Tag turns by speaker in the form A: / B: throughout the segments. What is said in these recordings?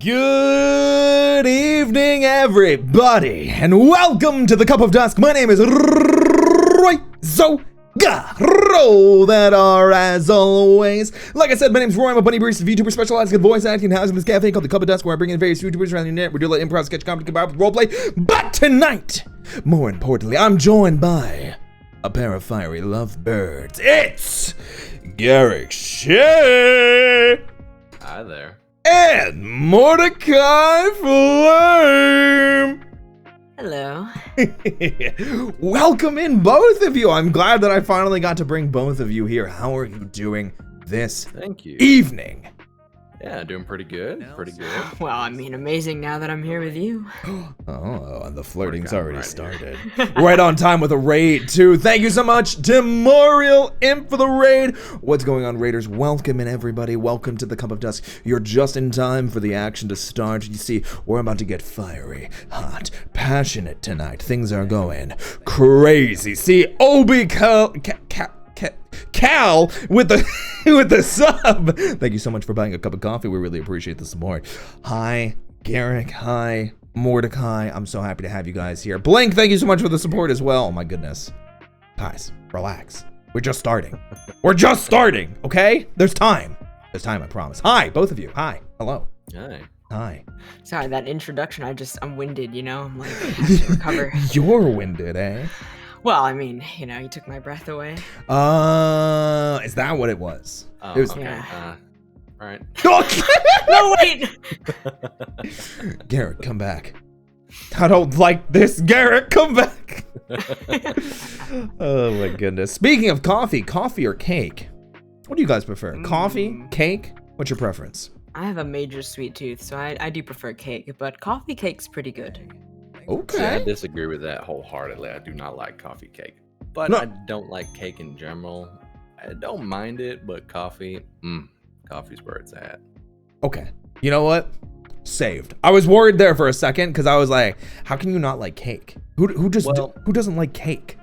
A: Good evening, everybody, and welcome to the Cup of Dusk. My name is royzoga. Roll that R as always. Like I said, my name's Roy. I'm a bunny barista VTuber specializing in voice acting and housing in this cafe called the Cup of Dusk, where I bring in various YouTubers around the internet. We do like improv, sketch comedy, combined with roleplay. But tonight, more importantly, I'm joined by a pair of fiery lovebirds. It's Garrick Shea.
B: Hi there.
A: And Mordecai Flame.
C: Hello.
A: Welcome in, both of you. I'm glad that I finally got to bring both of you here. How are you doing this
B: Thank you.
A: evening?
B: Yeah, doing pretty good. Pretty good.
C: Well, I mean, amazing now that I'm here with you.
A: Oh, and the flirting's
B: Working
A: already
B: right
A: started. Right on time with a raid, too. Thank you so much to Moriel Imp for the raid. What's going on, raiders? Welcome in, everybody. Welcome to the Cup of Dusk. You're just in time for the action to start. You see, we're about to get fiery, hot, passionate tonight. Things are going crazy. See, Obi Cal with the with the sub. Thank you so much for buying a cup of coffee. We really appreciate the support. Hi, Garrick. Hi, Mordecai. I'm so happy to have you guys here. Blink, thank you so much for the support as well. Oh my goodness. Guys, relax. We're just starting. We're just starting, okay? There's time. There's time, I promise. Hi, both of you. Hi. Hello.
B: Hi.
A: Hi.
C: Sorry, that introduction, I'm winded, you know? I'm like, I have to recover.
A: You're winded, eh?
C: Well, I mean, you know, you took my breath away.
A: Is that what it was?
B: Oh,
A: It was-
B: okay.
C: Yeah.
B: All right.
C: No, wait!
A: Garrick, come back. I don't like this, Garrick, come back. Oh my goodness. Speaking of coffee or cake? What do you guys prefer? Coffee, cake? What's your preference?
C: I have a major sweet tooth, so I do prefer cake, but coffee cake's pretty good.
B: See, I
A: Okay.
B: disagree with that wholeheartedly. I do not like coffee cake. But
A: No.
B: I don't like cake in general. I don't mind it, but coffee's where it's at.
A: Okay. You know what? Saved. I was worried there for a second because I was like, how can you not like cake? Who doesn't like cake?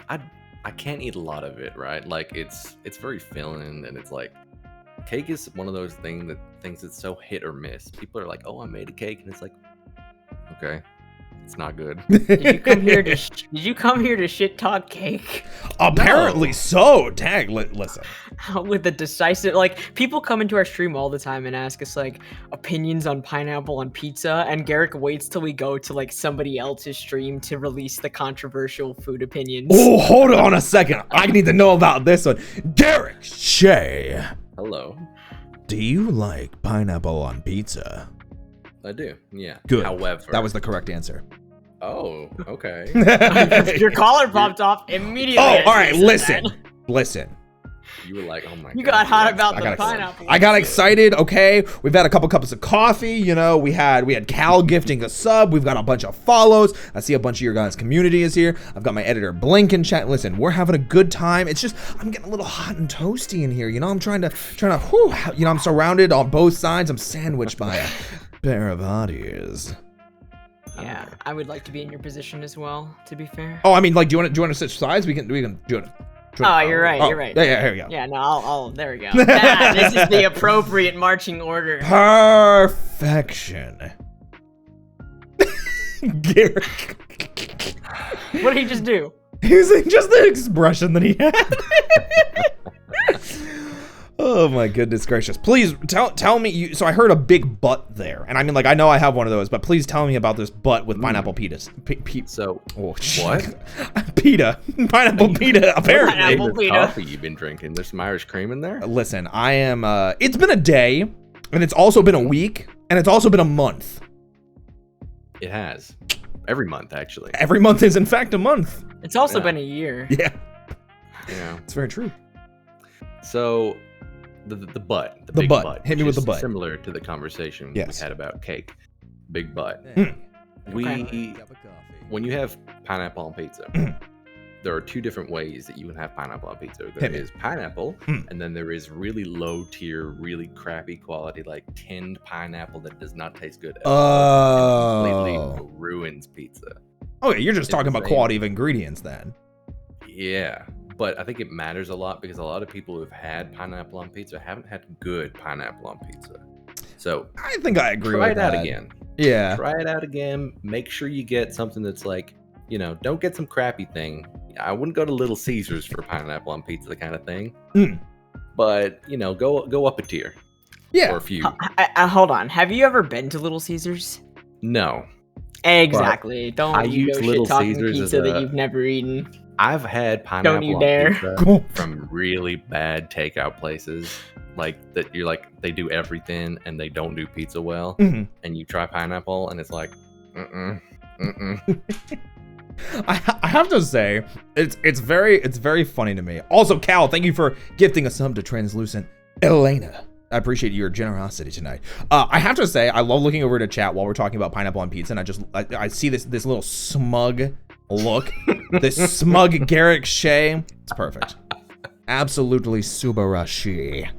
B: I can't eat a lot of it, right? Like it's very filling, and it's like cake is one of those things that's so hit or miss. People are like, "Oh, I made a cake," and it's like, okay, it's not good.
C: Did you come here to shit talk cake?
A: Apparently so. Tag, listen.
C: With the decisive, like, people come into our stream all the time and ask us, like, opinions on pineapple on pizza, and Garrick waits till we go to, like, somebody else's stream to release the controversial food opinions.
A: Oh, hold on a second. I need to know about this one. Garrick Shea,
B: Hello.
A: do you like pineapple on pizza?
B: I do, yeah.
A: Good.
B: However,
A: That was the correct answer.
B: Oh, okay.
C: Your collar popped off immediately.
A: Oh,
C: as
A: all
C: you
A: right,
C: said that.
A: listen.
B: You were like, oh my god.
C: You got hot about
A: I
C: the
A: got
C: pineapple.
A: I got excited. Okay, we've had a couple cups of coffee. You know, we had Cal gifting a sub. We've got a bunch of follows. I see a bunch of your guys' community is here. I've got my editor Blink in chat. Listen, we're having a good time. It's just I'm getting a little hot and toasty in here. You know, I'm trying to. Whew, you know, I'm surrounded on both sides. I'm sandwiched by a pair of hotties.
C: Yeah, I would like to be in your position as well, to be fair.
A: Oh, I mean, like, do you want to switch sides? We can do it.
C: Oh, you're right, you're right.
A: Yeah, here we go.
C: Yeah, no, there we go. This is the appropriate marching order.
A: Perfection. Garrick.
C: What did he just do?
A: He's like, just the expression that he had. Oh my goodness gracious. Please tell me, so I heard a big butt there. And I mean, like, I know I have one of those, but please tell me about this butt with pineapple pitas.
B: So,
A: what?
B: Pita?
A: Pineapple pita, apparently.
C: Pineapple
B: The
C: pita.
B: coffee you've been drinking. There's some Irish cream in there?
A: Listen, I am, it's been a day, and it's also been a week, and it's also been a month.
B: It has. Every month, actually.
A: Every month is, in fact, a month.
C: It's also
B: Yeah.
C: been a year.
A: Yeah,
B: Yeah.
A: it's very true.
B: So, the butt. The
A: The
B: big
A: butt.
B: butt.
A: Hit me
B: which
A: with the
B: is
A: butt.
B: Similar to the conversation
A: Yes.
B: we had about cake. Big butt.
A: Mm.
B: When you have pineapple on pizza,
A: Mm.
B: there are two different ways that you can have pineapple on pizza. There
A: Hit me.
B: is pineapple,
A: Mm.
B: and then there is really low tier, really crappy quality, like tinned pineapple that does not taste good at all. And completely ruins pizza.
A: Okay, you're just talking about
B: Insane.
A: quality of ingredients then.
B: Yeah, but I think it matters a lot because a lot of people who've had pineapple on pizza haven't had good pineapple on pizza. So
A: I think I agree
B: try
A: with
B: it out
A: that.
B: again.
A: Yeah.
B: Try it out again. Make sure you get something that's like, don't get some crappy thing. I wouldn't go to Little Caesars for pineapple on pizza kind of thing. But, go up a tier.
A: Yeah.
B: Or a few.
C: Hold on. Have you ever been to Little Caesars?
B: No.
C: Exactly.
B: I
C: Don't you
B: use
C: go
B: Little
C: shit talking
B: Caesars
C: pizza
B: as
C: that
B: a-
C: you've never eaten.
B: I've had pineapple
C: you
B: on
C: dare.
B: pizza from really bad takeout places. Like that you're like, they do everything and they don't do pizza well. And you try pineapple and it's like,
A: I have to say, it's very funny to me. Also, Cal, thank you for gifting a sub to Translucent Elena. I appreciate your generosity tonight. I have to say, I love looking over to chat while we're talking about pineapple on pizza, and I see this little smug look, this smug Garrick Shea. It's perfect. Absolutely subarashi.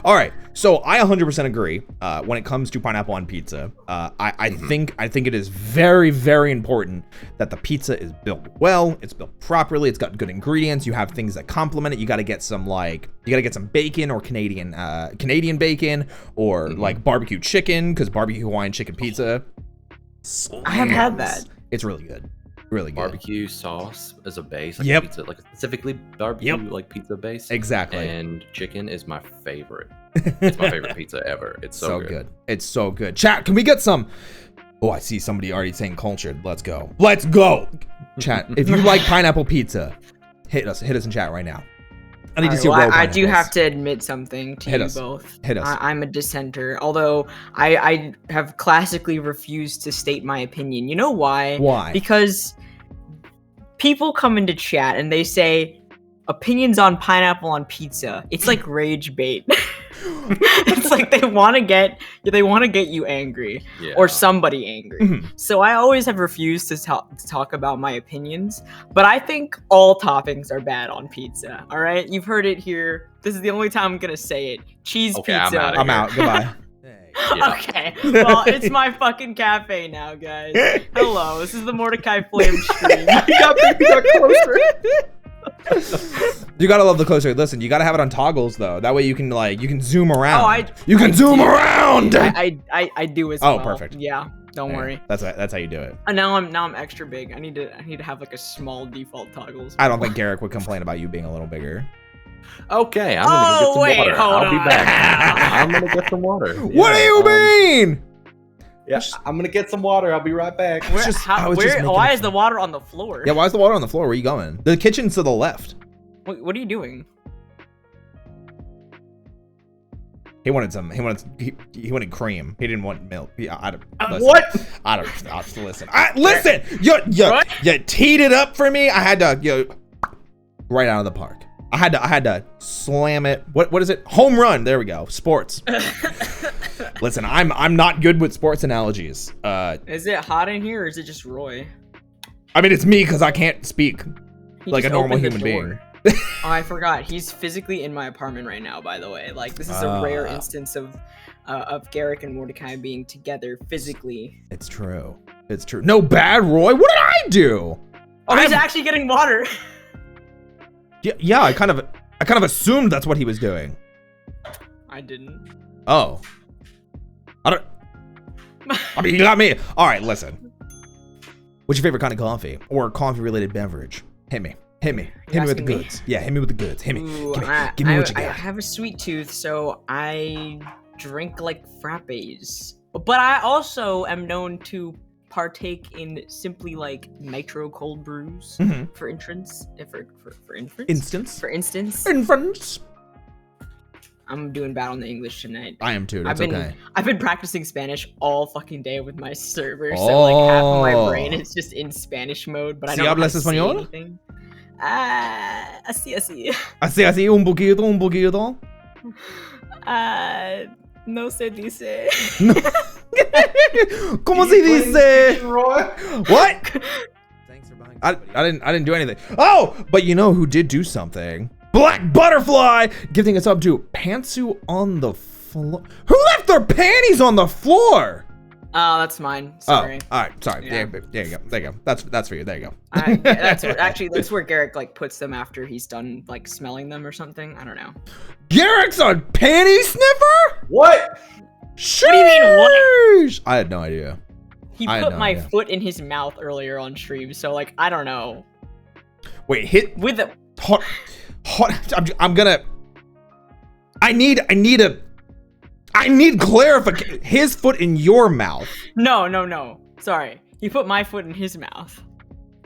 A: All right, so I 100% agree when it comes to pineapple on pizza. I think it is very, very important that the pizza is built well, it's built properly, it's got good ingredients, you have things that complement it. You got to get some some bacon or Canadian bacon or like barbecue chicken, because barbecue Hawaiian chicken pizza slams.
C: I have had that.
A: It's really good. Really good.
B: barbecue sauce as a base, like
A: Yep.
B: pizza, like specifically barbecue, like pizza base.
A: Exactly.
B: And chicken is my favorite. It's my favorite pizza ever. It's so good.
A: It's so good. Chat, can we get some? Oh, I see somebody already saying cultured. Let's go. Let's go. Chat, if you like pineapple pizza, hit us in chat right now. I need to see
C: well,
A: raw
C: I do
A: pineapples.
C: have to admit something to
A: Hit
C: you
A: us.
C: both.
A: Hit us.
C: I'm a dissenter, although I have classically refused to state my opinion. You know why?
A: Why?
C: Because people come into chat and they say opinions on pineapple on pizza. It's like rage bait. It's like they want to get you angry or somebody angry. So I always have refused to talk about my opinions, but I think all toppings are bad on pizza. All right, you've heard it here. This is the only time I'm gonna say it. Cheese pizza.
A: I'm out. Goodbye.
B: Yeah.
C: Okay, well, it's my fucking cafe now, guys. Hello, this is the Mordecai Flame stream. You got closer.
A: You gotta love the closer. Listen, you gotta have it on toggles though. That way you can zoom around.
C: Oh,
A: you can zoom around.
C: I do as well.
A: Oh, perfect.
C: Yeah, don't worry.
A: That's how you do it.
C: And now I'm extra big. I need to have like a small default toggles.
A: I don't think Garrick would complain about you being a little bigger.
B: Okay, I'm gonna go get some water.
C: Hold
B: I'll be
C: on.
B: back. I'm gonna get some water.
A: What do you mean?
B: Yeah, I'm gonna get some water. I'll be right back.
C: Why is the water on the floor?
A: Yeah, why is the water on the floor? Where are you going? The kitchen's to the left.
C: What are you doing?
A: He wanted cream. He didn't want milk. Yeah,
C: What?
A: I don't listen. Listen. You teed it up for me. I had to right out of the park. I had to slam it. What is it? Home run. There we go. Sports. Listen, I'm not good with sports analogies.
C: Is it hot in here or is it just Roy?
A: I mean, it's me because I can't speak like a normal human being.
C: Oh, I forgot. He's physically in my apartment right now, by the way. Like, this is a rare instance of Garrick and Mordecai being together physically.
A: It's true. It's true. No bad, Roy. What did I do?
C: Oh, he's actually getting water.
A: Yeah, I kind of assumed that's what he was doing.
C: I didn't.
A: Oh. I mean, you got me. All right, listen. What's your favorite kind of coffee or coffee-related beverage? Hit me. Hit me with the goods. Yeah, hit me with the goods. Hit me.
C: Ooh,
A: Give me what you got.
C: I have a sweet tooth, so I drink like frappes. But I also am known to partake in simply like nitro cold brews for instance. I'm doing bad on the English tonight.
A: I am too. That's okay.
C: I've been practicing Spanish all fucking day with my server, so like half of my brain is just in Spanish mode, but I don't know how to say anything. Así.
A: Así, un poquito.
C: No se dice.
A: No. ¿Cómo se dice? What? Thanks for buying. I didn't do anything. Oh, but you know who did do something? Black Butterfly gifting us up to Pantsu on the floor. Who left their panties on the floor?
C: Oh, that's mine. Sorry.
A: Oh, all right. Sorry. Yeah. There you go. That's for you. There you go.
C: That's where Garrick like puts them after he's done like smelling them or something. I don't know.
A: Garrick's a panty sniffer?
B: What?
A: Sheesh.
C: What do you mean, what?
A: I had no idea.
C: He
A: I had
C: put
A: no
C: my
A: idea.
C: foot in his mouth earlier on stream, so like I don't know.
A: Wait, hit.
C: With the
A: Hot. I'm gonna. I need clarification. His foot in your mouth.
C: no. Sorry, he put my foot in his mouth,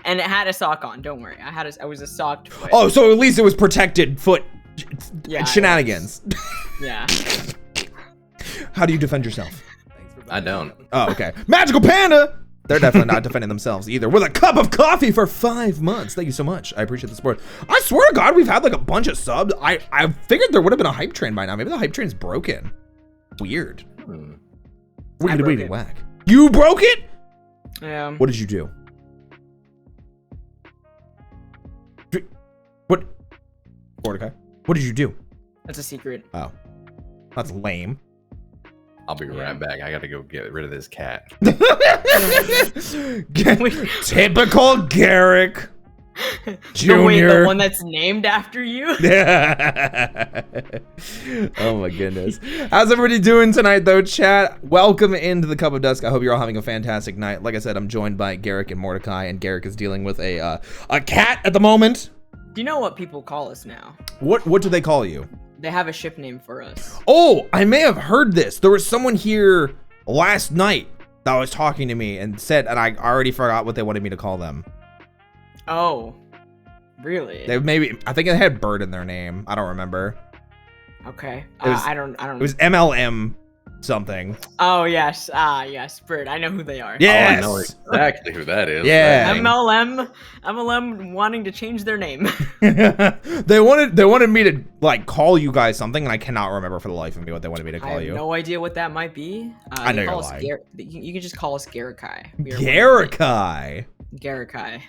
C: and it had a sock on. Don't worry, I was a socked foot.
A: Oh, so at least it was protected foot.
C: Yeah,
A: Shenanigans.
C: Yeah.
A: How do you defend yourself?
B: I don't.
A: Oh, okay. Magical Panda! They're definitely not defending themselves either. With a cup of coffee for 5 months. Thank you so much. I appreciate the support. I swear to God, we've had like a bunch of subs. I figured there would have been a hype train by now. Maybe the hype train's broken. Weird.
C: I broke
A: Wiggity
C: it.
A: whack. You broke it?
C: Yeah.
A: What did you do? What? Mordecai? What did you do?
C: That's a secret.
A: Oh. That's lame.
B: I'll be right back. I gotta go get rid of this cat.
A: Typical Garrick Jr.
C: The one that's named after you?
A: Oh my goodness. How's everybody doing tonight though, chat? Welcome into the Cup of Dusk. I hope you're all having a fantastic night. Like I said, I'm joined by Garrick and Mordecai, and Garrick is dealing with a cat at the moment.
C: Do you know what people call us now?
A: What do they call you?
C: They have a ship name for us.
A: Oh, I may have heard this. There was someone here last night that was talking to me and said, and I already forgot what they wanted me to call them.
C: Oh, really?
A: I think it had Bird in their name. I don't remember.
C: Okay.
A: It was-
C: I don't.
A: It was MLM something.
C: Oh yes. Yes, Bird. I know who they are.
A: Yes.
B: Oh, I know exactly who that is.
A: Yeah.
C: MLM wanting to change their name.
A: They wanted me to like call you guys something, and I cannot remember for the life of me what they wanted me to
C: I
A: call
C: have
A: you.
C: no idea what that might be.
A: I know
C: they
A: you're
C: call us
A: lying.
C: You can just call us Garrikai.
A: Garrikai.
C: Garrikai.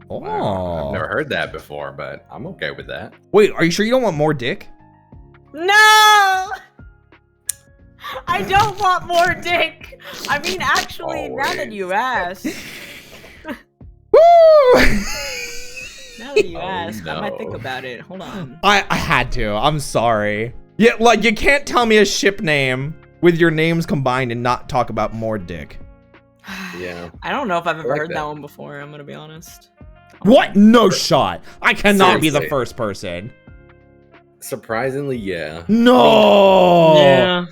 A: Oh.
B: Wow, I've never heard that before, but I'm okay with that.
A: Wait, are you sure you don't want more dick?
C: No! I don't want more dick. I mean, actually, now that you ask,
A: Woo!
C: now that you
B: Oh,
C: ask, I might think
B: no.
C: about it. Hold on.
A: I had to. I'm sorry. Yeah, like you can't tell me a ship name with your names combined and not talk about more dick.
B: Yeah.
C: I don't know if I've ever
B: like
C: heard that
B: that.
C: one before. I'm gonna be honest.
A: What? No shot. I cannot be the
B: Seriously.
A: first person.
B: Surprisingly, yeah.
A: No.
C: Yeah.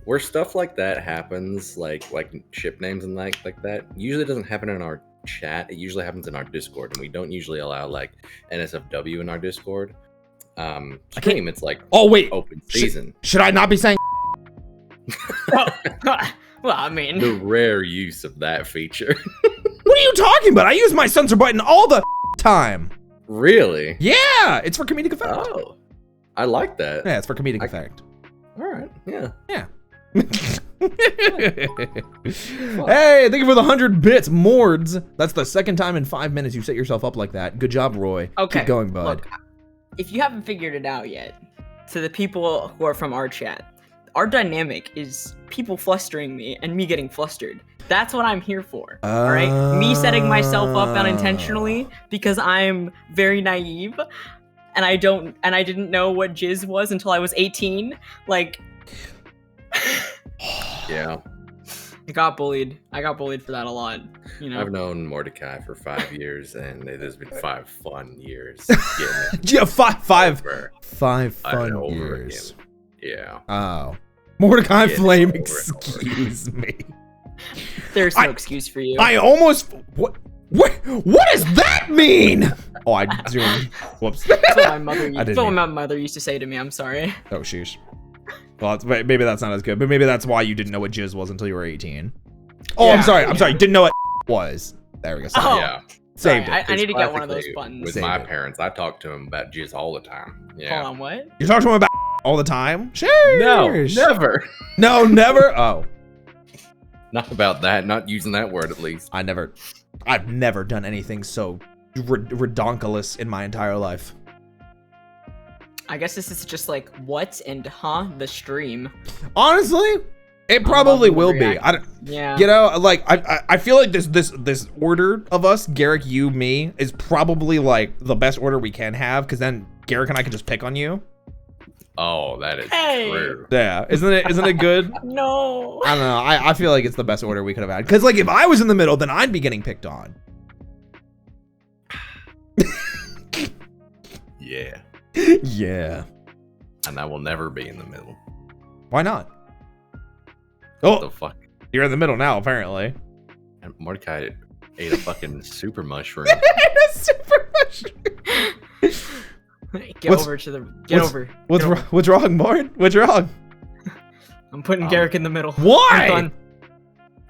B: Where stuff like that happens, like ship names and like that, usually doesn't happen in our chat. It usually happens in our Discord, and we don't usually allow like NSFW in our Discord. Stream, it's like
A: Oh wait.
B: open season.
A: Should I not be saying?
C: Well, I mean,
B: The rare use of that feature.
A: What are you talking about? I use my censor button all the time.
B: Really?
A: Yeah, it's for comedic effect.
B: Oh, I like that.
A: Yeah, it's for comedic effect.
B: All right. Yeah.
A: Yeah. Hey, thank you for the 100 bits, Mords. That's the second time in 5 minutes you set yourself up like that. Good job, Roy.
C: okay.
A: Keep going, bud.
C: Look, if you haven't figured it out yet, to the people who are from our chat, our dynamic is people flustering me and me getting flustered. That's what I'm here for. All right, me setting myself up unintentionally because I'm very naive, and I didn't know what jizz was until I was 18. Like,
B: Yeah.
C: I got bullied. I got bullied for that a lot. You know.
B: I've known Mordecai for 5 years, and it has been 5 fun years. Getting it
A: Yeah, five
B: over
A: fun
B: and over
A: years.
B: again. Yeah.
A: Oh. Mordecai
B: Get
A: Flame,
B: over it.
A: excuse me.
C: There's no
A: I-
C: excuse for you.
A: I almost what does that mean? Oh, I zoomed. Whoops.
C: That's what my mother.
A: I didn't
C: That's what
A: mean-
C: my mother used to say to me. I'm sorry.
A: Oh, sheesh. Well, maybe that's not as good, but maybe that's why you didn't know what jizz was until you were 18. Oh, I'm
C: Yeah,
A: sorry. I'm
C: yeah.
A: sorry. Didn't know what was. There we go. Sorry.
C: Oh.
B: Yeah.
A: Saved
C: Sorry,
A: it.
C: I need to get one of those
B: Classically,
C: buttons.
B: With
A: Saved
B: my
A: it.
B: parents, I talk to them about jizz all the time. Yeah.
C: Hold on, what?
A: You talk to him about all the time?
B: No,
A: Sheesh.
B: never.
A: No, never. Oh,
B: Not about that. Not using that word at least.
A: I've never done anything so redonkulous in my entire life.
C: I guess this is just like what and the stream.
A: Honestly, it probably
C: love
A: will
C: the
A: be.
C: Yeah.
A: You know, like I feel like this order of us, Garrick, you, me, is probably like the best order we can have, because then Garrick and I can just pick on you.
B: Oh, that is
C: Hey.
B: true.
A: Yeah, isn't it good?
C: No.
A: I don't know. I feel like it's the best order we could have had. Because like if I was in the middle, then I'd be getting picked on.
B: Yeah.
A: Yeah.
B: And I will never be in the middle.
A: Why not?
B: What the
A: Oh,
B: fuck?
A: you're in the middle now, apparently.
B: And Mordecai ate a fucking super mushroom.
A: Super mushroom.
C: Get over.
A: What's wrong, Mort? What's wrong?
C: I'm putting Garrick in the middle.
A: Why?
C: I'm done.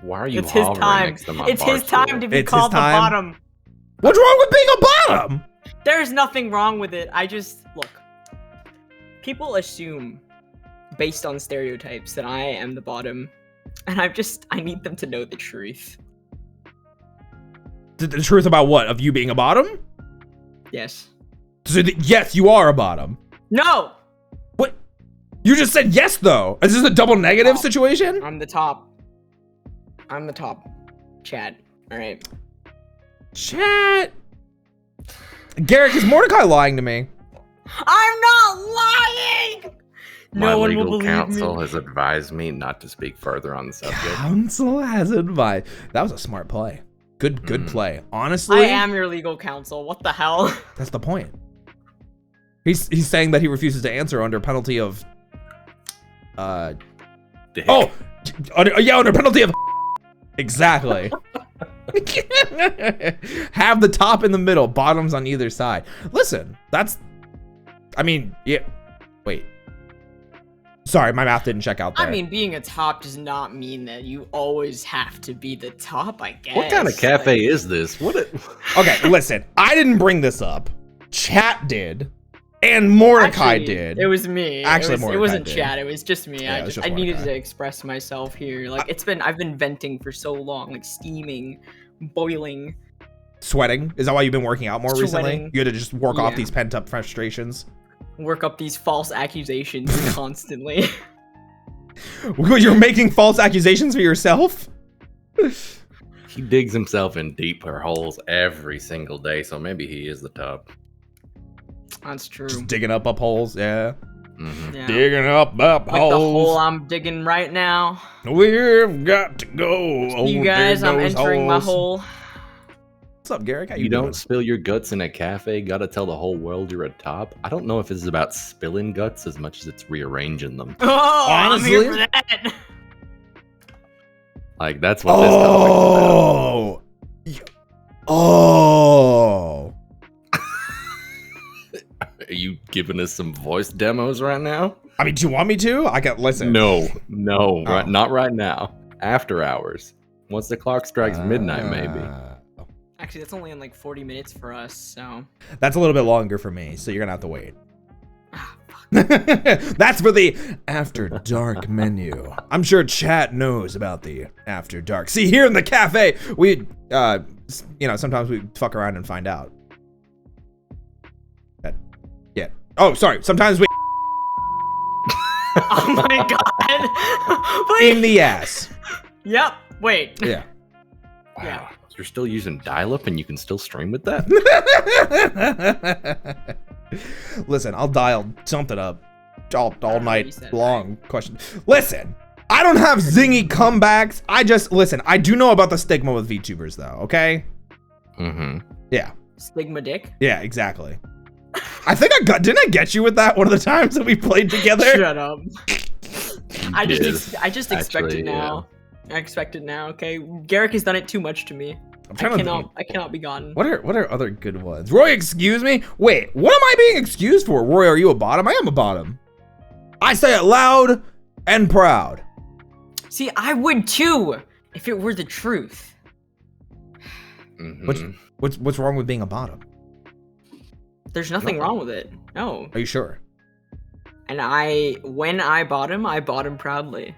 B: Why are you
C: It's his
B: hovering
C: time.
B: next to my
C: It's his
B: bar
C: time
B: stool?
C: to be
A: It's his
C: called the
A: time.
C: bottom.
A: What's wrong with being a bottom?
C: There's nothing wrong with it. I just look. People assume, based on stereotypes, that I am the bottom, and I need them to know the truth.
A: The truth about what? Of you being a bottom?
C: Yes.
A: So yes, you are a bottom.
C: No.
A: What? You just said yes, though. Is this a double negative situation?
C: I'm the top. I'm the top. Chad. All right.
A: Chat. Garrick, is Mordecai lying to me?
C: I'm not lying.
B: My
C: No one will
B: legal
C: believe
B: counsel
C: me.
B: has advised me not to speak further on the subject.
A: Counsel has advised. That was a smart play. Good play. Honestly,
C: I am your legal counsel. What the hell?
A: that's the point. He's saying that he refuses to answer under penalty of
B: Dick.
A: under penalty of exactly. Have the top in the middle, bottoms on either side. Listen, wait. Sorry, my math didn't check out there.
C: I mean, being a top does not mean that you always have to be the top, I guess.
B: What kind of cafe is this?
A: Okay, listen, I didn't bring this up. Chat did, and Mordecai
C: Actually,
A: did.
C: It was me.
A: Actually,
C: it
A: Mordecai
C: wasn't
A: did.
C: chat. It was just me.
A: Yeah, it was just
C: I needed
A: Mordecai.
C: to express myself here. Like I've been venting for so long, like steaming, boiling.
A: Sweating? Is that why you've been working out more recently?
C: Sweating.
A: You had to just work off
C: Yeah.
A: these pent-up frustrations?
C: Work up these false accusations constantly.
A: You're making false accusations for yourself?
B: He digs himself in deeper holes every single day, so maybe he is the top.
C: That's true.
A: Just digging up holes, yeah.
B: Mhm.
C: Yeah.
A: Digging up
C: Like the hole
A: holes.
C: I'm digging right now.
A: We've got to go.
C: You
A: Oh,
C: guys,
A: dig
C: I'm
A: those
C: entering my
A: holes.
C: hole.
A: What's up, Garrick? How
B: You
A: doing?
B: don't spill your guts in a cafe, gotta tell the whole world you're a top. I don't know if this is about spilling guts as much as it's rearranging them.
C: Oh, I'm here
A: Honestly?
C: for that.
B: Like, that's what this topic's
A: Oh. Oh.
B: about. Are you giving us some voice demos right now?
A: I mean, do you want me to? I can listen.
B: No,
A: Oh.
B: right, not right now. After hours. Once the clock strikes midnight, maybe.
C: Actually, that's only in like 40 minutes for us, so.
A: That's a little bit longer for me, so you're gonna have to wait.
C: Ah, fuck.
A: That's for the after dark menu. I'm sure chat knows about the after dark. See, here in the cafe, we, sometimes we fuck around and find out. Yeah. Oh, sorry. Sometimes we
C: Oh my god.
A: in
C: Wait.
A: the ass.
C: Yep. Wait.
A: Yeah.
B: Wow.
C: Yeah.
B: You're still using dial-up and you can still stream with that?
A: Listen, I'll dial something up all
C: you
A: night
C: said
A: long. Question. Listen, I don't have zingy comebacks. I do know about the stigma with VTubers though, okay?
B: Mm-hmm.
A: Yeah.
C: Stigma dick.
A: Yeah, exactly. I think didn't I get you with that one of the times that we played together?
C: Shut up. I just expect
B: Actually,
C: it now. I expect it now, okay? Garrick has done it too much to me.
A: I'm
C: I
A: trying to
C: cannot be gotten.
A: What are other good ones? Roy, excuse me? Wait, what am I being excused for? Roy, are you a bottom? I am a bottom. I say it loud and proud.
C: See, I would too, if it were the truth.
B: Mm-hmm.
A: What's wrong with being a bottom?
C: There's nothing wrong with it. No.
A: Are you sure?
C: And when I bottom proudly.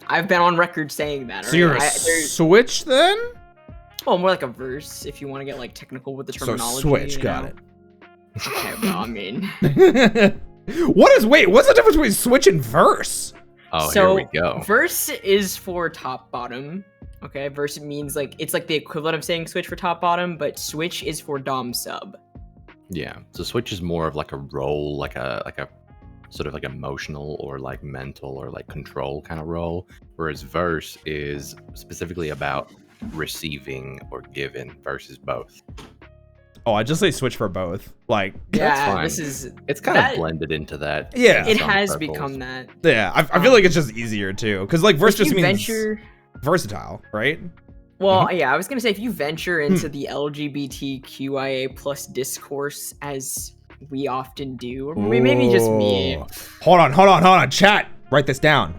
C: I've been on record saying that.
A: So you're a switch then?
C: Well, more like a verse, if you want to get like technical with the
A: So
C: terminology.
A: switch,
C: you
A: got
C: know? Okay, well, I mean.
A: it. What's the difference between switch and verse?
B: Oh,
C: So,
B: here we go.
C: Verse is for top bottom. Okay, verse means like it's like the equivalent of saying switch for top bottom, but switch is for dom sub.
B: Yeah. So switch is more of like a role, like a sort of like emotional or like mental or like control kind of role, whereas verse is specifically about receiving or giving versus both.
A: Oh, I just say switch for both. Like,
B: That's
C: Yeah,
B: fine.
C: this is
B: It's kind
C: that-
B: of blended into that.
A: Yeah.
C: it
B: some
C: has
B: circles.
C: become that.
A: yeah, I feel like it's just easier too, because like verse
C: If
A: just
C: you
A: means
C: venture,
A: versatile, right?
C: well, yeah, I was gonna say if you venture into the LGBTQIA plus discourse, as we often do, or maybe just me.
A: Ooh. Hold on. Chat, write this down.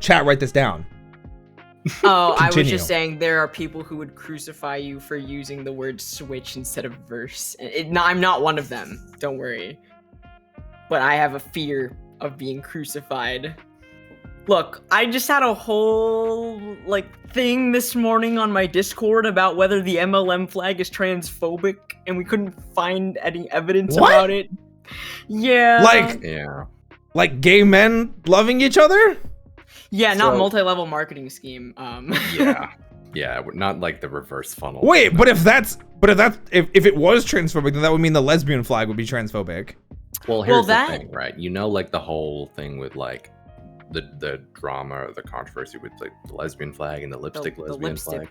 C: Oh, I was
A: Continue.
C: just saying there are people who would crucify you for using the word switch instead of verse. I'm not one of them. Don't worry. But I have a fear of being crucified. Look, I just had a whole thing this morning on my Discord about whether the MLM flag is transphobic, and we couldn't find any evidence
A: What?
C: about it. Yeah.
B: Yeah.
A: Like gay men loving each other?
C: Yeah, not
B: So-
C: multi-level marketing scheme.
B: Yeah, not like the reverse funnel.
A: Wait, but if it was transphobic, then that would mean the lesbian flag would be transphobic.
B: Well, here's
C: that-
B: the thing, right? You know, like the whole thing with like the drama or the controversy with like the lesbian flag and the lipstick lesbian flag.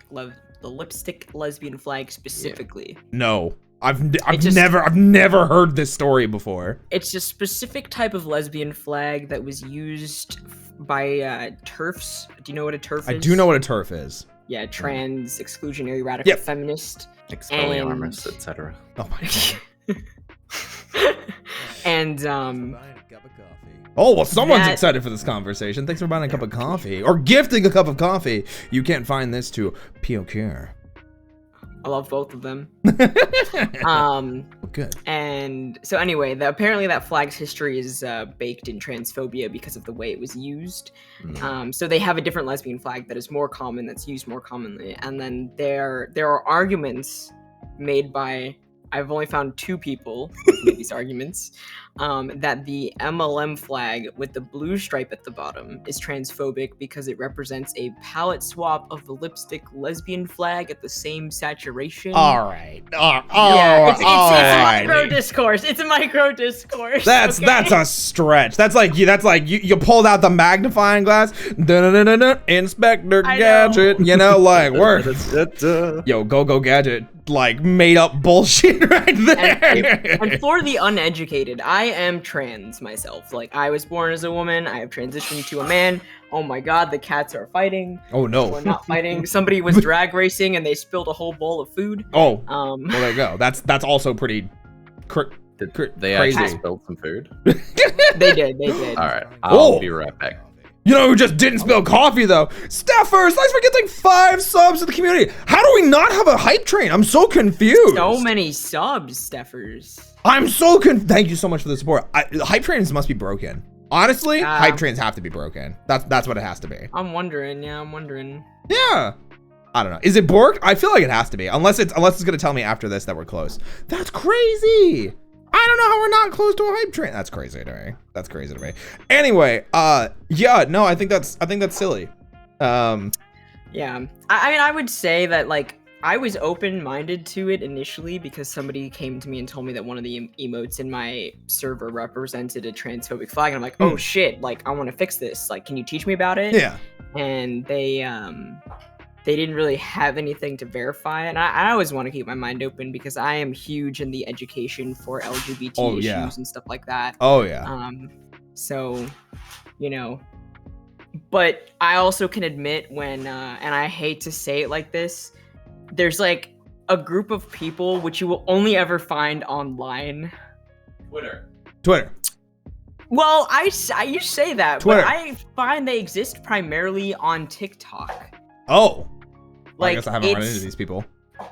C: The lipstick lesbian flag specifically.
A: No. I've
C: just-
A: never heard this story before.
C: It's a specific type of lesbian flag that was used by TERFs. Do you know what a TERF is?
A: I do know what a turf is.
C: Yeah, trans, exclusionary, radical,
A: Yep.
C: feminist.
B: Expelliarmus, etc.
A: Oh my god.
C: And
A: Oh, well, someone's
C: That-
A: excited for this conversation. Thanks for buying a cup of coffee or gifting a cup of coffee. You can't find this to POK.
C: I love both of them.
A: Good.
C: And so anyway, apparently that flag's history is baked in transphobia because of the way it was used. So they have a different lesbian flag that is more common, that's used more commonly. And then there are arguments made by, I've only found 2 people who made these arguments, that the MLM flag with the blue stripe at the bottom is transphobic because it represents a palette swap of the lipstick lesbian flag at the same saturation.
A: All right.
C: Yeah, it's a
A: right.
C: micro discourse. It's a micro discourse.
A: That's a stretch. That's like you pulled out the magnifying glass. Dun-dun-dun-dun-dun, Inspector
C: I know.
A: Gadget. You know, like work. Yo, go Gadget. Like made up bullshit right there.
C: And for the uneducated, I am trans myself. Like, I was born as a woman. I have transitioned to a man. Oh my god, the cats are fighting.
A: Oh no.
C: We're not fighting. Somebody was drag racing and they spilled a whole bowl of food.
A: Oh.
C: Well,
A: Well, there you go. That's also pretty
B: They
A: crazy.
B: actually spilled some food.
C: They did.
B: All right, I'll
A: Oh.
B: be right back.
A: You know who just didn't spill coffee though? Steffers, thanks for getting 5 subs to the community. How do we not have a hype train? I'm so confused.
C: So many subs, Steffers.
A: I'm so Thank you so much for the support. Hype trains must be broken. Honestly, hype trains have to be broken. That's what it has to be.
C: I'm wondering. Yeah, I'm wondering.
A: Yeah. I don't know. Is it borked? I feel like it has to be. Unless it's gonna tell me after this that we're close. That's crazy. I don't know how we're not close to a hype train. That's crazy to me. Anyway, yeah, no, I think that's silly.
C: Yeah. I mean, I would say that, like, I was open-minded to it initially because somebody came to me and told me that one of the emotes in my server represented a transphobic flag, and I'm like, oh shit, like, I want to fix this. Like, can you teach me about it?
A: Yeah.
C: And they didn't really have anything to verify it. And I always want to keep my mind open because I am huge in the education for LGBT issues and stuff like that.
A: Oh yeah.
C: So, you know, but I also can admit when, and I hate to say it like this, there's like a group of people which you will only ever find online.
A: Twitter.
C: Well, you say that,
A: Twitter.
C: but I find they exist primarily on TikTok.
A: Oh. Well, I
C: Like,
A: guess I haven't run
C: it's-
A: into these people.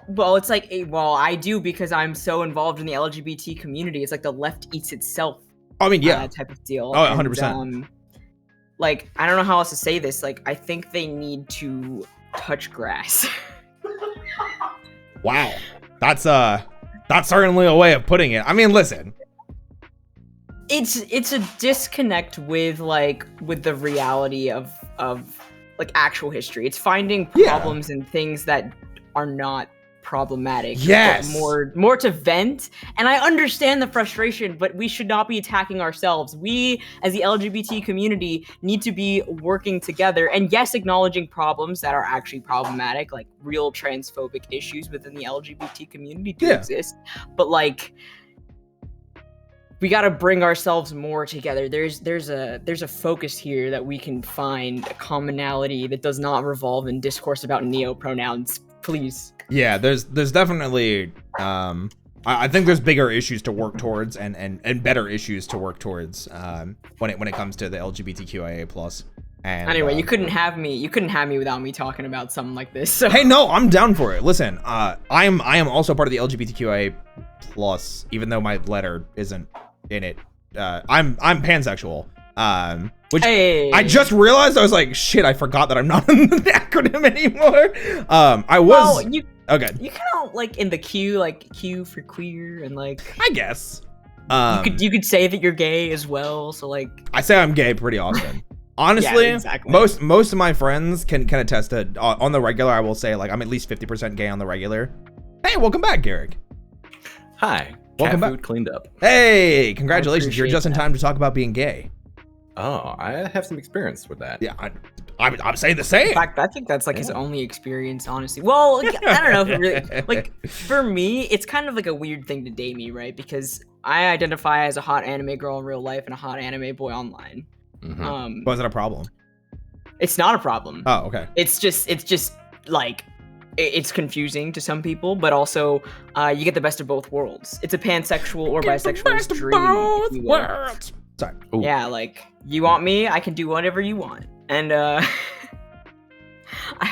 C: Well, it's like, well, I do because I'm so involved in the LGBT community. It's like the left eats itself.
A: I mean, yeah.
C: Type of deal.
A: Oh,
C: And,
A: 100%.
C: Like, I don't know how else to say this. Like, I think they need to touch grass.
A: Wow. That's certainly a way of putting it. I mean, listen.
C: It's a disconnect with the reality of like actual history. It's finding problems and things that are not problematic.
A: Yes.
C: But more to vent. And I understand the frustration, but we should not be attacking ourselves. We, as the LGBT community, need to be working together. And yes, acknowledging problems that are actually problematic, like real transphobic issues within the LGBT community do exist. But like, we got to bring ourselves more together. There's a focus here that we can find a commonality that does not revolve in discourse about neo-pronouns. Please.
A: Yeah, there's definitely I think there's bigger issues to work towards and better issues to work towards when it comes to the LGBTQIA plus. And
C: anyway, you couldn't have me without me talking about something like this. So.
A: Hey, no, I'm down for it. Listen, I am also part of the LGBTQIA plus, even though my letter isn't in it. I'm pansexual. Which I just realized. I was like, shit, I forgot that I'm not in the acronym anymore. I was okay.
C: You count like in the Q, like Q for queer, and like
A: I guess
C: you could say that you're gay as well. So like
A: I say I'm gay pretty often. Honestly,
C: yeah, exactly.
A: most of my friends can attest to on the regular. I will say like I'm at least 50% gay on the regular. Hey, welcome back, Garrick.
B: Hi.
A: Welcome
B: Cat
A: back.
B: food cleaned up.
A: Hey, congratulations! You're just in time to talk about being gay.
B: Oh, I have some experience with that.
A: Yeah, I'm saying the same.
C: In fact, I think that's like his only experience, honestly. Well, like, I don't know if it really, like, for me, it's kind of like a weird thing to date me, right? Because I identify as a hot anime girl in real life and a hot anime boy online.
B: Mm-hmm.
A: Was it a problem?
C: It's not a problem.
A: Oh, okay.
C: It's just like, it's confusing to some people, but also you get the best of both worlds. It's a pansexual or bisexual dream. If you will.
A: Sorry.
B: Ooh.
C: Yeah, like, you want me, I can do whatever you want. And I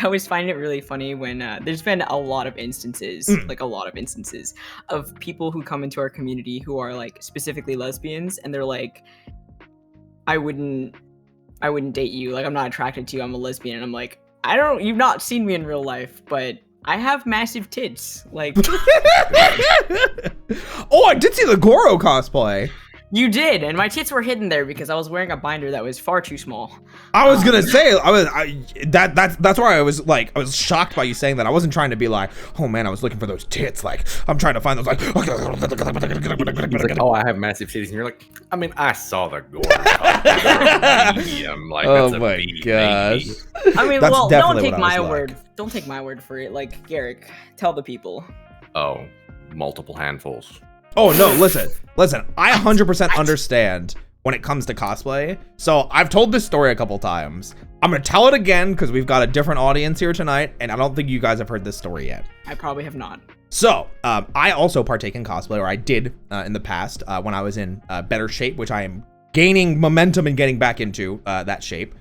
C: always find it really funny when there's been a lot of instances, of people who come into our community who are like specifically lesbians, and they're like, I wouldn't date you, like I'm not attracted to you, I'm a lesbian. And I'm like, you've not seen me in real life, but I have massive tits. Like
A: oh, I did see the Goro cosplay.
C: You did, and my tits were hidden there because I was wearing a binder that was far too small.
A: I was gonna say, that's why I was like, I was shocked by you saying that. I wasn't trying to be like, oh man, I was looking for those tits. Like, I'm trying to find those. Like,
B: He's like, oh, I have massive titties, and you're like, I mean, I saw the gore. I'm like,
A: oh
B: that's
A: my
B: a B,
A: gosh.
B: baby.
C: I mean,
A: That's
C: well,
A: definitely
C: don't take
A: what I
C: my
A: was
C: word.
A: like.
C: Don't take my word for it. Like, Garrick, tell the people.
B: Oh, multiple handfuls.
A: Oh no, listen. I 100% understand when it comes to cosplay. So I've told this story a couple times. I'm gonna tell it again because we've got a different audience here tonight, and I don't think you guys have heard this story yet.
C: I probably have not.
A: So I also partake in cosplay, or I did in the past when I was in better shape, which I am gaining momentum and getting back into that shape.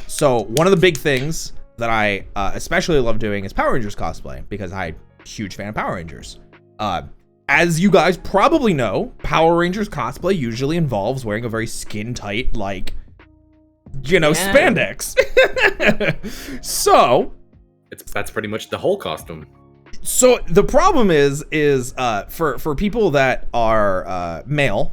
A: So one of the big things that I especially love doing is Power Rangers cosplay, because I'm a huge fan of Power Rangers. As you guys probably know, Power Rangers cosplay usually involves wearing a very skin-tight, like, spandex. So
B: That's pretty much the whole costume.
A: So the problem is for people that are male,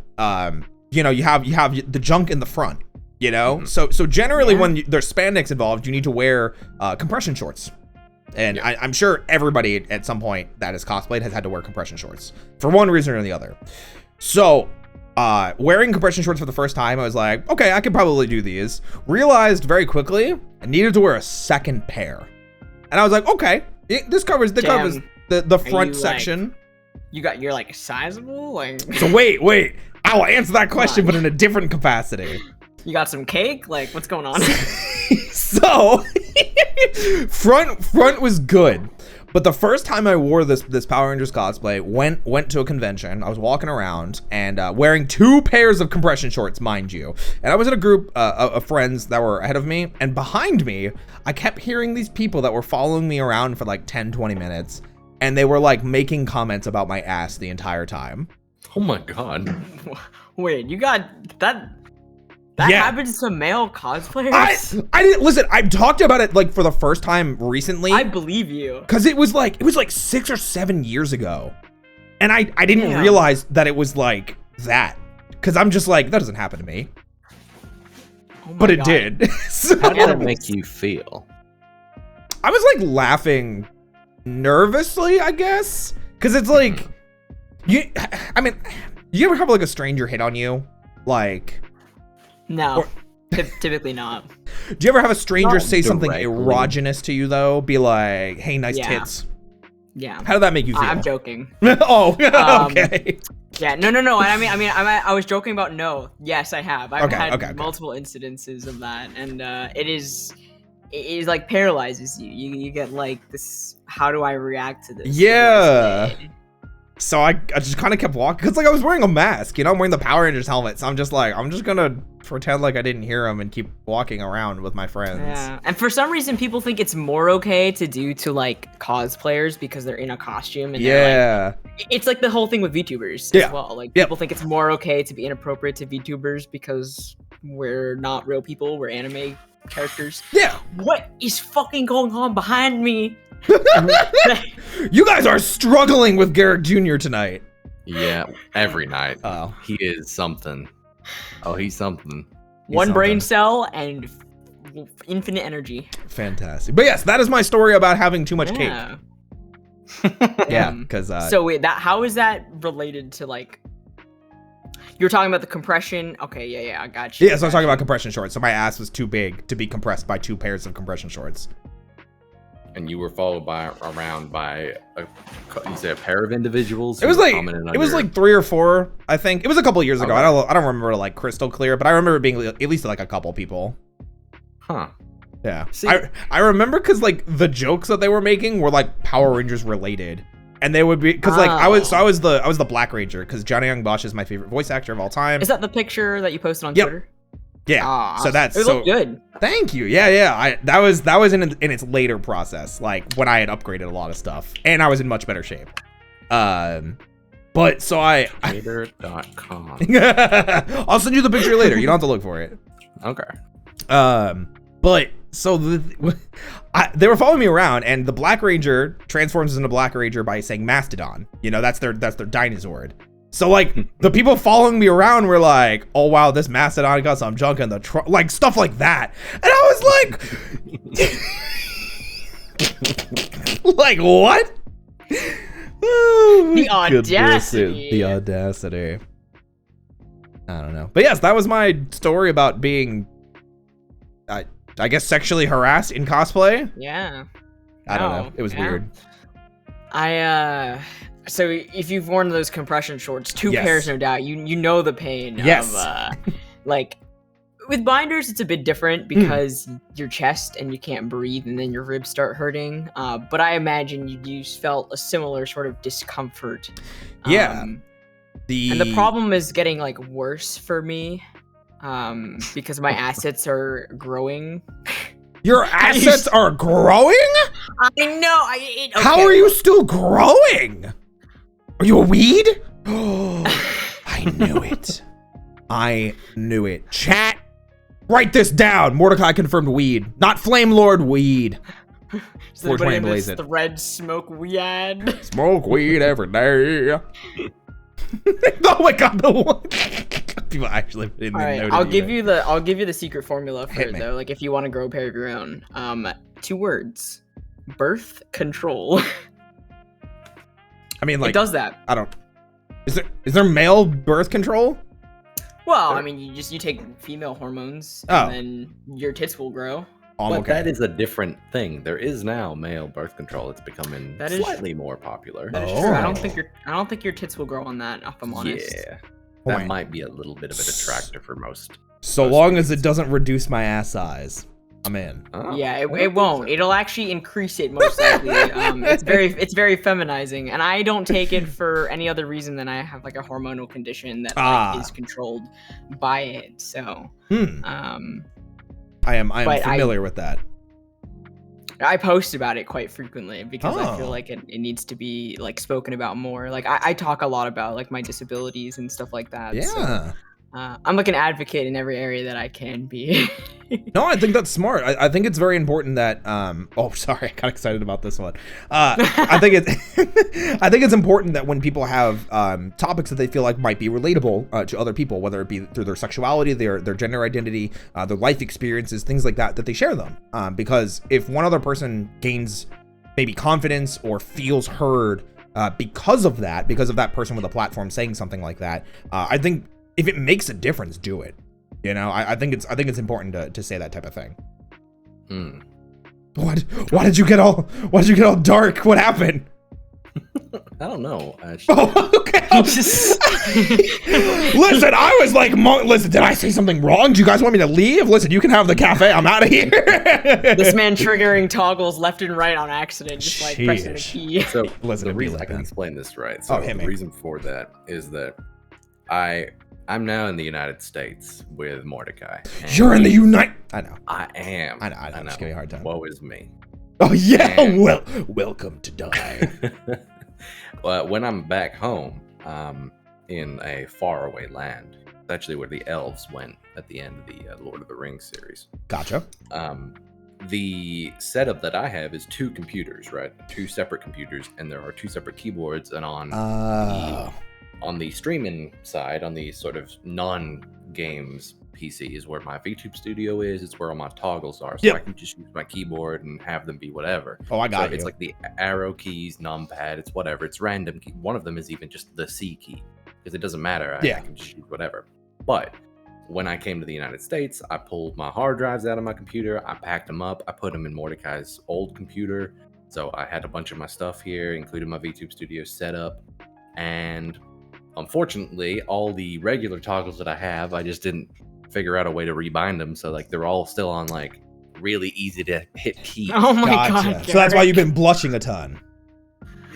A: you have the junk in the front,
B: Mm-hmm.
A: So generally when there's spandex involved, you need to wear compression shorts. And I'm sure everybody at some point that is cosplayed has had to wear compression shorts for one reason or the other. So wearing compression shorts for the first time, I was like, okay, I could probably do these. Realized very quickly I needed to wear a second pair. And I was like, okay, this covers the front section.
C: You're like sizable? Like
A: So wait, I will answer that question, but in a different capacity.
C: You got some cake? Like, what's going on?
A: So front was good, but the first time I wore this Power Rangers cosplay, went to a convention. I was walking around and wearing 2 pairs of compression shorts, mind you. And I was in a group of friends that were ahead of me, and behind me, I kept hearing these people that were following me around for like 10-20 minutes, and they were like making comments about my ass the entire time.
B: Oh my god.
C: Wait, you got that? That happens to male cosplayers?
A: I didn't listen. I've talked about it like for the first time recently.
C: I believe you.
A: Cause it was like 6 or 7 years ago. And I didn't realize that it was like that. Cause I'm just like, that doesn't happen to me.
C: Oh
A: but it
C: God.
A: did. So,
B: How did it make you feel?
A: I was like laughing nervously, I guess, because it's like I mean, you ever have like a stranger hit on you, like?
C: No, typically not.
A: Do you ever have a stranger
B: Not
A: say something
B: directly.
A: erogenous to you though? Be like, "Hey, nice
C: Yeah.
A: tits."
C: Yeah.
A: How did that make you feel?
C: I'm joking.
A: Oh, okay.
C: Yeah, no. I was joking about no. Yes, I have. I've had multiple incidences of that, and it is like paralyzes you. You get like this. How do I react to this?
A: Yeah. So I just kind of kept walking because like I was wearing a mask, you know, I'm wearing the Power Rangers helmet. So I'm just gonna pretend like I didn't hear him and keep walking around with my friends.
C: Yeah, and for some reason people think it's more okay to do to like cosplayers because they're in a costume. And
A: yeah.
C: It's like the whole thing with VTubers as well. Like people think it's more okay to be inappropriate to VTubers because we're not real people, we're anime characters.
A: Yeah.
C: What is fucking going on behind me?
A: You guys are struggling with Garrick Jr. tonight.
B: Yeah, every night.
A: Oh.
B: He is something. Oh, he's something.
C: One brain cell and infinite energy.
A: Fantastic. But yes, that is my story about having too much cake. Yeah, because
C: so wait, how is that related to like? You're talking about the compression. Okay, yeah, I got you.
A: Yeah, so I was talking about compression shorts. So my ass was too big to be compressed by 2 pairs of compression shorts.
B: And you were followed around by you say a pair of individuals.
A: It was like 3 or 4. I think it was a couple of years ago. I don't remember like crystal clear, but I remember it being at least like a couple people.
B: Huh.
A: Yeah.
B: See,
A: I remember because like the jokes that they were making were like Power Rangers related, and they would be because like I was the Black Ranger because Johnny Young Bosch is my favorite voice actor of all time.
C: Is that the picture that you posted on Twitter?
A: Yeah. So that's
C: it looked good.
A: Thank you. Yeah. That was in its later process, like when I had upgraded a lot of stuff and I was in much better shape. But so
B: Twitter.com.
A: I'll send you the picture later. You don't have to look for it.
B: Okay.
A: But so they were following me around, and the Black Ranger transforms into Black Ranger by saying Mastodon. You know, that's their dinosaur. So like the people following me around were like, "Oh wow, this Mastodon got some junk in the trunk," like stuff like that, and I was like, "Like what?" Oh,
C: the audacity.
A: The audacity. I don't know, but yes, that was my story about being, I guess, sexually harassed in cosplay.
C: Yeah.
A: I don't know. It was weird.
C: So if you've worn those compression shorts, 2 pairs, no doubt, you know the pain of, like, with binders, it's a bit different because your chest and you can't breathe and then your ribs start hurting. But I imagine you felt a similar sort of discomfort.
A: Yeah.
C: And the problem is getting, like, worse for me because my assets are growing.
A: Your assets are growing?
C: I know. Okay.
A: How are you still growing? Are you a weed? Oh, I knew it. I knew it. Chat, write this down. Mordecai confirmed weed, not Flame Lord weed.
C: Does anybody miss the red smoke weed?
A: Smoke weed every day. Oh my god, the one. People actually didn't know.
C: I'll give you the secret formula for it though. Like if you want to grow a pair of your own. 2 words. Birth control.
A: I mean, like,
C: it does that.
A: I don't. Is there male birth control?
C: Well, I mean, you take female hormones, and then your tits will grow.
B: But that is a different thing. There is now male birth control. It's becoming slightly more popular.
C: That is true. I don't think your tits will grow on that. If I'm honest.
B: Yeah, that might be a little bit of a detractor for most.
A: So long as it doesn't reduce my ass size, I'm in.
C: Oh, yeah, it won't. It'll actually increase it most likely. It's very feminizing, and I don't take it for any other reason than I have like a hormonal condition that like, is controlled by it. So,
A: I am familiar with that.
C: I post about it quite frequently because I feel like it needs to be like spoken about more. Like I talk a lot about like my disabilities and stuff like that.
A: Yeah.
C: So, I'm like an advocate in every area that I can be.
A: No, I think that's smart. I think it's very important that oh, sorry, I got excited about this one. I think it's important that when people have topics that they feel like might be relatable to other people, whether it be through their sexuality, their gender identity, their life experiences, things like that, that they share them. Because if one other person gains maybe confidence or feels heard because of that person with a platform saying something like that, I think if it makes a difference, do it. You know, I think it's important to say that type of thing. Why did you get all dark? What happened?
B: I don't know, actually.
A: Oh, okay. Listen, I was like, listen, did I say something wrong? Do you guys want me to leave? Listen, you can have the cafe. I'm out of here.
C: This man triggering toggles left and right on accident, just like pressing a key.
B: So
A: listen,
B: the reason I can
A: that.
B: explain this, right? So the reason for that is that I'm now in the United States with Mordecai.
A: You're in the I know.
B: I am.
A: I know. Just give me a hard time.
B: Woe is me.
A: Oh yeah. Well, welcome to die.
B: Well, when I'm back home, in a faraway land, it's actually where the elves went at the end of the Lord of the Rings series.
A: Gotcha.
B: The setup that I have is 2 computers, right? 2 separate computers, and there are 2 separate keyboards. And on the streaming side, on the sort of non-games PC is where my VTube studio is. It's where all my toggles are, so I can just use my keyboard and have them be whatever.
A: Oh, I got you.
B: It's like the arrow keys, numpad, it's whatever. It's random key. One of them is even just the C key, because it doesn't matter. I can just use whatever. But when I came to the United States, I pulled my hard drives out of my computer. I packed them up. I put them in Mordecai's old computer. So I had a bunch of my stuff here, including my VTube studio setup. And unfortunately, all the regular toggles that I have, I just didn't figure out a way to rebind them, so like they're all still on like really easy to hit keys.
C: Oh my god! Garrick.
A: So that's why you've been blushing a ton.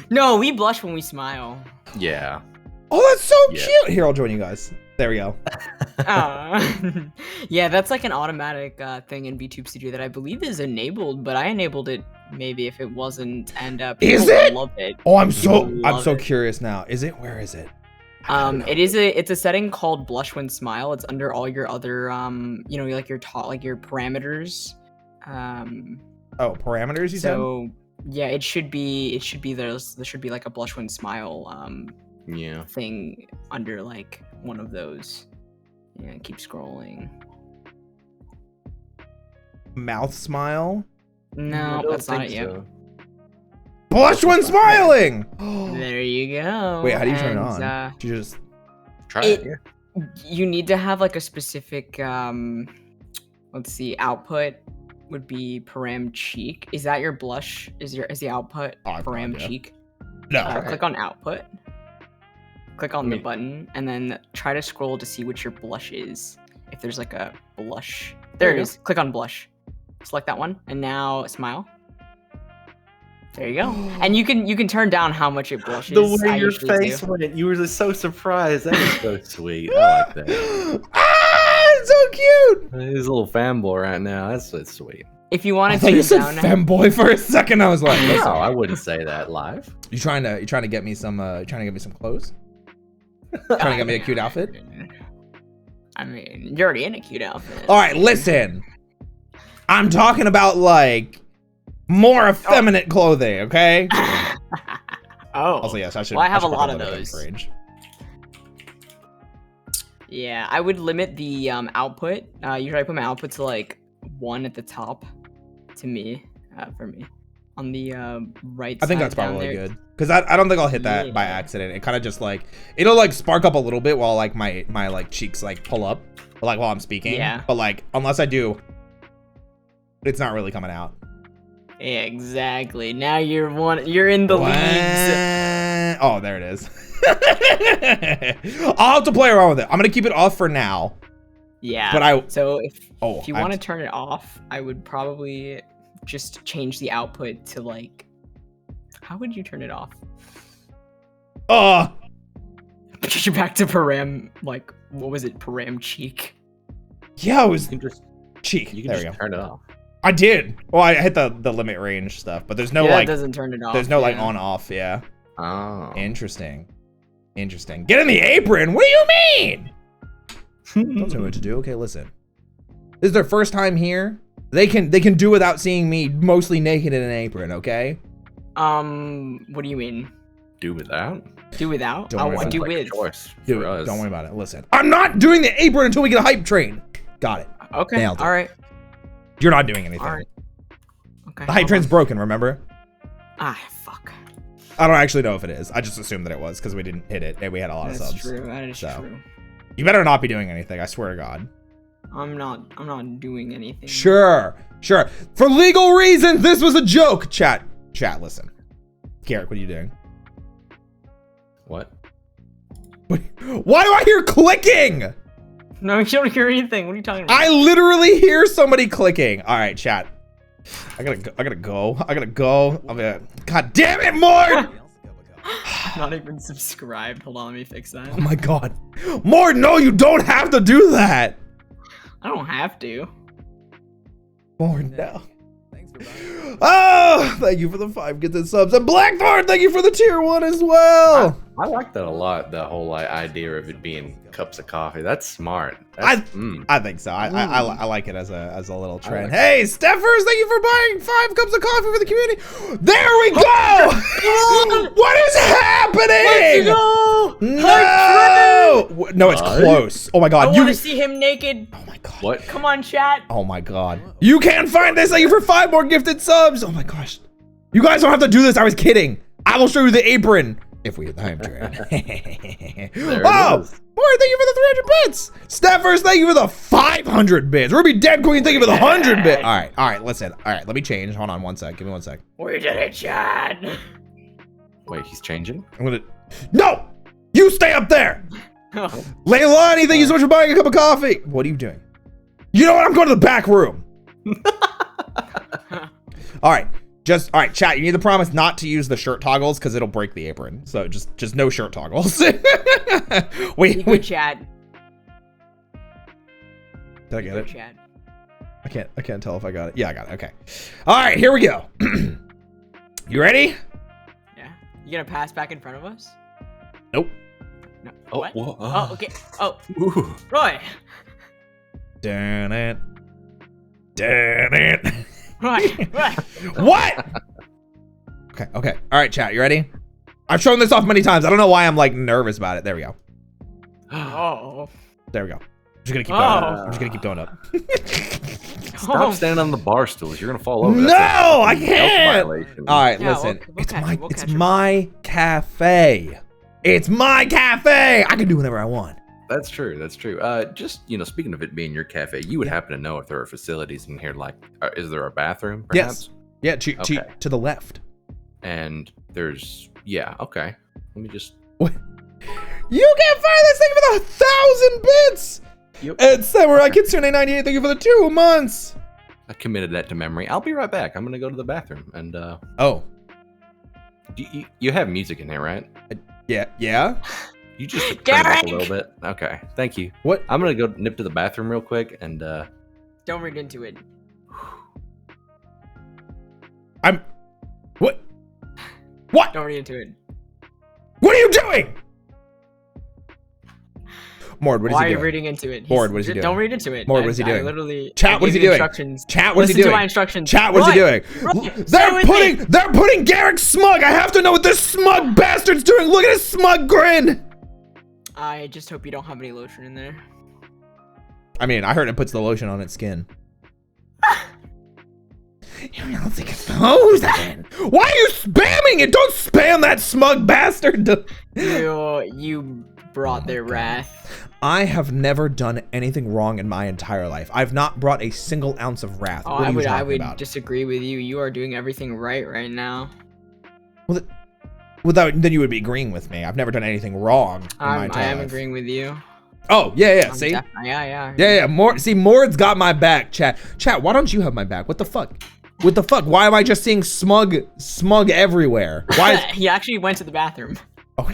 C: No, we blush when we smile.
B: Yeah.
A: Oh, that's so cute. Here, I'll join you guys. There we go.
C: Yeah, that's like an automatic thing in VTube Studio that I believe is enabled, but I enabled it maybe if it wasn't, and people love it.
A: Oh, I'm so curious now. Is it? Where is it?
C: It's a setting called blush when smile. It's under all your other you know, like your parameters.
A: Oh, parameters you said?
C: So yeah, it should be there should be like a blush when smile thing under like one of those. Yeah, keep scrolling.
A: Mouth smile?
C: No, that's not it yet.
A: Blush when smiling!
C: There you go.
A: Wait, how do you turn it on? You just
B: try it.
C: You need to have like a specific let's see, output would be param cheek. Is that your blush? Is the output param cheek?
A: No.
C: Click on output. Click on the button and then try to scroll to see what your blush is. If there's like a blush. There it is. Click on blush. Select that one and now smile. There you go. And you can turn down how much it blushes.
B: The way your face went, you were just so surprised. That was so sweet. I like that.
A: It's so cute.
B: He's a little fanboy right now. That's sweet.
C: If you want to
A: turn down, femboy for a second. I was like,
B: no, I wouldn't say that live.
A: You trying to get me some clothes? Trying to get me a cute outfit?
C: I mean, you're already in a cute outfit.
A: All right, listen. I'm talking about like more effeminate clothing, okay? Also, yes, I should.
C: Well, I have a lot of those. Yeah, I would limit the output. Usually I put my output to like 1 at the top. To me, for me, on the right.
A: I think that's probably good because I don't think I'll hit that by accident. It kind of just like it'll like spark up a little bit while like my like cheeks like pull up, like while I'm speaking.
C: Yeah.
A: But like unless I do, it's not really coming out.
C: Yeah, exactly. Now you're in the leagues.
A: Oh, there it is. I'll have to play around with it. I'm gonna keep it off for now.
C: Yeah.
A: But
C: so if you want to turn it off, I would probably just change the output to like. How would you turn it off? Push it back to param. Like what was it? Param cheek.
A: Yeah, it was cheek.
B: You can just turn it off.
A: I did. Well, I hit the limit range stuff, but there's no like.
C: It doesn't turn it off.
A: There's no like on off. Yeah.
B: Oh.
A: Interesting. Get in the apron. What do you mean? Don't tell me what to do. Okay, listen. This is their first time here. They can do without seeing me mostly naked in an apron. Okay.
C: What do you mean?
B: Do without?
C: Do without?
A: Don't worry about
C: do
A: it.
C: with.
A: Don't worry about it. Listen. I'm not doing the apron until we get a hype train. Got it.
C: Okay.
A: Nailed it.
C: All right.
A: You're not doing anything.
C: All right. Okay.
A: The hype train's broken. Remember?
C: Ah, fuck.
A: I don't actually know if it is. I just assumed that it was because we didn't hit it and we had a lot of subs.
C: That's true. That is true.
A: You better not be doing anything. I swear to God.
C: I'm not doing anything.
A: Sure. For legal reasons, this was a joke. Chat, listen. Garrick, what are you doing?
B: What?
A: Why do I hear clicking?
C: No, you don't hear anything. What are you talking about?
A: I literally hear somebody clicking. All right, chat. I gotta go. God damn it, Mord!
C: I'm not even subscribed. Hold on, let me fix that.
A: Oh my God. Mord, no, you don't have to do that.
C: I don't have to.
A: Mord, no. Oh, thank you for the 5 gifted subs. And Blackthorn, thank you for the tier 1 as well.
B: I like that a lot, the whole idea of it being cups of coffee. That's smart. I
A: think so. I like it as a little trend. Hey, Steffers, thank you for buying 5 cups of coffee for the community. There we go. What is happening?
C: Let's go.
A: No, it's close. Oh my God.
C: I want to see him naked.
A: Oh my God.
B: What?
C: Come on, chat.
A: Oh my God. You can't find this. Thank you for 5 more gifted subs. Oh my gosh. You guys don't have to do this. I was kidding. I will show you the apron. If we hit the time train. Oh! Boy, thank you for the 300 bits! Steffers, thank you for the 500 bits! Ruby Dead Queen, thank you for the 100 bits! Alright, listen. Alright, let me change. Hold on one sec. Give me 1 sec.
C: We did it, chat!
B: Wait, he's changing?
A: I'm gonna... No! You stay up there!
C: Oh.
A: Leilani, thank you so much for buying a cup of coffee! What are you doing? You know what? I'm going to the back room! Alright. All right, chat, you need to promise not to use the shirt toggles because it'll break the apron. So just no shirt toggles. Wait.
C: Chat.
A: Did I get it?
C: Chat.
A: I can't tell if I got it. Yeah, I got it. Okay. All right, here we go. You ready?
C: Yeah. You gonna pass back in front of us?
A: Nope.
C: No.
B: Oh,
C: What?
B: whoa,
C: Oh, okay. Oh,
B: Ooh.
C: Roy.
A: Damn it.
C: Right.
A: What? Okay. All right, chat, you ready? I've shown this off many times. I don't know why I'm like nervous about it. There we go.
C: Oh.
A: There we go. I'm just gonna keep going up.
B: Stop standing on the bar stools. You're gonna fall over.
A: No, I can't.
B: Violation.
A: All right,
C: Yeah,
A: listen.
C: we'll catch him,
A: It's my cafe. It's my cafe. I can do whatever I want.
B: That's true. Just, speaking of it being your cafe, you would happen to know if there are facilities in here, like, is there a bathroom, perhaps?
A: Yes. Yeah, to the left.
B: And there's, okay. Let me just...
A: What? You can't find this thing for 1,000 bits!
B: Yep.
A: And Samurai Kitsune 98, thank you for the 2 months!
B: I committed that to memory. I'll be right back. I'm gonna go to the bathroom, and,
A: Oh.
B: You have music in here, right?
A: Yeah?
B: You just turn it up a little bit. Okay, thank you.
A: What?
B: I'm gonna go nip to the bathroom real quick, and,
C: Don't read into it.
A: What?
C: Don't read into it.
A: What are you doing? Mord, what is he doing?
C: Why are you reading into it?
A: Mord, what is he doing?
C: Don't read into it.
A: Mord, what is he doing?
C: Literally.
A: Chat, what is he doing? Chat, what is he doing?
C: Listen to my instructions.
A: Chat, what is he doing?
C: Roy,
A: They're putting Garrick smug. I have to know what this smug bastard's doing. Look at his smug grin.
C: I just hope you don't have any lotion in there.
A: I mean, I heard it puts the lotion on its skin. You don't think it's frozen. Why are you spamming it? Don't spam that smug bastard.
C: You brought their wrath.
A: I have never done anything wrong in my entire life. I've not brought a single ounce of wrath.
C: Oh, I would disagree with you. You are doing everything right now.
A: Well, then you would be agreeing with me. I've never done anything wrong in my entire
C: I am
A: life.
C: agreeing with you.
A: Oh, yeah. See?
C: Yeah.
A: Mord's got my back, chat. Chat, why don't you have my back? What the fuck? Why am I just seeing smug everywhere? Why?
C: He actually went to the bathroom.
A: Oh.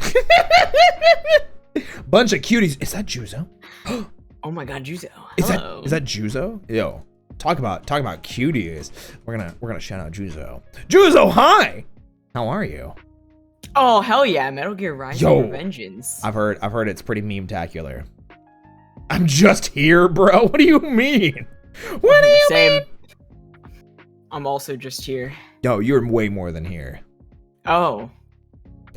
A: Bunch of cuties. Is that Juzo?
C: Oh my God, Juzo.
A: Is that Juzo? Yo, talk about cuties. We're gonna shout out Juzo. Juzo, hi. How are you?
C: Oh hell yeah, Metal Gear Rising Revengeance.
A: I've heard it's pretty meme-tacular. I'm just here, bro. What do you mean? What do you mean?
C: I'm also just here.
A: Yo, you're way more than here.
C: Oh.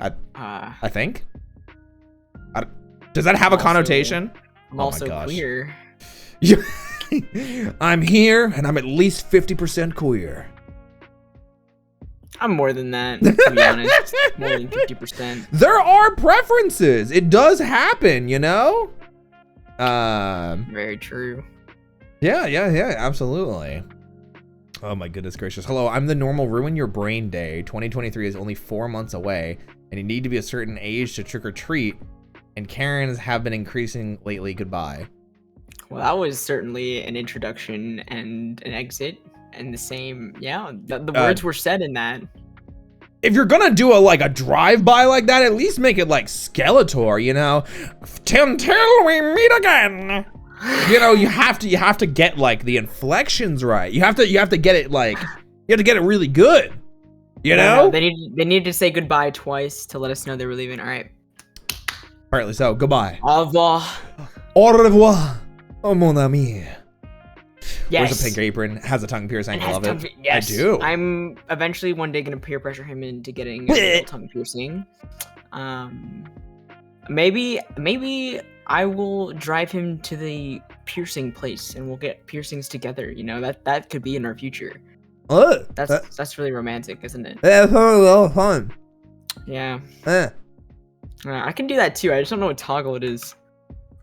A: I think. Does that have a connotation?
C: I'm also queer.
A: I'm here, and I'm at least 50% queer.
C: I'm more than that, to be honest. More than 50%.
A: There are preferences. It does happen, you know?
C: Very true.
A: Yeah, absolutely. Oh my goodness gracious. Hello, I'm the normal ruin your brain day. 2023 is only 4 months away, and you need to be a certain age to trick or treat, and Karens have been increasing lately. Goodbye.
C: Well, that was certainly an introduction and an exit, and the same, yeah, the words were said in that.
A: If you're gonna do a drive-by like that, at least make it like Skeletor, you know? Till we meet again. You know, you have to get like the inflections right. You have to get it like, you have to get it really good. You know?
C: They need to say goodbye twice to let us know they were leaving. All right.
A: Apparently so. Goodbye.
C: Au revoir.
A: Au revoir. Oh mon ami.
C: Yes.
A: Wears a pink apron, has a tongue piercing. I love it.
C: Yes.
A: I do.
C: I'm eventually one day gonna peer pressure him into getting a tongue piercing. Maybe I will drive him to the piercing place and we'll get piercings together. You know, that could be in our future. That's really romantic, isn't it?
A: Yeah, it's a little fun.
C: Yeah. I can do that too. I just don't know what toggle it is.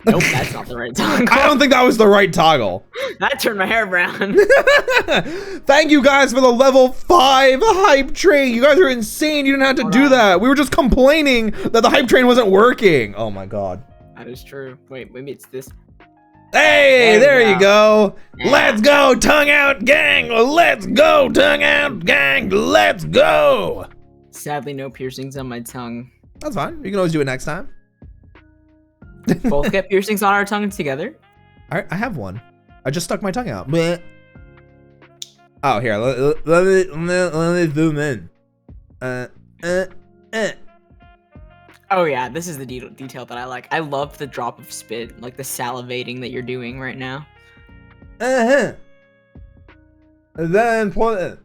C: Nope, that's not the right toggle.
A: I don't think that was the right toggle.
C: That turned my hair brown.
A: Thank you guys for the level 5 hype train. You guys are insane. You didn't have to do that. We were just complaining that the hype train wasn't working. Oh my god.
C: That is true. Wait, maybe it's this.
A: Hey, there you go. Yeah. Let's go, tongue out gang. Let's go, tongue out gang. Let's go.
C: Sadly, no piercings on my tongue.
A: That's fine. You can always do it next time.
C: Both get piercings on our tongue together.
A: I have one. I just stuck my tongue out. Oh, here. Let me zoom in.
C: Oh yeah, this is the detail that I like. I love the drop of spit, like the salivating that you're doing right now.
A: Very important.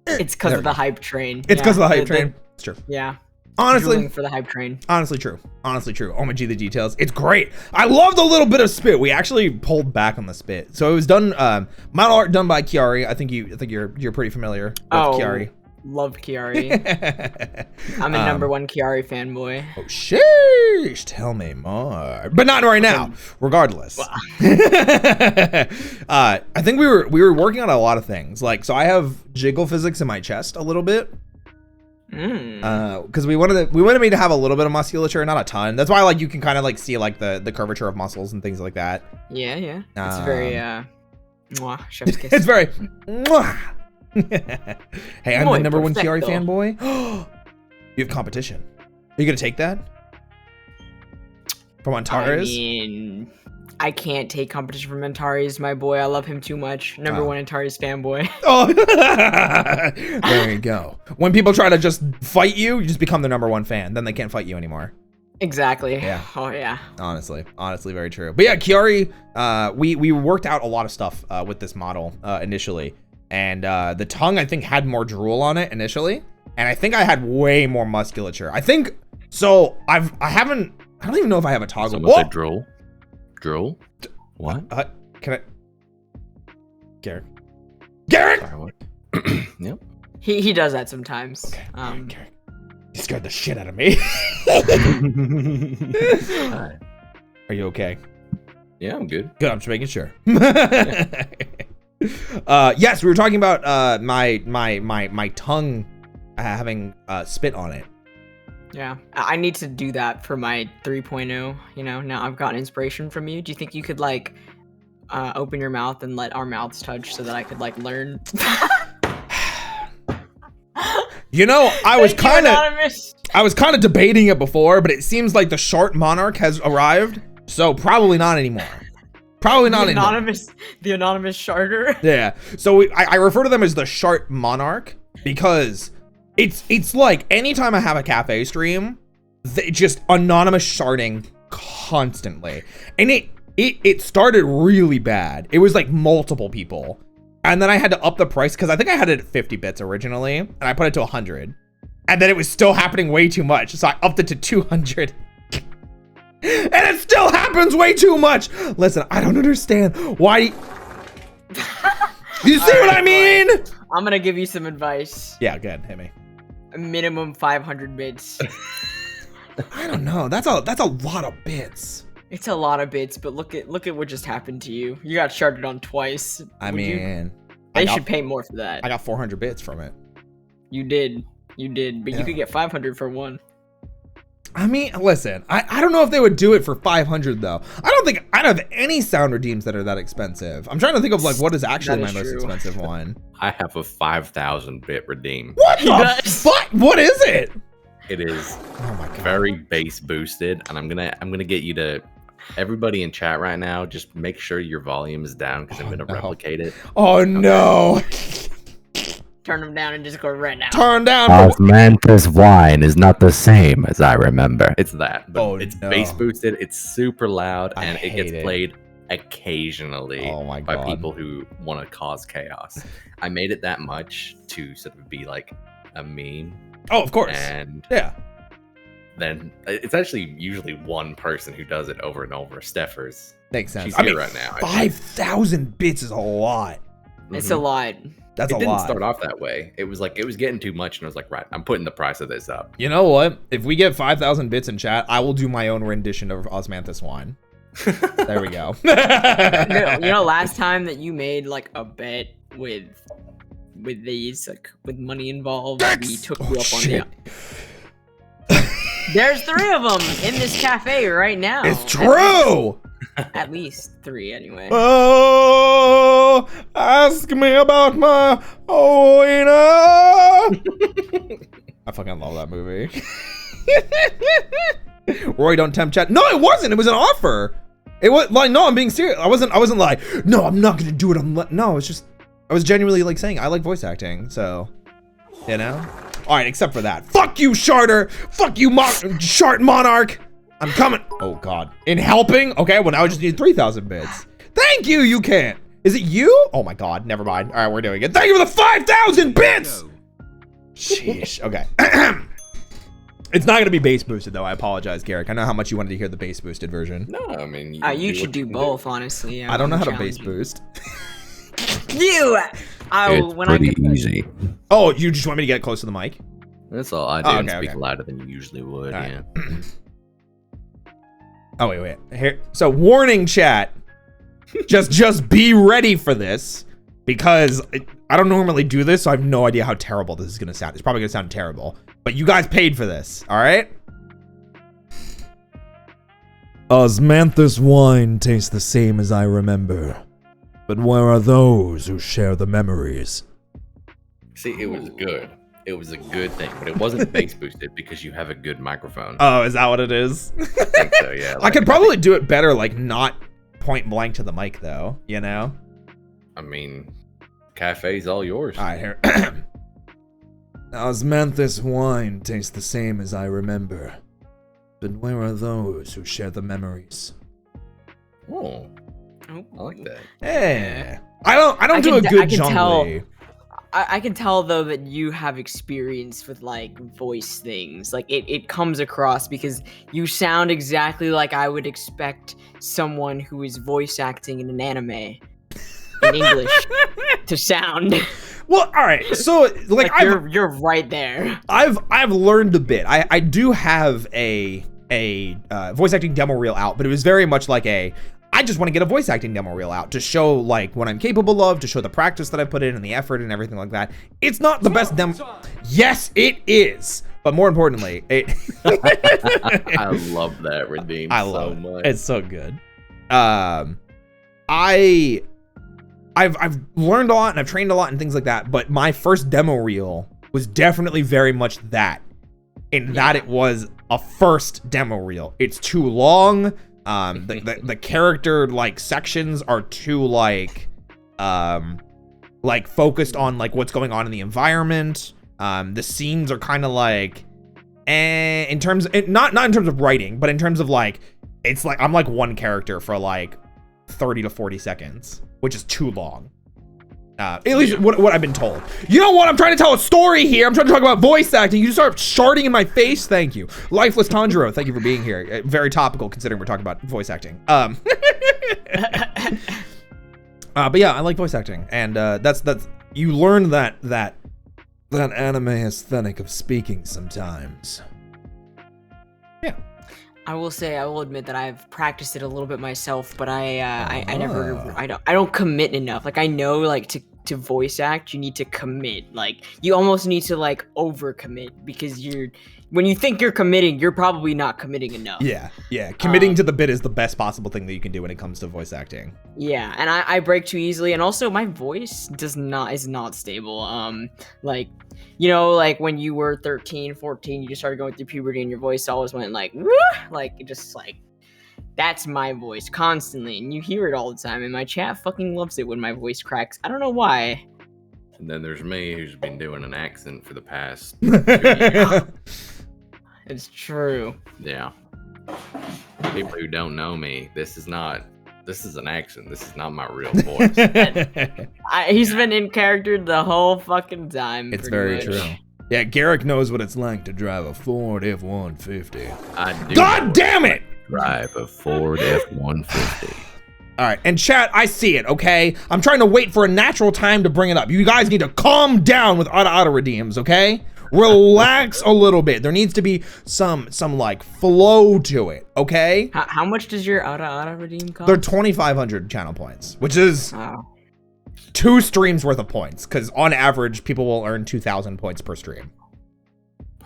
C: It's because of the hype train.
A: It's because of the hype train. It's true.
C: Yeah.
A: Honestly,
C: for the hype train.
A: Honestly true. Honestly true. Oh my G, the details. It's great. I love the little bit of spit. We actually pulled back on the spit. So it was done, model art done by Chiari. I think you're pretty familiar with Chiari.
C: Love Chiari. I'm a #1 Chiari fanboy.
A: Oh sheesh, tell me more. But not right now. Regardless. I think we were working on a lot of things. Like, so I have jiggle physics in my chest a little bit. Because we wanted me to have a little bit of musculature, not a ton. That's why like you can kind of like see like the curvature of muscles and things like that.
C: Yeah. It's very chef's kiss.
A: It's very Hey, I'm the #1 Chiari fanboy. You have competition. Are you gonna take that from Antares?
C: I mean, I can't take competition from Antares, my boy. I love him too much. #1 Antares fanboy.
A: Oh, there you go. When people try to just fight you, you just become the #1 fan. Then they can't fight you anymore.
C: Exactly.
A: Yeah.
C: Oh yeah.
A: Honestly, very true. But yeah, Chiari, we worked out a lot of stuff with this model initially, and the tongue I think had more drool on it initially, and I think I had way more musculature. I think so. I don't even know if I have a toggle.
B: Someone said drool. Drool? What?
A: Can I? Garrick?
B: Sorry, what? Yep.
C: He does that sometimes.
A: Okay. Garrick. You scared the shit out of me.
B: Hi.
A: Are you okay?
B: Yeah, I'm good.
A: Good. I'm just making sure. Yes, we were talking about my tongue having spit on it.
C: Yeah, I need to do that for my 3.0. You know, now I've gotten inspiration from you. Do you think you could like open your mouth and let our mouths touch so that I could like learn?
A: You know, I was kind of debating it before, but it seems like the Shart Monarch has arrived, so probably not anymore. Probably not anymore.
C: The anonymous Sharter.
A: Yeah. So I refer to them as the Shart Monarch because it's like anytime I have a cafe stream, they just anonymous sharding constantly, and it started really bad. It was like multiple people, and then I had to up the price because I think I had it at 50 bits originally, and I put it to 100, and then it was still happening way too much, so I upped it to 200. And it still happens way too much. Listen, I don't understand why. You see what I mean?
C: I'm gonna give you some advice.
A: Yeah, good. Hit me.
C: Minimum 500 bits.
A: I don't know. That's a lot of bits.
C: It's a lot of bits, but look at what just happened to you. You got sharded on twice.
A: I mean,
C: they should pay more for that.
A: I got 400 bits from it.
C: You did, but you could get 500 for one.
A: I mean, listen, I don't know if they would do it for 500 though. I don't have any sound redeems that are that expensive. I'm trying to think of like what is actually my most expensive one.
B: I have a 5,000 bit redeem.
A: What the fuck? What is it?
B: It is
A: oh my God.
B: Very bass boosted, and I'm gonna get you to everybody in chat right now. Just make sure your volume is down because I'm gonna replicate it.
A: Oh okay. No.
C: Turn them down and just go right now.
A: Turn down.
B: Osmanthus wine is not the same as I remember. It's that, but it's bass boosted. It's super loud, and it gets played occasionally by people who want to cause chaos. I made it that much to sort of be like a meme.
A: Oh, of course.
B: And
A: yeah.
B: Then it's actually usually one person who does it over and over. Steffers.
A: Makes sense.
B: She's here right now.
A: 5,000 bits is a lot.
C: It's a lot.
A: That's a lot.
B: It didn't start off that way. It was like, it was getting too much, and I was like, right, I'm putting the price of this up.
A: You know what? If we get 5,000 bits in chat, I will do my own rendition of Osmanthus wine. There we go.
C: You know, last time that you made like a bet with these, like with money involved, we took you up on the. There's 3 of them in this cafe right now.
A: It's true.
C: At least 3 anyway.
A: Oh, ask me about my I fucking love that movie. Roy, don't tempt chat. No, it wasn't. It was an offer. It was like, no, I'm being serious. I wasn't like, no, I'm not gonna do it. No, it's just, I was genuinely like saying I like voice acting, so you know. All right, except for that. Fuck you, Sharder. Fuck you, Shart Monarch. I'm coming. Oh God. In helping? Okay, well now I just need 3,000 bits. Thank you. You can't. Is it you? Oh my God. Never mind. All right, we're doing it. Thank you for the 5,000 bits. Sheesh. Okay. It's not gonna be bass boosted though. I apologize, Garrick. I know how much you wanted to hear the bass boosted version.
B: No, I mean
C: you should do both, honestly.
A: I don't know how to bass boost.
B: It's pretty easy.
A: Oh, you just want me to get close to the mic?
B: That's all. I didn't speak louder than you usually would.
A: All
B: yeah.
A: Right. Oh wait. Here. So warning, chat. just be ready for this because I don't normally do this, so I have no idea how terrible this is gonna sound. It's probably gonna sound terrible, but you guys paid for this. All right. Osmanthus wine tastes the same as I remember. But where are those who share the memories?
B: See, it was good. It was a good thing, but it wasn't bass boosted because you have a good microphone.
A: Oh, is that what it is?
B: I think so, yeah.
A: I could probably do it better, like not point blank to the mic though, you know?
B: I mean, cafe's all yours.
A: All right, here. Osmanthus wine tastes the same as I remember. But where are those who share the memories?
B: Oh. I like that.
A: Hey, I don't do a good Zhongli.
C: I can tell though that you have experience with like voice things. Like it comes across because you sound exactly like I would expect someone who is voice acting in an anime in English to sound.
A: Well, all right. So like
C: you're right there.
A: I've learned a bit. I do have a voice acting demo reel out, but it was very much like I just want to get a voice acting demo reel out to show like what I'm capable of, to show the practice that I put in and the effort and everything like that. It's not the best demo. Yes, it is. But more importantly,
B: I love that redeem so much.
A: It's so good. I've learned a lot and I've trained a lot and things like that, but my first demo reel was definitely very much that. In that it was a first demo reel. It's too long. The character like sections are too like focused on like what's going on in the environment. The scenes are kind of like in terms not in terms of writing, but in terms of like it's like I'm like one character for like 30 to 40 seconds, which is too long. At least what I've been told. You know what? I'm trying to tell a story here. I'm trying to talk about voice acting. You start sharding in my face. Thank you. Lifeless Tanjiro, thank you for being here. Very topical considering we're talking about voice acting. But yeah, I like voice acting, and that's you learn that anime aesthetic of speaking sometimes. Yeah.
C: I will admit that I've practiced it a little bit myself, but I don't commit enough. Like I know like to voice act, you need to commit. Like you almost need to like overcommit because when you think you're committing, you're probably not committing enough.
A: Yeah. Committing to the bit is the best possible thing that you can do when it comes to voice acting.
C: Yeah, and I break too easily, and also my voice is not stable. Like, you know, like when you were 13, 14, you just started going through puberty, and your voice always went like, woo! Like it just like. That's my voice constantly, and you hear it all the time, and my chat fucking loves it when my voice cracks. I don't know why.
B: And then there's me, who's been doing an accent for the past 2 years.
C: It's true.
B: Yeah. People who don't know me, this is an accent. This is not my real voice.
C: He's been in character the whole fucking time.
A: It's very true. Yeah, Garrick knows what it's like to drive a Ford F-150.
B: I do.
A: God damn it!
B: Drive a Ford F-150.
A: All right, and chat, I see it, okay? I'm trying to wait for a natural time to bring it up. You guys need to calm down with auto redeems, okay? Relax a little bit. There needs to be some like flow to it, okay?
C: How much does your auto redeem cost?
A: They're 2,500 channel points, which is 2 streams worth of points, because on average, people will earn 2,000 points per stream.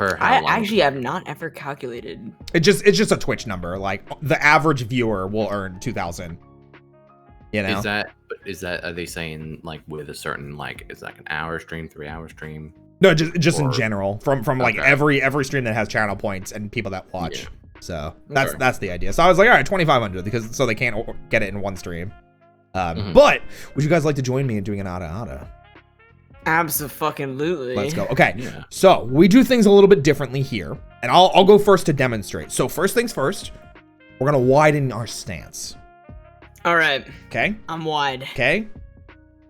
B: I
C: actually have not ever calculated.
A: It's just a Twitch number. Like the average viewer will earn 2,000. You know?
B: Is that are they saying like with a certain like is like an hour stream, 3-hour stream?
A: No, just in general. From like every stream that has channel points and people that watch. Yeah. So that's the idea. So I was like, all right, 2,500 because so they can't get it in one stream. But would you guys like to join me in doing an auto?
C: Absolutely.
A: Let's go. Okay, so we do things a little bit differently here, and I'll go first to demonstrate. So first things first, we're gonna widen our stance.
C: All right.
A: Okay.
C: I'm wide.
A: Okay.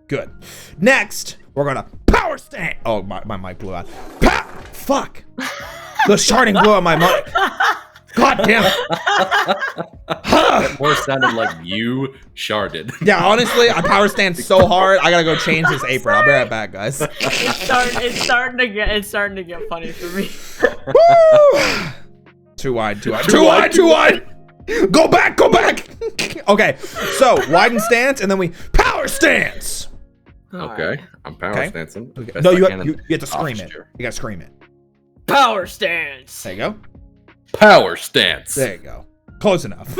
A: Good. Next, we're gonna power stand. Oh, my mic blew out. Fuck. The sharding blew out my mic. God damn it.
B: That more sounded like you sharded.
A: Yeah, honestly, I power stand so hard. I gotta go change this apron. I'll be right back, guys.
C: It's starting to get funny for me.
A: Woo! Too wide. Go back. Okay, so widen stance, and then we power stance.
B: Okay, I'm power stancing.
A: Okay. No, you have to scream it. You gotta scream it.
C: Power stance.
A: There you go.
B: Power stance.
A: There you go. Close enough.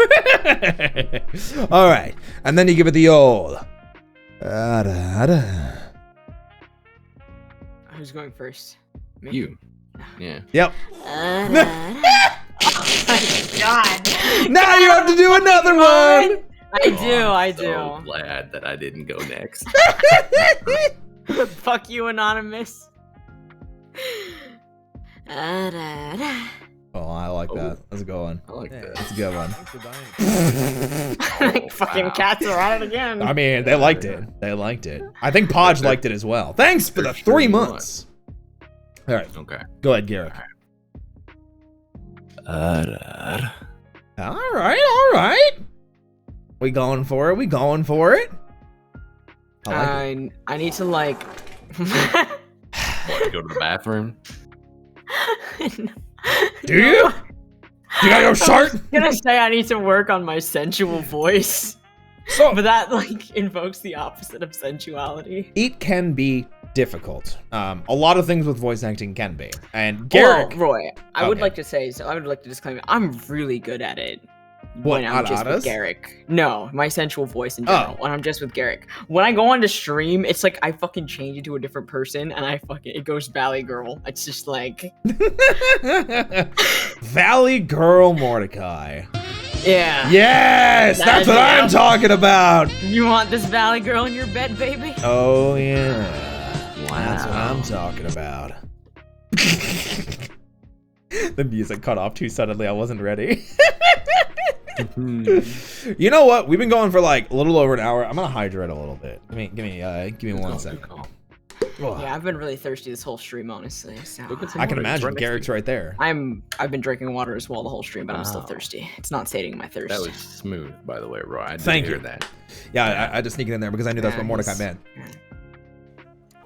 A: All right, and then you give it the old.
C: Who's going first? Me?
B: You. Yeah.
A: Yep.
C: Oh my God.
A: Now you have to do another one.
C: I do.
B: So glad that I didn't go next.
C: Fuck you, Anonymous.
A: Oh, I like that. That's a good one.
B: I like that.
A: That's a good one.
C: Fucking cats are at it again.
A: I mean, they liked it. I think Podge liked it as well. Thanks for the 3 months. All right.
B: Okay.
A: Go ahead, Garrick. All right. We going for it.
C: I need to like.
B: What, go to the bathroom?
A: Do you? You gotta go short?
C: I'm gonna say I need to work on my sensual voice. But that like invokes the opposite of sensuality.
A: It can be difficult. A lot of things with voice acting can be. And Garrick,
C: Roy, I would like to disclaim I'm really good at it.
A: What,
C: when I'm just with Garrick. No, my sensual voice in general. When I'm just with Garrick. When I go on to stream, it's like I fucking change into a different person and it goes Valley Girl. It's just like
A: Valley Girl Mordecai.
C: Yeah.
A: Yes, that's what I'm talking about.
C: You want this Valley Girl in your bed, baby?
A: Oh yeah. Wow. That's what I'm talking about. The music cut off too suddenly. I wasn't ready. You know what? We've been going for like a little over an hour. I'm gonna hydrate a little bit. Give me 1 second. Ugh.
C: Yeah, I've been really thirsty this whole stream, honestly. So
B: Go get some
A: I can
B: water, it's
A: imagine.
B: right next to
A: Garrick's
B: you.
A: right there.
C: I've been drinking water as well the whole stream, but I'm still
B: Wow.
C: thirsty. It's not sating my thirst.
B: That was smooth, by the way, Roy. I didn't
A: Thank
B: hear
A: you.
B: that.
A: Yeah, I just sneak it in there because I knew that's
C: Yeah,
A: what Mordecai
C: he's-
A: meant.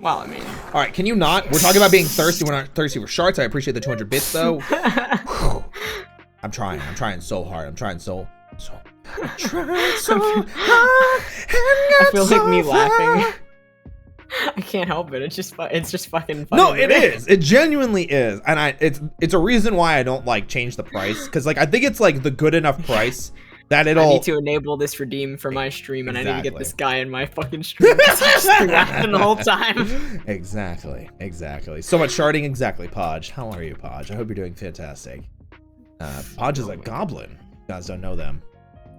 C: Well, I mean,
A: All right, can you not? We're talking about being thirsty. We're not thirsty for shards. I appreciate the 200 bits though. I'm trying so hard. I'm trying so I'm trying so hard.
C: I feel like me laughing. I can't help it. It's just fucking funny.
A: No, it is. It genuinely is, and it's a reason why I don't like change the price because like I think it's like the good enough price that
C: I
A: it'll.
C: need to enable this redeem for my stream, and I need to get
A: Exactly.
C: this guy in my fucking stream. 'Cause he's just been laughing the whole time.
A: Exactly. So much sharding. Exactly, Podge. How are you, Podge? I hope you're doing fantastic. Podge is a goblin. You guys don't know them.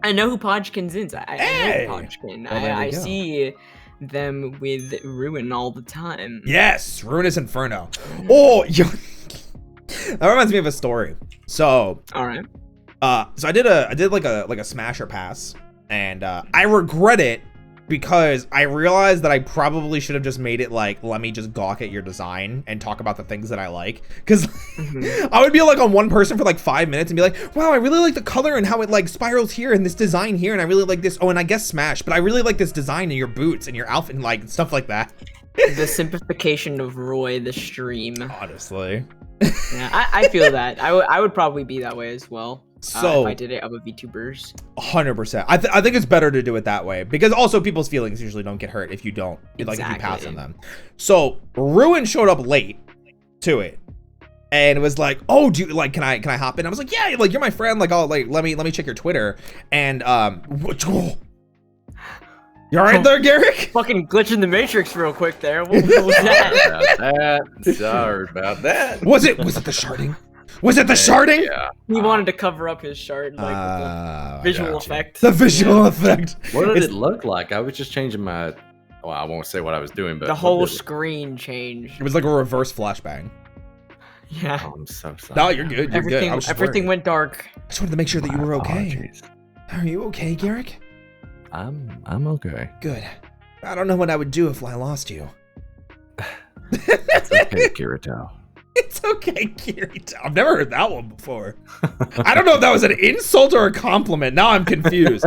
C: I know who Podgkins is. I
A: Hey!
C: know Podgkin.
A: Well, there
C: I
A: we go.
C: see them with Ruin all the time.
A: Yes, Ruinous Inferno. Oh, yo. That reminds me of a story. So,
C: All right.
A: I did like a smasher pass, and I regret it because I realized that I probably should have just made it like, let me just gawk at your design and talk about the things that I like. Because I would be like on one person for like 5 minutes and be like, wow, I really like the color and how it like spirals here and this design here, and I really like this. Oh, and I guess Smash, but I really like this design in your boots and your outfit and like stuff like that.
C: The simplification of Roy the stream.
A: Honestly.
C: Yeah, I feel that. I would probably be that way as well.
A: So
C: if I did it of a VTubers.
A: 100%. I think it's better to do it that way because also people's feelings usually don't get hurt if you don't like if you pass on them. So Ruin showed up late to it and was like, "Oh, do you like can I hop in?" I was like, "Yeah, like you're my friend. Like, oh, like let me check your Twitter." And you all right there, Garrick?
C: Fucking glitch in the matrix real quick there. What was that?
B: Sorry about that.
A: Was it the sharding? Was it the sharding?
B: Yeah.
C: He wanted to cover up his shard like with
A: I
C: the visual
A: gotcha.
C: effect.
A: The visual effect.
B: What did
A: It's-
B: it look like? I was just changing my. Well, I won't say what I was doing, but
C: The
B: what
C: whole
B: did it-
C: screen changed.
A: It was like a reverse flashbang.
C: Yeah.
B: Oh, I'm so sorry.
A: No, you're good. You're good.
C: Everything
A: I was just
C: everything
A: worried.
C: went dark.
A: I just wanted to make sure that you
B: My
A: were okay.
B: apologies.
A: Are you okay, Garrick?
B: I'm okay.
A: Good. I don't know what I would do if I lost you.
B: It's okay, Kirito.
A: It's okay, Kirito. I've never heard that one before. I don't know if that was an insult or a compliment. Now I'm confused.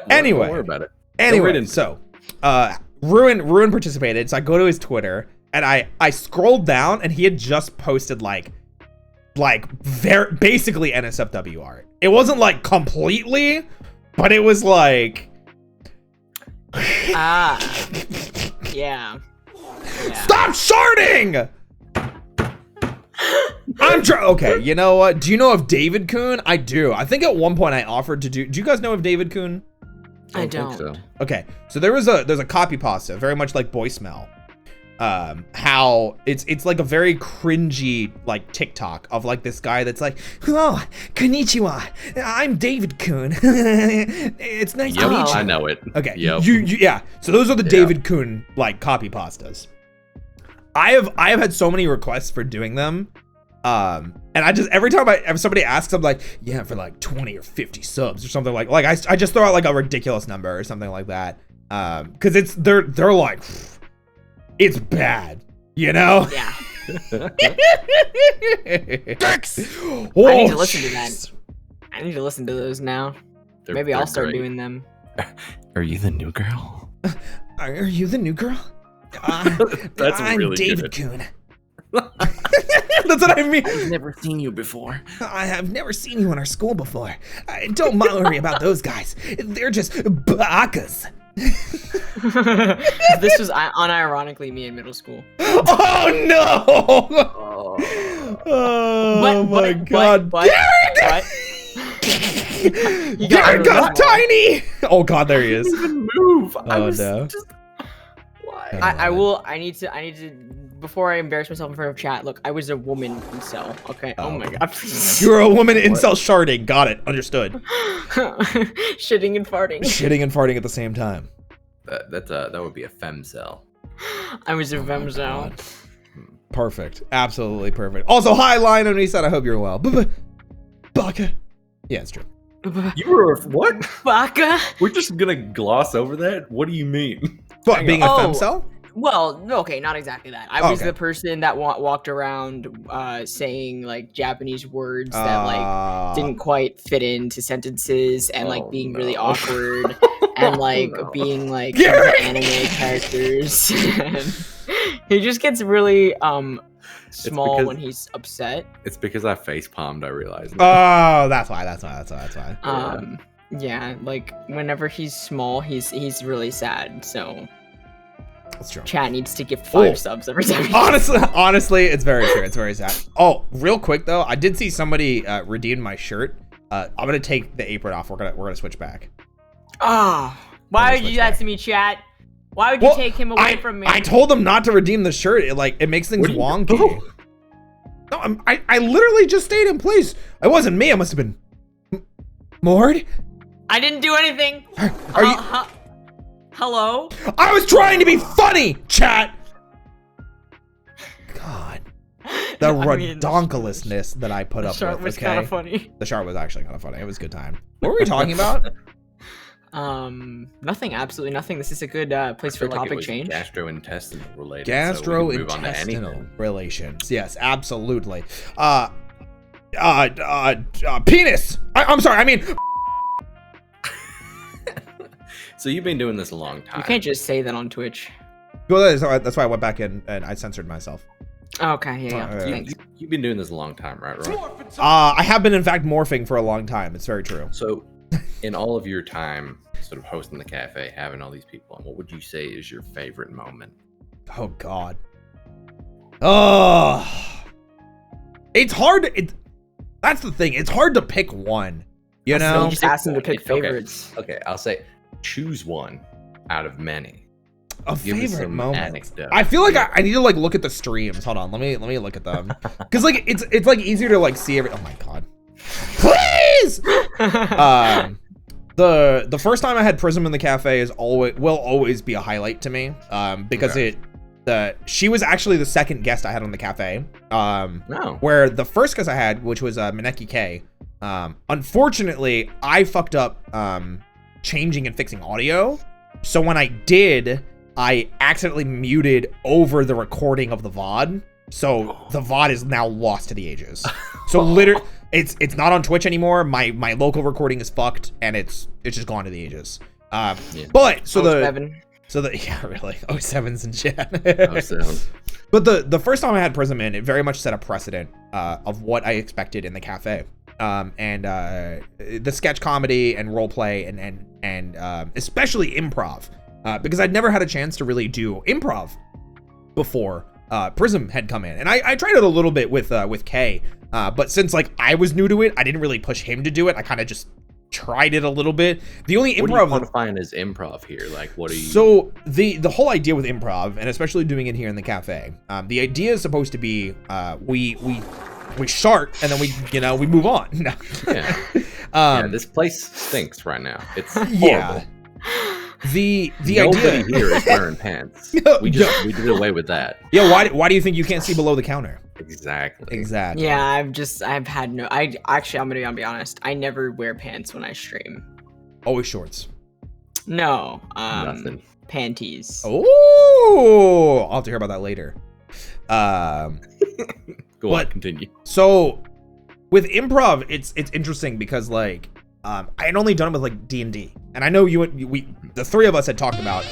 A: Anyway.
B: Don't worry about it.
A: Anyway,
B: into
A: so Ruin participated. So I go to his Twitter and I scrolled down and he had just posted like very basically NSFW art. It wasn't like completely, but it was like
C: Ah. Yeah.
A: Stop sharding! I'm trying. Okay, you know what? Do you know of David Kuhn? I do. I think at one point I offered to do. Do you guys know of David Kuhn?
C: I
B: think
C: don't.
B: so.
A: Okay, so there's a copy pasta, very much like Boy Smell. How it's like a very cringy like TikTok of like this guy that's like, oh, konnichiwa, I'm David Kuhn. It's nice to
B: Yep,
A: meet you.
B: I know it.
A: Okay.
B: Yep.
A: You yeah. So those are the
B: Yeah.
A: David Kuhn like copy pastas. I have had so many requests for doing them. And I just every time if somebody asks, I'm like, yeah, for like 20 or 50 subs or something like I just throw out like a ridiculous number or something like that. Cause they're like it's bad, you know?
C: Yeah.
A: Oh,
C: I need to listen to that. I need to listen to those now.
B: They're-
C: Maybe I'll
B: they're
C: start
B: great.
C: doing them.
B: Are you the new girl?
A: Are you the new girl?
B: That's
A: I'm
B: really
A: David
B: good.
A: Kuhn. That's what I mean.
B: I've never seen you before.
A: I have never seen you in our school before. Don't worry about those guys. They're just bakas.
C: This was unironically me in middle school.
A: Oh no! Oh my god!
C: But, You got
A: Garrick got
C: really
A: tiny! Oh god, there he is.
B: Even move.
A: Oh no.
B: Why?
C: I need to before I embarrass myself in front of chat. Look, I was a woman incel. Okay. Oh, my god.
A: You're a woman incel sharding. Got it. Understood.
C: Shitting and farting.
A: Shitting and farting at the same time.
B: That would be a femcel.
C: I was a
A: Oh my
C: femcel.
A: God. Perfect. Absolutely perfect. Also, hi, Lionel. He said, I hope you're well. Baka. Yeah, it's true.
B: You were what?
C: Baka.
B: We're just gonna gloss over that. What do you mean?
A: What, being a
C: Oh.
A: femcel?
C: Well, okay, not exactly that. I was
A: Okay.
C: the person that walked around saying like Japanese words that like didn't quite fit into sentences and like
B: Oh,
C: being really
B: no.
C: awkward and like
B: No.
C: being like
A: Garrick!
C: into anime characters. He just gets really small
B: because-
C: when he's upset.
B: It's because I face palmed. I realized.
A: Oh, that's why.
C: Yeah, like whenever he's small, he's really sad. So
A: That's true.
C: chat needs to give 5
A: Oh.
C: subs every time.
A: Honestly, it's very true. It's very sad. Oh, real quick though, I did see somebody redeem my shirt. I'm gonna take the apron off. We're gonna switch back.
C: Ah, why would you do that to me, chat? Why would you take him away from me?
A: I told them not to redeem the shirt. It makes things wonky. No, I literally just stayed in place. It wasn't me. It must have been Mord.
C: I didn't do anything.
A: Are you?
C: Hello?
A: I was trying to be funny, chat. God, the
C: I mean,
A: redonkulousness that I put
C: the
A: up
C: shark
A: with.
C: was
A: Okay,
C: kind of funny.
A: the shark was actually kind of funny. It was a good time. What were we talking about?
C: Nothing. Absolutely nothing. This is a good place for topic change.
B: Gastrointestinal related. so we can move on to anything.
A: Gastrointestinal relations. Yes, absolutely. Penis. I'm sorry. I mean,
B: So you've been doing this a long time.
C: You can't just say that on Twitch.
A: well, that's why I went back in and I censored myself.
C: Okay, yeah.
A: Yeah.
C: Thanks.
B: You've been doing this a long time, right?
A: I have been, in fact, morphing for a long time. It's very true.
B: So, in all of your time, sort of hosting the cafe, having all these people, what would you say is your favorite moment?
A: Oh God. Oh, it's hard. That's the thing. It's hard to pick one. You
C: You
A: know.
C: just asked him to pick
B: Okay.
C: favorites.
B: Okay, I'll say choose one out of many.
A: A
B: Give us
A: favorite
B: some
A: moment.
B: anecdote.
A: I feel like I need to like look at the streams. Hold on, let me look at them. Cause like it's like easier to like see every. Oh my God. Please. The first time I had Prism in the cafe will always be a highlight to me. Because she was actually the second guest I had on the cafe.
B: No.
A: Where the first guest I had, which was Mineki K. Unfortunately, I fucked up changing and fixing audio. So when I did, I accidentally muted over the recording of the VOD. So the VOD is now lost to the ages. So literally, it's not on Twitch anymore. My local recording is fucked, and it's just gone to the ages. But so yeah, really. 07's in chat. But the first time I had Prism in, it very much set a precedent of what I expected in the cafe. And the sketch comedy and role play and especially improv, because I'd never had a chance to really do improv before Prism had come in, and I tried it a little bit with Kay, but since like I was new to it, I didn't really push him to do it. I kind of just tried it a little bit. The only improv
B: What do you find as improv here? Like, what are you?
A: So the whole idea with improv, and especially doing it here in the cafe, the idea is supposed to be we shark and then we move on. No.
B: Yeah. This place stinks right now. It's horrible.
A: Yeah. The
B: Nobody
A: idea
B: here is wearing pants. We did away with that.
A: Yeah, why do you think you can't see below the counter?
B: Exactly.
C: Yeah, I've had no. I'm gonna be honest. I never wear pants when I stream.
A: Always shorts.
C: No.
B: Nothing.
C: Panties.
A: Oh, I'll have to hear about that later.
B: Go on, continue.
A: So with improv, it's interesting because like I had only done it with like D&D, and I know the three of us had talked about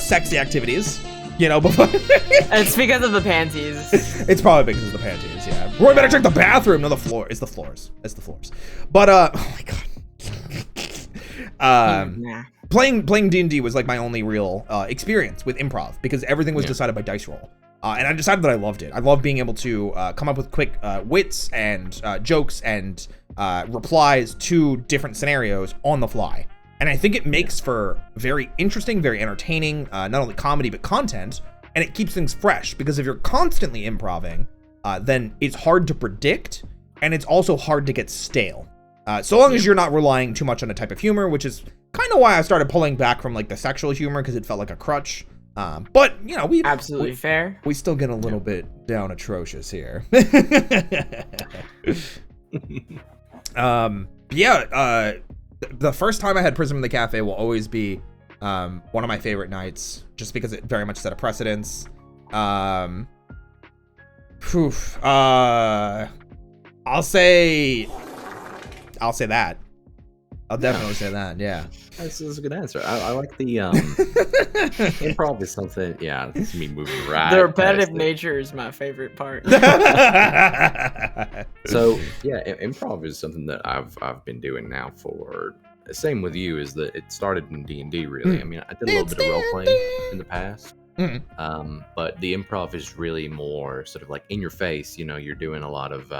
A: sexy activities, before.
C: It's because of the panties.
A: It's probably because of the panties. Yeah. Roy better check the bathroom. No, the floor. It's the floors. It's the floors. But oh my God.
C: Nah.
A: Playing D&D was like my only real experience with improv because everything was decided by dice roll. And I decided that I loved it. I love being able to come up with quick wits and jokes and replies to different scenarios on the fly. And I think it makes for very interesting, very entertaining, not only comedy, but content. And it keeps things fresh because if you're constantly improving, then it's hard to predict. And it's also hard to get stale. So long as you're not relying too much on a type of humor, which is kind of why I started pulling back from like the sexual humor because it felt like a crutch. But we
C: absolutely fair.
A: We still get a little bit down atrocious here. The first time I had Prism in the cafe will always be One of my favorite nights, just because it very much set a precedence. I'll say that. I'll definitely say that. Yeah.
B: This is a good answer. I like the improv is something. Yeah, it's me moving right.
C: The repetitive nature is my favorite part.
B: So yeah, improv is something that I've been doing now for. Same with you, is that it started in D&D really. I mean, I did a little bit of role playing in the past. But the improv is really more sort of like in your face. You know, you're doing a lot of.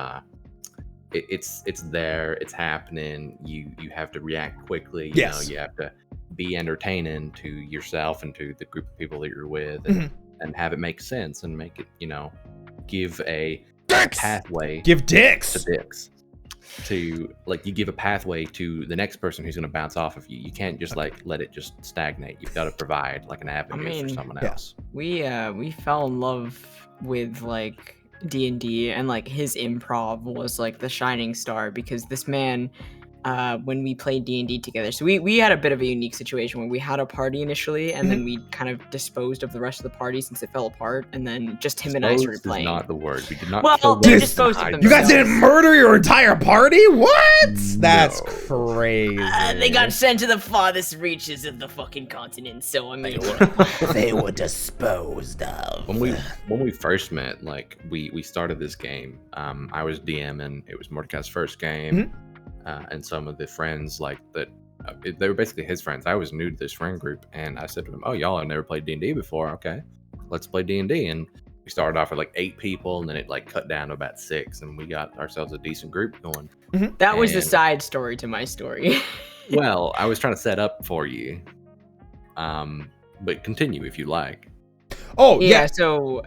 B: It's there, it's happening. You have to react quickly. You know, you have to be entertaining to yourself and to the group of people that you're with, and have it make sense and make it, you know, give a pathway.
A: Give dicks
B: to dicks. To like, you give a pathway to the next person who's going to bounce off of you. You can't just like let it just stagnate. You've got to provide like an avenue for someone else.
C: We fell in love with like D&D, and like his improv was like the shining star, because this man, when we played D&D together, so we had a bit of a unique situation where we had a party initially, and then we kind of disposed of the rest of the party since it fell apart, and then just him and I started playing.
B: Is not the word. We did not.
C: Well, they disposed of themselves.
A: You guys didn't murder your entire party? What? That's crazy.
C: They got sent to the farthest reaches of the fucking continent. So I mean,
A: they were disposed of.
B: When we first met, like we started this game. I was DMing. It was Mordecai's first game. And some of the friends like that, they were basically his friends. I was new to this friend group, and I said to him, "Oh, y'all have never played D&D before? Okay, let's play D&D." And we started off with like 8 people, and then it like cut down to about 6, and we got ourselves a decent group going.
C: That was the side story to my story.
B: Well, I was trying to set up for you, but continue if you like.
A: Oh yeah.
C: So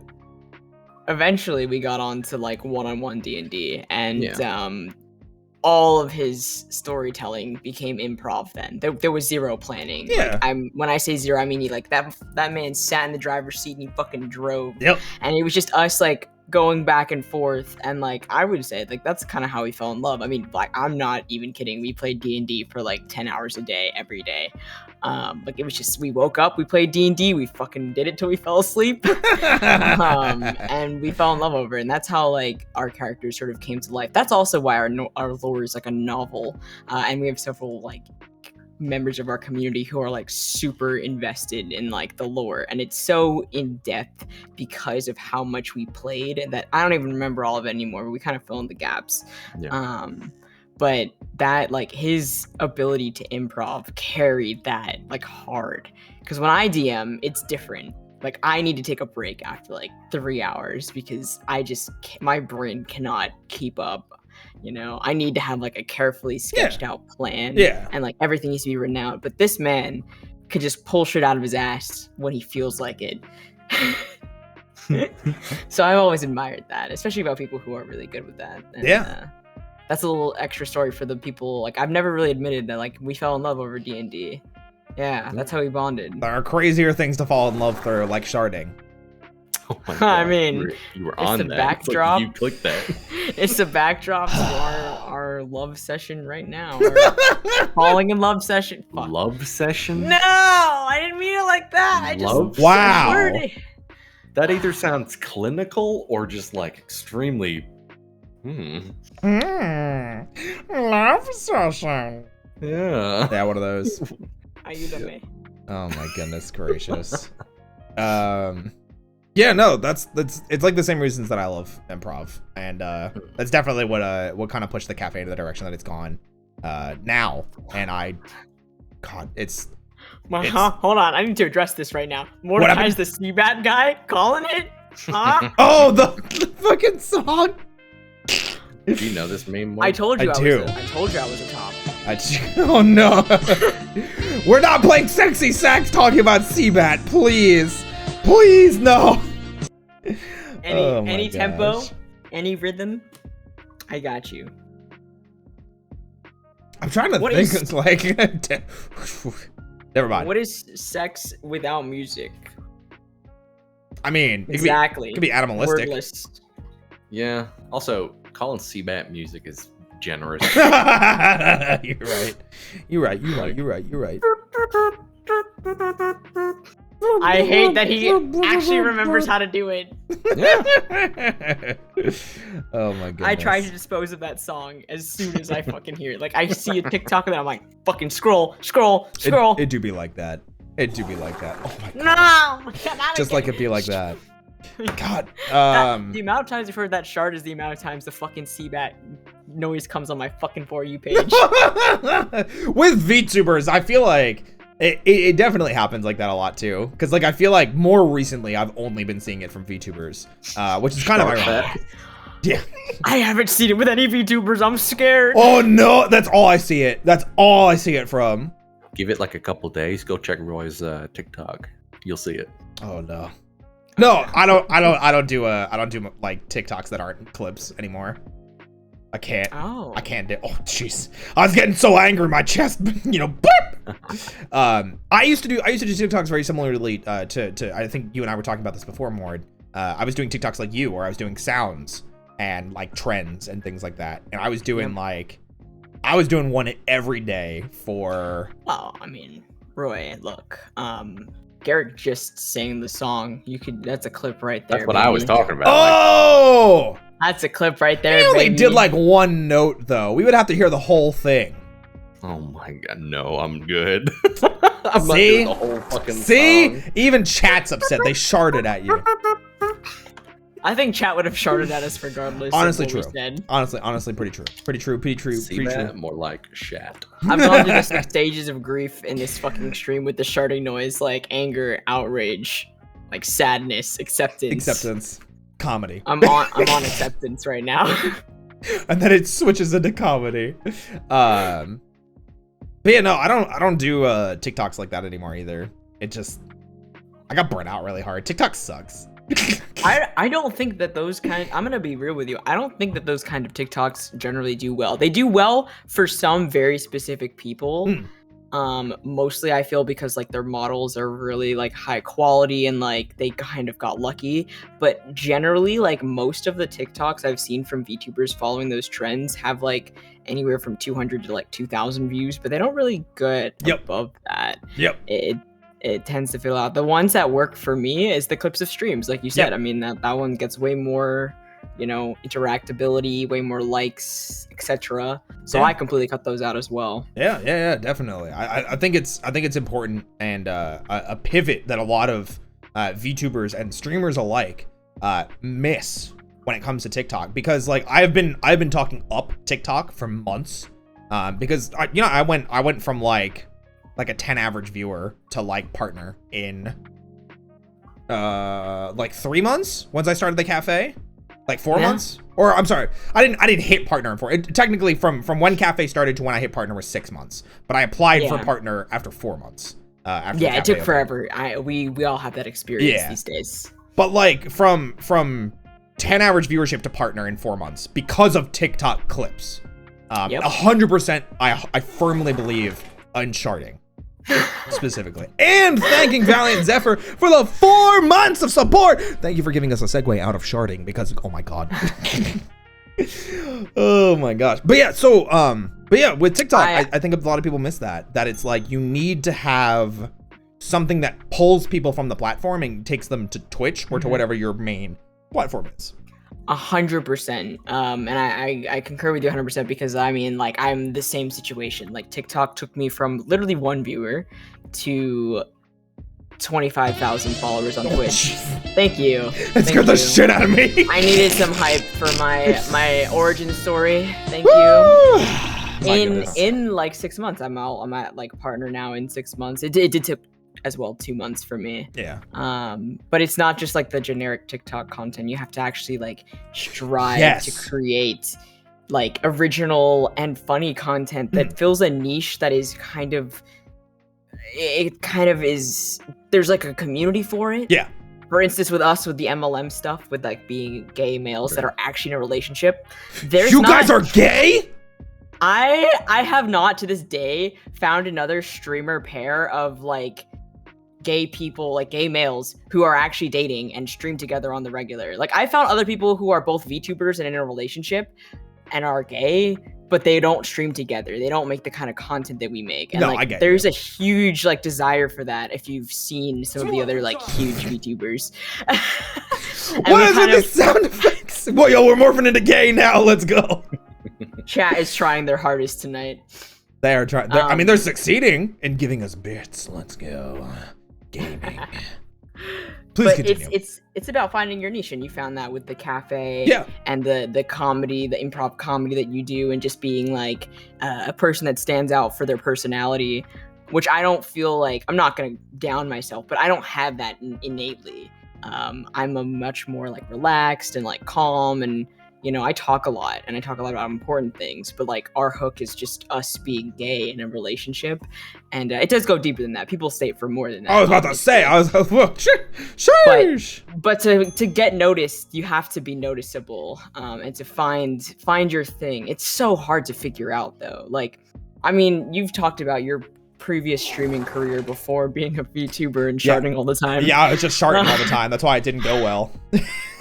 C: eventually we got on to like one-on-one D&D, and all of his storytelling became improv then. There was zero planning.
A: Yeah.
C: Like, when I say zero, I mean like that man sat in the driver's seat and he fucking drove.
A: Yep.
C: And it was just us like going back and forth, and like I would say like that's kind of how we fell in love. I mean, like I'm not even kidding. We played D&D for like 10 hours a day every day. Like it was just, we woke up, we played D&D, we fucking did it till we fell asleep. And we fell in love over it, and that's how like our characters sort of came to life. That's also why our lore is like a novel, and we have several like members of our community who are like super invested in like the lore, and it's so in depth because of how much we played that I don't even remember all of it anymore, but we kind of fill in the gaps. But that like his ability to improv carried that like hard, because when I DM it's different. Like I need to take a break after like 3 hours because my brain cannot keep up. You know, I need to have like a carefully sketched out plan. And like everything needs to be written out. But this man could just pull shit out of his ass when he feels like it. So I've always admired that, especially about people who are really good with that. And, that's a little extra story for the people. Like I've never really admitted that like we fell in love over D&D. Yeah, that's how we bonded.
A: There are crazier things to fall in love through, like sharding.
B: Oh my God.
C: I mean,
B: you were on
C: the
B: that.
C: backdrop.
B: You clicked that.
C: It's the backdrop to our love session right now. Our falling in love session. Fuck.
B: Love session?
C: No, I didn't mean it like that. I just
A: wow.
B: That either sounds clinical or just like extremely.
A: Love session.
B: Yeah.
A: Yeah, one of those.
C: Ayúdame.
A: Oh my goodness gracious. Yeah, no, that's it's like the same reasons that I love improv, and that's definitely what kind of pushed the cafe in the direction that it's gone now. And it's
C: hold on, I need to address this right now. Mordecai's the Seabat guy calling it. Huh?
A: Oh, the fucking song.
B: Do you know this meme?
C: I told you I
A: do.
C: I told you I was a top.
A: Oh no. We're not playing sexy sax talking about Seabat, please. Please, no.
C: Any tempo, any rhythm, I got you.
A: I'm trying to think. It's like, never mind.
C: What is sex without music?
A: I mean,
C: exactly.
A: It could be animalistic.
C: Wordless.
B: Yeah. Also, calling Seabat music is generous.
A: You're right.
C: I hate that he actually remembers how to do it.
A: Oh my goodness.
C: I try to dispose of that song as soon as I fucking hear it. Like, I see a TikTok and then I'm like, fucking scroll.
A: It do be like that. It do be like that. Oh my god.
C: No!
A: Just like it be like that. God.
C: The amount of times I've heard that shard is the amount of times the fucking CBAT noise comes on my fucking For You page.
A: With VTubers, I feel like it definitely happens like that a lot too. Because like I feel like more recently I've only been seeing it from VTubers, which is kind of ironic. Yeah.
C: I haven't seen it with any VTubers. I'm scared.
A: Oh no, that's all I see it. That's all I see it from.
B: Give it like a couple days. Go check Roy's TikTok. You'll see it.
A: Oh no. No, I don't do like TikToks that aren't clips anymore. I can't.
C: Oh.
A: I can't do. Oh jeez. I was getting so angry, my chest, you know. Boop! I used to do TikToks very similarly to I think you and I were talking about this before, Mord. I was doing TikToks like you, where I was doing sounds and like trends and things like that. And I was doing one every day for.
C: Oh, I mean, Roy, look. Garrick just sang the song. That's a clip right there.
B: That's what I was talking about.
A: Oh!
C: That's a clip right there.
A: They only
C: baby.
A: did like one note though. We would have to hear the whole thing.
B: Oh my god, no, I'm good. I'm not
A: See?
B: doing the whole fucking
A: See?
B: song.
A: Even chat's upset. They sharded at you.
C: I think chat would have sharded at us regardless.
A: Honestly,
C: of
A: true.
C: what we said.
A: Honestly, pretty true. Pretty true.
B: See that? More like shat.
C: I've gone through the stages of grief in this fucking stream with the sharding noise, like anger, outrage, like sadness,
A: Acceptance. Comedy.
C: I'm on acceptance right now.
A: And then it switches into comedy. But yeah, no, I don't do TikToks like that anymore either. I got burnt out really hard. TikTok sucks.
C: I don't think that I'm gonna be real with you. I don't think that those kind of TikToks generally do well. They do well for some very specific people. Mostly I feel because like their models are really like high quality and like they kind of got lucky. But generally, like most of the TikToks I've seen from VTubers following those trends have like anywhere from 200 to like 2,000 views, but they don't really get above that. It tends to fill out. The ones that work for me is the clips of streams, like you said. I mean, that one gets way more, interactability, way more likes, etc. So I completely cut those out as well.
A: Yeah, definitely. I think it's important and a pivot that a lot of VTubers and streamers alike miss when it comes to TikTok, because like I've been talking up TikTok for months, because I went from like a 10 average viewer to like partner in like 3 months once I started the cafe, like 4 months, or I'm sorry, I didn't hit partner in 4. Technically from when cafe started to when I hit partner was 6 months, but I applied for partner after 4 months.
C: It took forever. We all have that experience these days.
A: But like from 10 average viewership to partner in 4 months because of TikTok clips. 100%. I firmly believe in sharding. Specifically, and thanking Valiant Zephyr for the 4 months of support. Thank you for giving us a segue out of sharding, because oh my god. Oh my gosh. But yeah, with TikTok, I think a lot of people miss that it's like you need to have something that pulls people from the platform and takes them to Twitch or to whatever your main platform is.
C: 100%. And I concur with you 100%, because I mean, like, I'm the same situation. Like, TikTok took me from literally 1 viewer to 25,000 followers on Twitch. Thank you.
A: That scared the shit out of me.
C: I needed some hype for my origin story. Thank you. In like 6 months, I'm at like partner now in 6 months. It did take as well 2 months for me. But it's not just like the generic TikTok content. You have to actually like strive to create like original and funny content that fills a niche that is kind of there's like a community for it. For instance, with us, with the MLM stuff, with like being gay males that are actually in a relationship,
A: you guys are gay?
C: I have not to this day found another streamer pair of like gay people, like gay males who are actually dating and stream together on the regular. Like, I found other people who are both VTubers and in a relationship and are gay, but they don't stream together. They don't make the kind of content that we make. And
A: No,
C: like,
A: I get
C: there's
A: you.
C: a huge like desire for that if you've seen some of the other like huge VTubers.
A: What is with these sound effects? Well, yo, we're morphing into gay now. Let's go.
C: Chat is trying their hardest tonight.
A: They are trying. I mean, they're succeeding in giving us bits. Let's go. Gaming. Please
C: But
A: continue.
C: it's about finding your niche, and you found that with the cafe and the comedy, the improv comedy that you do, and just being like a person that stands out for their personality, which I don't feel like, I'm not gonna down myself, but I don't have that innately. I'm a much more like relaxed and like calm, and you know, I talk a lot about important things, but like our hook is just us being gay in a relationship, and it does go deeper than that. People stay it for more than that.
A: I was about to say, well, shush.
C: But to get noticed, you have to be noticeable, and to find your thing. It's so hard to figure out though. Like, I mean, you've talked about your previous streaming career before being a VTuber and sharding all the time.
A: Yeah, I was just sharding all the time. That's why it didn't go well.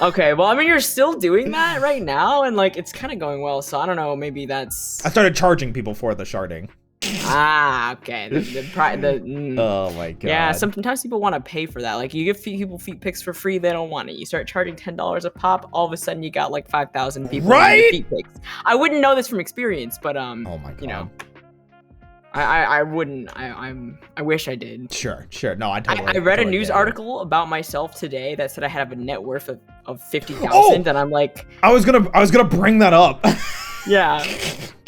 C: Okay, well, I mean, you're still doing that right now, and like, it's kind of going well. So I don't know, maybe that's.
A: I started charging people for the sharding.
C: Ah, okay.
A: Oh my god.
C: Yeah, sometimes people want to pay for that. Like, you give people feet pics for free, they don't want it. You start charging $10 a pop, all of a sudden you got like 5,000 people
A: right?
C: feet pics. I wouldn't know this from experience, but
A: oh my god.
C: You know, I wouldn't. I wish I did.
A: Sure. No, I totally.
C: I read a news article about myself today that said I have a net worth of 50,000, and I'm like,
A: I was gonna bring that up.
C: Yeah.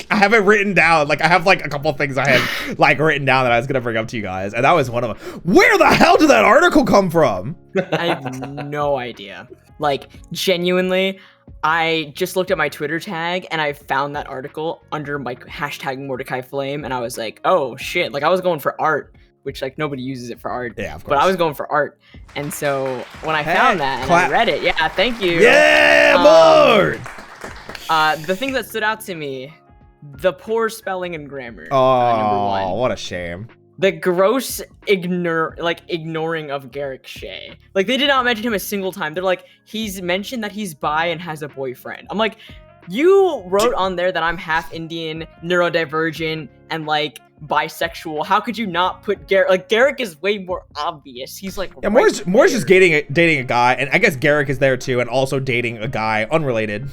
A: I have it written down. Like, I have like a couple of things I had like written down that I was gonna bring up to you guys, and that was one of them. Where the hell did that article come from?
C: I have no idea. Like, genuinely, I just looked at my Twitter tag and I found that article under my hashtag Mordecai Flame, and I was like, oh shit. Like, I was going for art, which like nobody uses it for art.
A: Yeah, of course.
C: But I was going for art. And so when I found that and I read it, yeah, thank you.
A: Yeah, Lord!
C: The thing that stood out to me, the poor spelling and grammar.
A: Oh,
C: number one.
A: what a shame.
C: The gross ignoring of Garrick Shea. Like, they did not mention him a single time. They're like, he's mentioned that he's bi and has a boyfriend. I'm like, you wrote on there that I'm half Indian, neurodivergent, and like bisexual. How could you not put Garrick? Like, Garrick is way more obvious. He's like,
A: yeah, Moore's just dating a guy, and I guess Garrick is there too, and also dating a guy unrelated.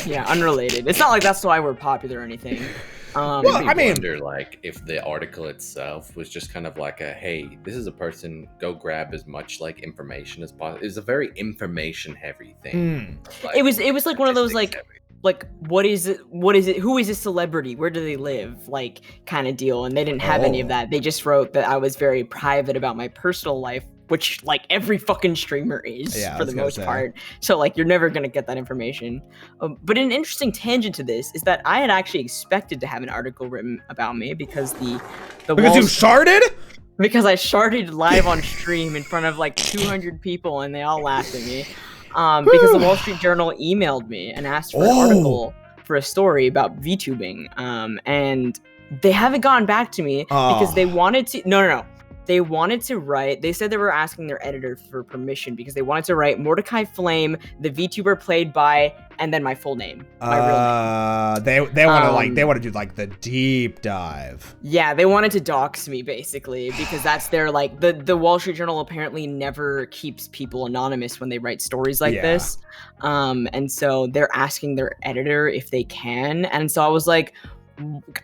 C: Yeah, unrelated. It's not like that's why we're popular or anything.
A: Well, I mean,
B: wonder like if the article itself was just kind of like a, hey, this is a person, go grab as much like information as possible. It's a very information heavy thing. Like,
C: it was like one of those like what is it, who is a celebrity, where do they live, like kind of deal, and they didn't have any of that. They just wrote that I was very private about my personal life, which like every fucking streamer is for the most part. So like, you're never gonna get that information. But an interesting tangent to this is that I had actually expected to have an article written about me because
A: because you sharded?
C: Because I sharded live on stream in front of like 200 people, and they all laughed at me. Because the Wall Street Journal emailed me and asked for an article for a story about VTubing. And they haven't gotten back to me because they wanted to. No. They wanted to write. They said they were asking their editor for permission because they wanted to write Mordecai Flame, the VTuber played by, and then my full name, my real name.
A: They want to do like the deep dive.
C: Yeah, they wanted to dox me basically because that's their like the Wall Street Journal apparently never keeps people anonymous when they write stories like this. And so they're asking their editor if they can. And so I was like,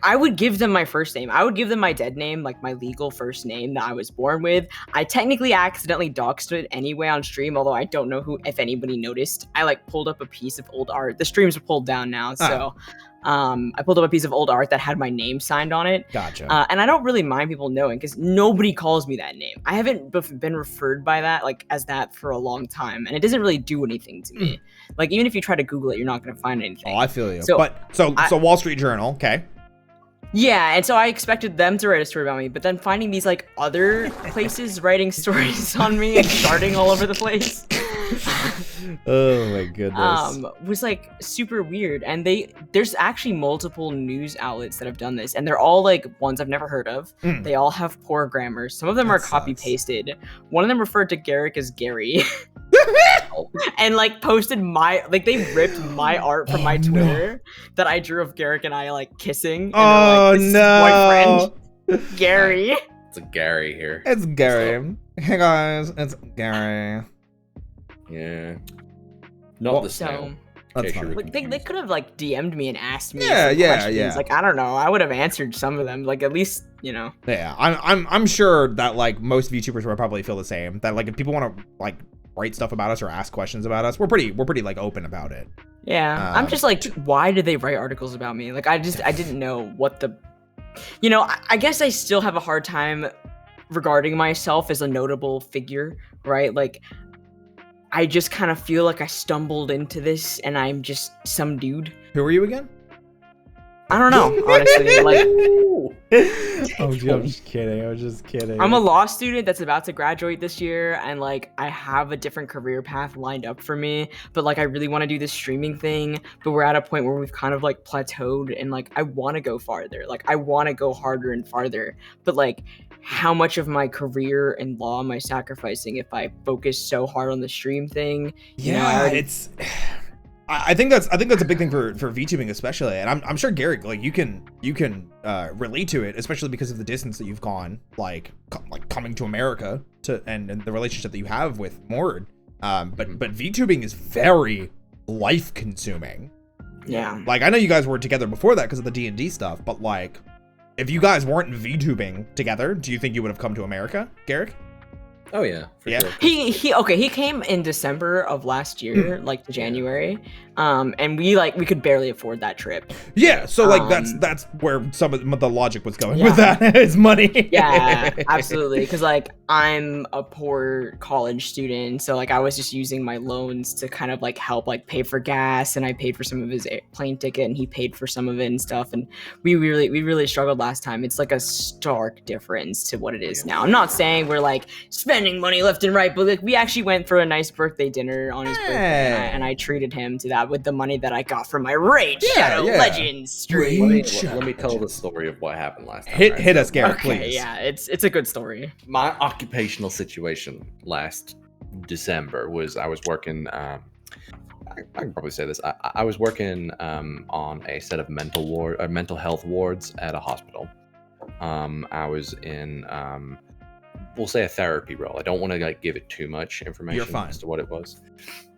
C: I would give them my first name. I would give them my dead name, like my legal first name that I was born with. I technically accidentally doxed it anyway on stream, although I don't know if anybody noticed. I like pulled up a piece of old art. The streams are pulled down now, so I pulled up a piece of old art that had my name signed on it.
A: Gotcha.
C: And I don't really mind people knowing because nobody calls me that name. I haven't been referred by that as that for a long time, and it doesn't really do anything to me. Like, even if you try to Google it, you're not going to find anything.
A: Oh, I feel you. So Wall Street Journal, okay.
C: Yeah, and so I expected them to write a story about me, but then finding these like other places writing stories on me and starting all over the place.
A: Oh my goodness.
C: Was like super weird. And there's actually multiple news outlets that have done this, and they're all like ones I've never heard of. They all have poor grammar. Some of them are copy pasted. One of them referred to Garrick as Gary. and like posted they ripped my art from my Twitter that I drew of Garrick and I like kissing. And
A: Oh
C: this is his
A: no!
C: boyfriend, Gary.
B: It's a Gary here.
A: It's Gary. Hey guys, it's Gary.
B: Yeah. Not
A: Well,
B: the snail.
A: That's
B: Okay,
A: fine.
C: Like, they could have like DM'd me and asked me
A: Yeah,
C: some
A: yeah,
C: questions.
A: yeah.
C: Like I don't know, I would have answered some of them. Like at least
A: Yeah, I'm sure that like most VTubers would probably feel the same. That like if people want to like write stuff about us or ask questions about us, we're pretty like open about it.
C: Yeah, I'm just like, why did they write articles about me? Like I didn't know what the, I guess I still have a hard time regarding myself as a notable figure, right? Like I just kind of feel like I stumbled into this and I'm just some dude.
A: Who are you again?
C: I don't know, honestly. Like,
A: Oh, dude, I'm just kidding. I was just kidding.
C: I'm a law student that's about to graduate this year, and like I have a different career path lined up for me, but like I really want to do this streaming thing, but we're at a point where we've kind of like plateaued, and like I want to go farther. Like I want to go harder and farther, but like how much of my career and law am I sacrificing if I focus so hard on the stream thing?
A: Yeah, it's. I think that's a big thing for VTubing especially, and I'm sure Garrick, like you can relate to it, especially because of the distance that you've gone, like coming to America and the relationship that you have with Mord. But VTubing is very life consuming.
C: Yeah.
A: Like I know you guys were together before that because of the D&D stuff, but like if you guys weren't VTubing together, do you think you would have come to America, Garrick?
B: Oh yeah, for sure.
C: He came in December of last year, like January, and we could barely afford that trip.
A: Yeah, so like that's where some of the logic was going with that is money.
C: Yeah, absolutely, because like I'm a poor college student, so like I was just using my loans to kind of like help like pay for gas, and I paid for some of his plane ticket, and he paid for some of it and stuff, and we really struggled last time. It's like a stark difference to what it is now. I'm not saying we're like spending money left and right, but like we actually went for a nice birthday dinner on his birthday, and I treated him to that with the money that I got from my Raid Shadow Legends stream.
B: Let me tell the story of what happened last time.
A: Hit us, Garrick,
C: Okay,
A: please.
C: yeah, it's a good story.
B: My occupational situation last December was I was working. I can probably say this. I was working on a set of mental health wards at a hospital. I was in we'll say a therapy role. I don't want to like give it too much information as to what it was,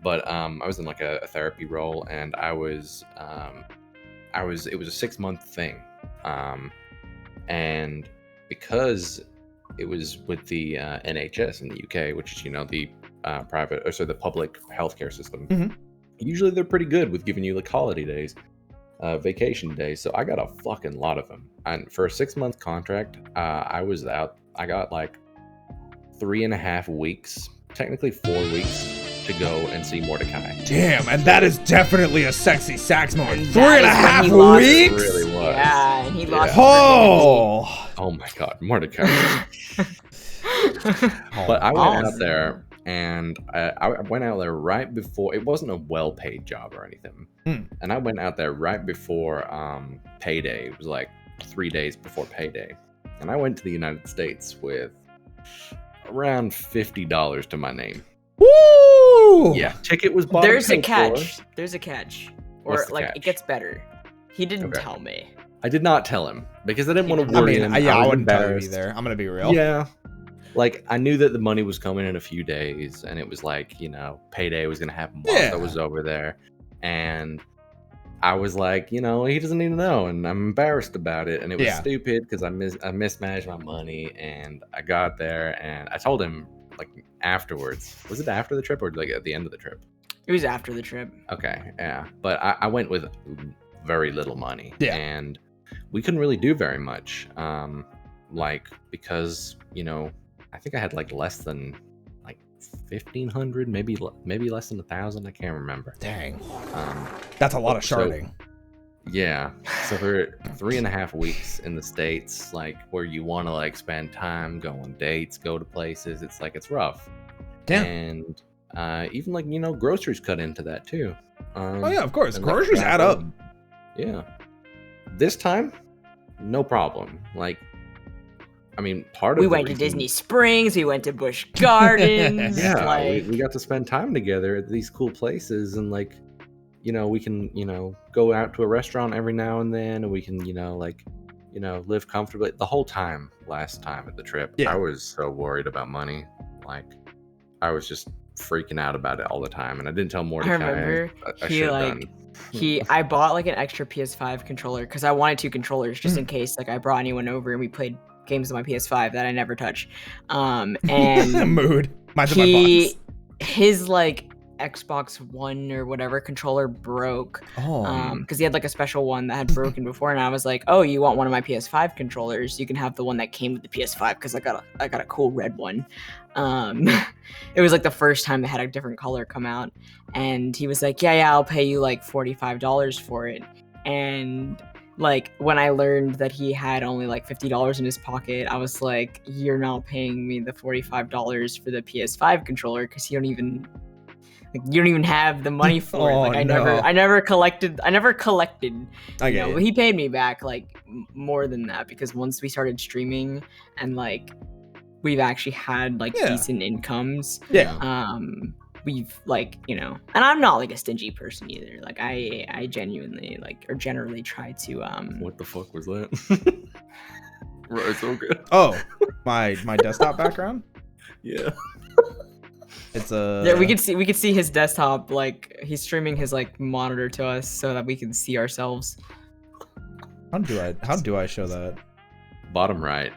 B: but I was in like a therapy role, and it was a 6-month thing, and because it was with the NHS in the UK, which is the the public healthcare system.
A: Mm-hmm.
B: Usually they're pretty good with giving you like holiday days, vacation days. So I got a fucking lot of them, and for a 6-month contract, I was out. I got like 3.5 weeks, technically 4 weeks, to go and see Mordecai.
A: Damn, and that is definitely a sexy sax moment.
C: And
A: 3.5 weeks?
B: It really was.
C: Yeah, and he lost.
B: Oh my god, Mordecai. But I went out there, and I went out there right before. It wasn't a well-paid job or anything, and I went out there right before payday. It was like 3 days before payday, and I went to the United States with around $50 to my name.
A: Woo!
B: Yeah, ticket was bought.
C: There's a catch. There's a catch, or
B: What's the
C: like
B: catch?
C: it gets better. He didn't tell me.
B: I did not tell him because I didn't want to worry him.
A: I wouldn't tell you
B: embarrassed.
A: either. I'm gonna be real.
B: Yeah. Like, I knew that the money was coming in a few days, and it was like, payday was going to happen while I was over there. And I was like, he doesn't need to know, and I'm embarrassed about it. And it was stupid because I mismanaged my money, and I got there, and I told him, like, afterwards. Was it after the trip or, like, at the end of the trip?
C: It was after the trip.
B: Okay, yeah. But I went with very little money.
A: Yeah.
B: And we couldn't really do very much, because, I think I had like less than like 1,500, maybe less than 1,000. I can't remember.
A: Dang, that's a lot of sharding.
B: Yeah. So for 3.5 weeks in the States, like where you want to like spend time, go on dates, go to places, it's rough.
A: Yeah.
B: And even like groceries cut into that too.
A: Oh yeah, of course. Groceries add up.
B: Yeah. This time, no problem. Like, I mean, part of
C: We
B: the
C: went to
B: reason-
C: Disney Springs. We went to Busch Gardens.
B: Yeah,
C: like,
B: we got to spend time together at these cool places, and like, we can, go out to a restaurant every now and then, and we can, live comfortably. The whole time last time at the trip,
A: Yeah.
B: I was so worried about money. Like, I was just freaking out about it all the time, and I didn't tell Mordecai.
C: I remember
B: I
C: he
B: should have
C: like
B: done.
C: I bought like an extra PS5 controller because I wanted 2 controllers just in case like I brought anyone over and we played games on my PS5 that I never touch. And
A: Mood. Mine's in my box.
C: his like Xbox One or whatever controller broke.
A: Oh.
C: Because he had like a special one that had broken before, and I was like, "Oh, you want one of my PS5 controllers? You can have the one that came with the PS5 because I got a cool red one." It was like the first time they had a different color come out, and he was like, "Yeah, I'll pay you like $45 for it." And like when I learned that he had only like $50 in his pocket, I was like, "You're not paying me the $45 for the PS5 controller because you don't even have the money for it." Like I never collected.
A: I
C: You
A: get
C: know,
A: you.
C: but he paid me back like more than that because once we started streaming and like we've actually had like
A: Yeah.
C: decent incomes.
A: Yeah.
C: We've like, and I'm not like a stingy person either. Like I genuinely like or generally try to
B: What the fuck was that? Royzoga.
A: Oh, my desktop background.
B: Yeah.
A: It's a.
C: yeah, we could see his desktop, like he's streaming his like monitor to us so that we can see ourselves.
A: How do I show that?
B: Bottom right.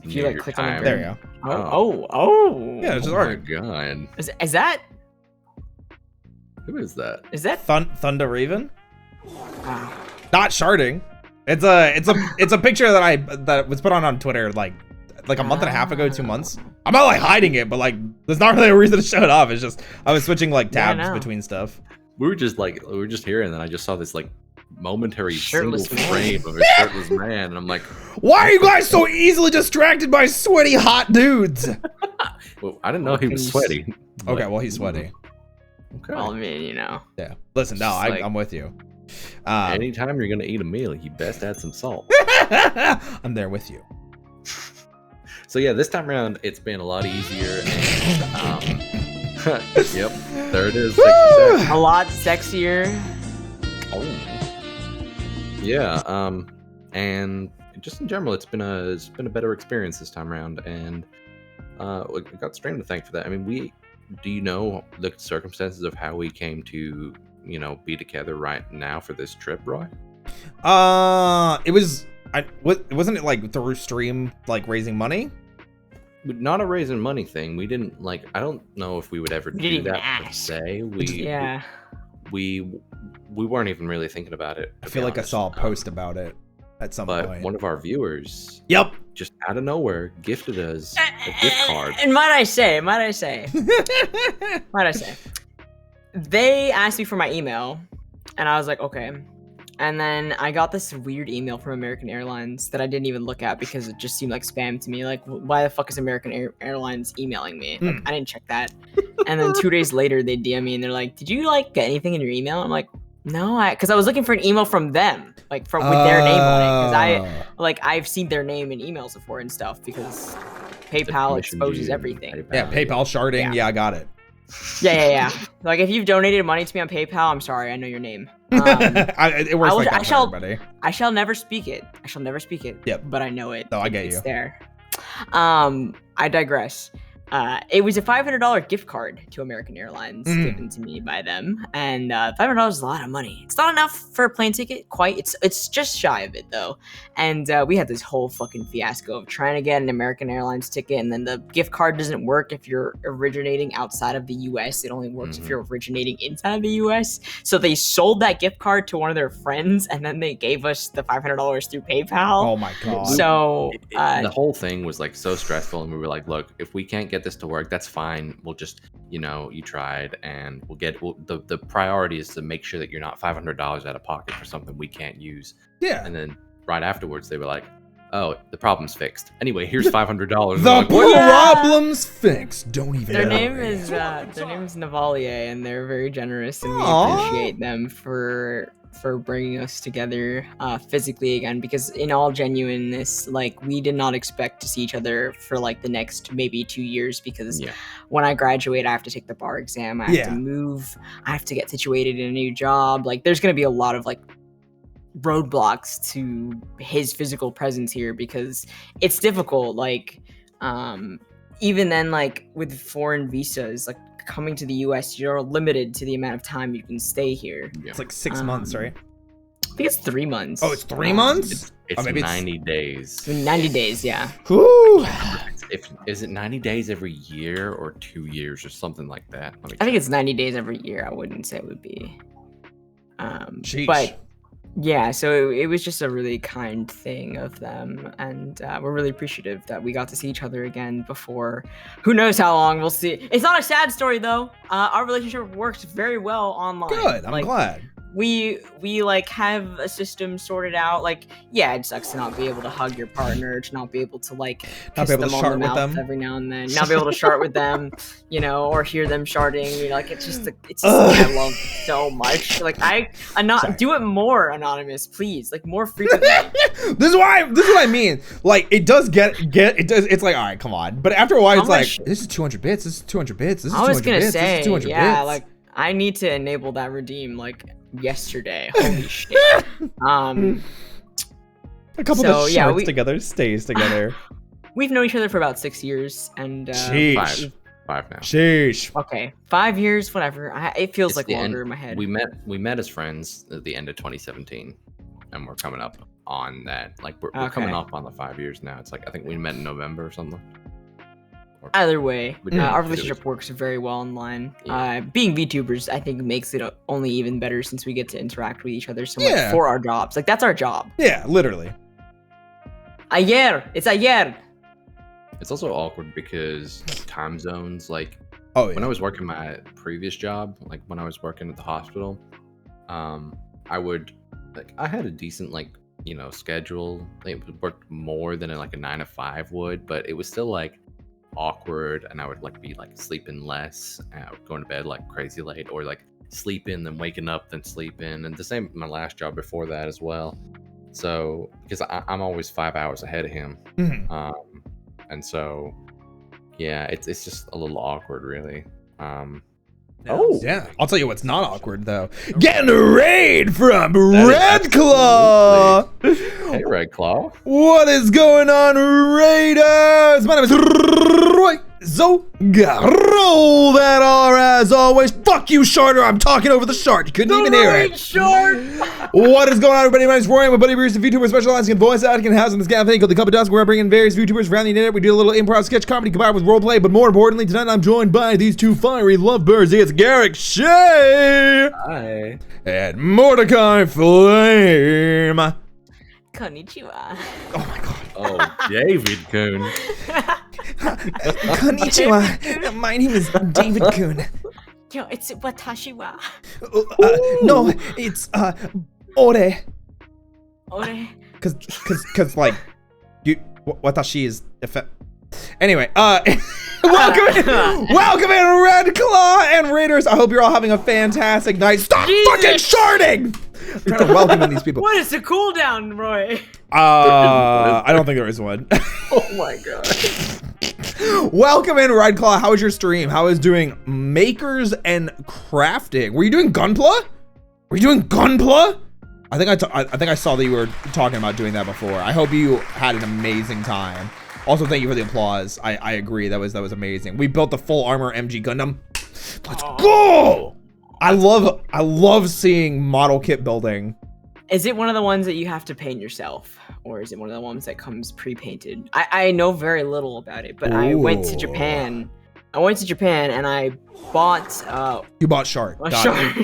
C: If you
B: near
C: like
B: your
C: click on
B: time.
C: the
A: There you go.
C: Oh.
A: Yeah, it's just
B: Oh my
A: art.
B: god.
C: Is that
B: Who is that?
A: Thunder Raven.
C: Ah.
A: Not sharding. It's a picture that was put on Twitter like a month and a half ago, 2 months. I'm not like hiding it, but like there's not really a reason to show it off. It's just I was switching like
C: Yeah, I
A: tabs
C: know.
A: between stuff.
B: We were just here, and then I just saw this like momentary
C: Shirtless
B: single
C: man.
B: frame of a shirtless man, and I'm like,
A: Why are you guys so easily distracted by sweaty hot dudes?
B: well, I didn't know he was
C: He's-
B: sweaty.
A: Okay, well he's sweaty.
B: Okay.
C: Well, I mean,
A: Yeah. Listen, no,
C: Just like-
A: I'm with you.
B: Anytime you're gonna eat a meal, you best add some salt.
A: I'm there with you.
B: So yeah, this time around it's been a lot easier. And, yep, there it is.
C: a lot sexier.
B: Oh. Yeah. And just in general, it's been a better experience this time around, and we got Stream to thank for that. I mean, do you know the circumstances of how we came to be together right now for this trip, Roy?
A: Wasn't it like through stream, like raising money?
B: Not a raising money thing. We didn't like. I don't know if we would ever
C: We
B: do
C: didn't even
B: that per
C: ask.
B: se.
C: Yeah.
B: We weren't even really thinking about it.
A: I
B: to
A: feel
B: be
A: like I
B: honest.
A: saw a post about it at some
B: But
A: point.
B: one of our viewers,
A: Yep.
B: just out of nowhere, gifted us a gift card.
C: And might I say, they asked me for my email, and I was like, okay. And then I got this weird email from American Airlines that I didn't even look at because it just seemed like spam to me. Like, why the fuck is American Airlines emailing me? Like, I didn't check that. And then 2 days later, they DM me and they're like, "Did you like get anything in your email?" I'm like, "No, because I was looking for an email from them, like with their name on it, because I've seen their name in emails before and stuff because PayPal
B: Commissioned
C: exposes
B: you,
C: everything."
A: Yeah, PayPal sharding. Yeah, I got it.
C: Yeah. Like if you've donated money to me on PayPal, I'm sorry, I know your name.
A: It works like that for everybody.
C: I shall never speak it.
A: Yep.
C: But I know it.
A: No, I get
C: It's
A: you.
C: there. I digress. It was a $500 gift card to American Airlines given to me by them, and $500 is a lot of money. It's not enough for a plane ticket, quite. It's just shy of it though. And we had this whole fucking fiasco of trying to get an American Airlines ticket, and then the gift card doesn't work if you're originating outside of the U.S. It only works if you're originating inside of the U.S. So they sold that gift card to one of their friends, and then they gave us the $500 through PayPal.
A: Oh my god.
C: So
B: The whole thing was like so stressful, and we were like, "Look, if we can't get this to work, that's fine. We'll just, you tried, and the priority is to make sure that you're not $500 out of pocket for something we can't use."
A: Yeah.
B: And then right afterwards, they were like, "Oh, the problem's fixed. Anyway, here's $500."
A: The
B: Like, "What?"
A: problem's fixed. Don't even.
C: Their
A: worry.
C: name is Navalier, and they're very generous, and we
A: Aw.
C: appreciate them for for bringing us together physically again, because in all genuineness, like, we did not expect to see each other for like the next maybe 2 years, because when I graduate, I have to take the bar exam, I have to move, I have to get situated in a new job. Like, there's gonna be a lot of like roadblocks to his physical presence here, because it's difficult. Like, even then, like with foreign visas, like coming to the US, you're limited to the amount of time you can stay here.
A: It's like 6 months, right?
C: I think it's 3 months.
A: Oh, it's 3 months?
B: It's
A: maybe
B: 90 days.
C: 90 days, yeah.
A: Whew.
B: Is it 90 days every year or 2 years or something like that?
C: I think it's 90 days every year. I wouldn't say it would be.
A: Sheesh.
C: But yeah, so it was just a really kind thing of them, and we're really appreciative that we got to see each other again before who knows how long. We'll see. It's not a sad story though. Our relationship works very well online.
A: Good, I'm glad.
C: We like have a system sorted out. Like, yeah, it sucks to not be able to hug your partner, to not be able to like kiss them on the mouth every now and then, not be able to shart with them, you know, or hear them sharting. You know, like it's just I love so much. Like do it more, Anonymous, please. Like more frequently.
A: This is what I mean. Like it does it's like, all right, come on. But after a while, it's like, this is 200 bits. This is 200 bits. This is 200 bits. This is 200 bits.
C: Like I need to enable that redeem like yesterday. Holy shit.
A: A couple of shards together stays together.
C: We've known each other for about 6 years, and
B: five now.
A: Sheesh.
C: Okay, 5 years, whatever. It feels like longer in my head.
B: We met as friends at the end of 2017, and we're coming up on that. Like we're coming up on the 5 years now. It's like I think we met in November or something.
C: Either way, our relationship works very well online. Being VTubers, I think, makes it only even better since we get to interact with each other so much for our jobs. Like, that's our job.
A: Yeah, literally.
C: It's ayer.
B: It's also awkward because time zones, like, when I was working my previous job, like when I was working at the hospital, I had a decent, like, you know, schedule. It worked more than like a 9 to 5 would, but it was still like awkward, and I would like be like sleeping less, going to bed like crazy late, or like sleeping then waking up then sleeping, and the same my last job before that as well. So because I'm always 5 hours ahead of him, and so yeah, it's just a little awkward, really.
A: Yeah, I'll tell you what's not awkward though. Getting a raid from Red Claw.
B: Hey, Red Claw.
A: What is going on, Raiders? My name is royzoga. Roll that R as always. Fuck you, Sharter. I'm talking over the shart. You couldn't even hear it.
C: Short.
A: What is going on, everybody? My name is Roy. I'm a buddy Bruce, a VTuber specializing in voice acting and housing this cafe called the Cup of Dusk, where I bring in various VTubers around the internet. We do a little improv sketch comedy combined with roleplay, but more importantly, tonight I'm joined by these two fiery lovebirds. It's Garrick Shay.
B: Hi.
A: And Mordecai Flame.
C: Konnichiwa.
A: Oh my god.
B: Oh, David Coon.
A: Konnichiwa. My name is David Coon.
C: Yo, it's watashi wa.
A: No, it's ore.
C: Ore.
A: Cause like you watashi is anyway, welcome in Red Claw and Raiders. I hope you're all having a fantastic night. Stop fucking sharding! I'm trying to welcome in these people.
C: What is the cooldown, Roy?
A: I don't think there is one.
B: Oh my god.
A: Welcome in, Red Claw. How was your stream? How is doing makers and crafting? Were you doing Gunpla? I think I saw that you were talking about doing that before. I hope you had an amazing time. Also, thank you for the applause. I agree. That was amazing. We built the full armor MG Gundam. Let's go! I love seeing model kit building.
C: Is it one of the ones that you have to paint yourself, or is it one of the ones that comes pre-painted? I know very little about it, but I went to Japan. And I bought
A: You bought Shard.
C: A Shard.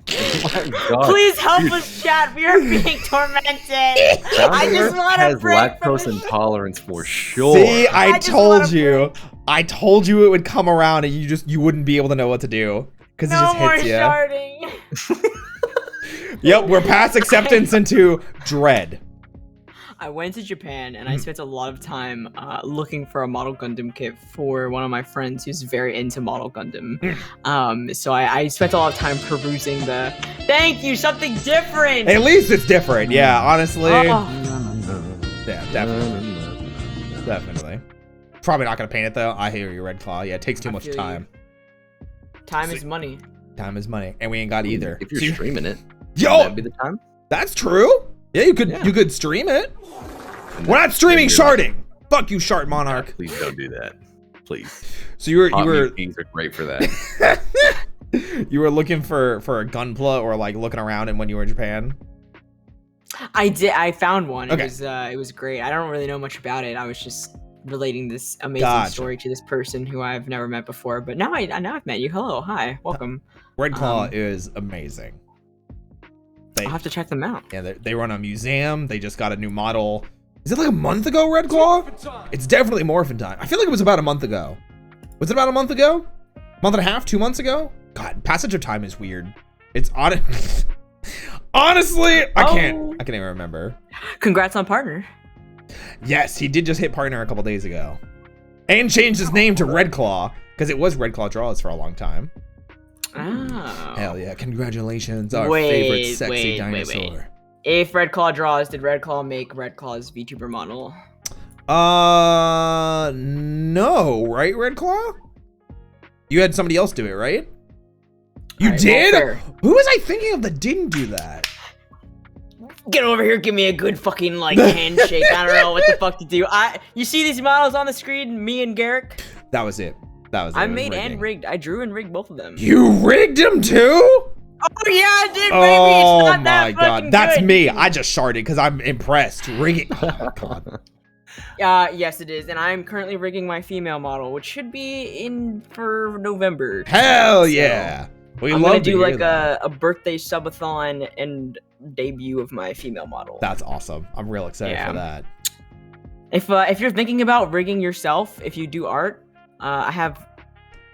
B: Oh my God.
C: Please help us, chat. We are being tormented. I just want to break
B: lactose intolerance for sure.
A: See, I told you it would come around, and you wouldn't be able to know what to do because it just hits you.
C: Sharding.
A: Yep, we're past acceptance into dread.
C: I went to Japan and I spent a lot of time looking for a Model Gundam kit for one of my friends who's very into Model Gundam. So I spent a lot of time perusing the. Thank you, something different.
A: At least it's different. Yeah, honestly.
C: Oh.
A: Yeah, definitely. Probably not gonna paint it though. I hear you, Red Claw. Yeah, it takes too much time.
C: Time is money.
A: Time is money, and we ain't got either.
B: If you're streaming it,
A: yo,
B: that'd be the time.
A: That's true. Yeah, you could stream it. We're not streaming sharding. Fuck you, Shart Monarch.
B: Yeah, please don't do that. Please.
A: So you were
B: Things are great for that.
A: you were looking for a gunpla or like looking around, and when you were in Japan.
C: I did. I found one.
A: Okay.
C: It was great. I don't really know much about it. I was just relating this amazing story to this person who I've never met before. But now I've met you. Hello, hi, welcome.
A: Red Claw is amazing.
C: I'll have to check them out.
A: Yeah, they run a museum. They just got a new model. Is it like a month ago, Red Claw? It's definitely Morphin Time. I feel like it was about a month ago. Was it about a month ago? Month and a half? 2 months ago? God, passage of time is weird. It's honestly, I can't even remember.
C: Congrats on partner.
A: Yes, he did just hit partner a couple days ago, and changed his name to Red Claw because it was Red Claw Draws for a long time.
C: Oh.
A: Hell yeah! Congratulations, our favorite sexy dinosaur.
C: Wait. If Red Claw draws, did Red Claw make Red Claw's VTuber model?
A: No, right, Red Claw? You had somebody else do it, right? You
C: right,
A: did?
C: well,
A: who was I thinking of that didn't do that?
C: Get over here, give me a good fucking like handshake. I don't know what the fuck to do. You see these models on the screen? Me and Garrick.
A: That was it. That was it.
C: I made and rigged. I drew and rigged both of them.
A: You rigged them too?
C: Oh yeah, I did, baby.
A: Oh
C: it's not that
A: my god,
C: good.
A: that's me. I just sharded because I'm impressed. Rigging. Oh my god.
C: Yes, it is, and I'm currently rigging my female model, which should be in for November.
A: Hell yeah.
C: I'm gonna do like a birthday subathon and debut of my female model.
A: That's awesome. I'm real excited for that.
C: If you're thinking about rigging yourself, if you do art, I have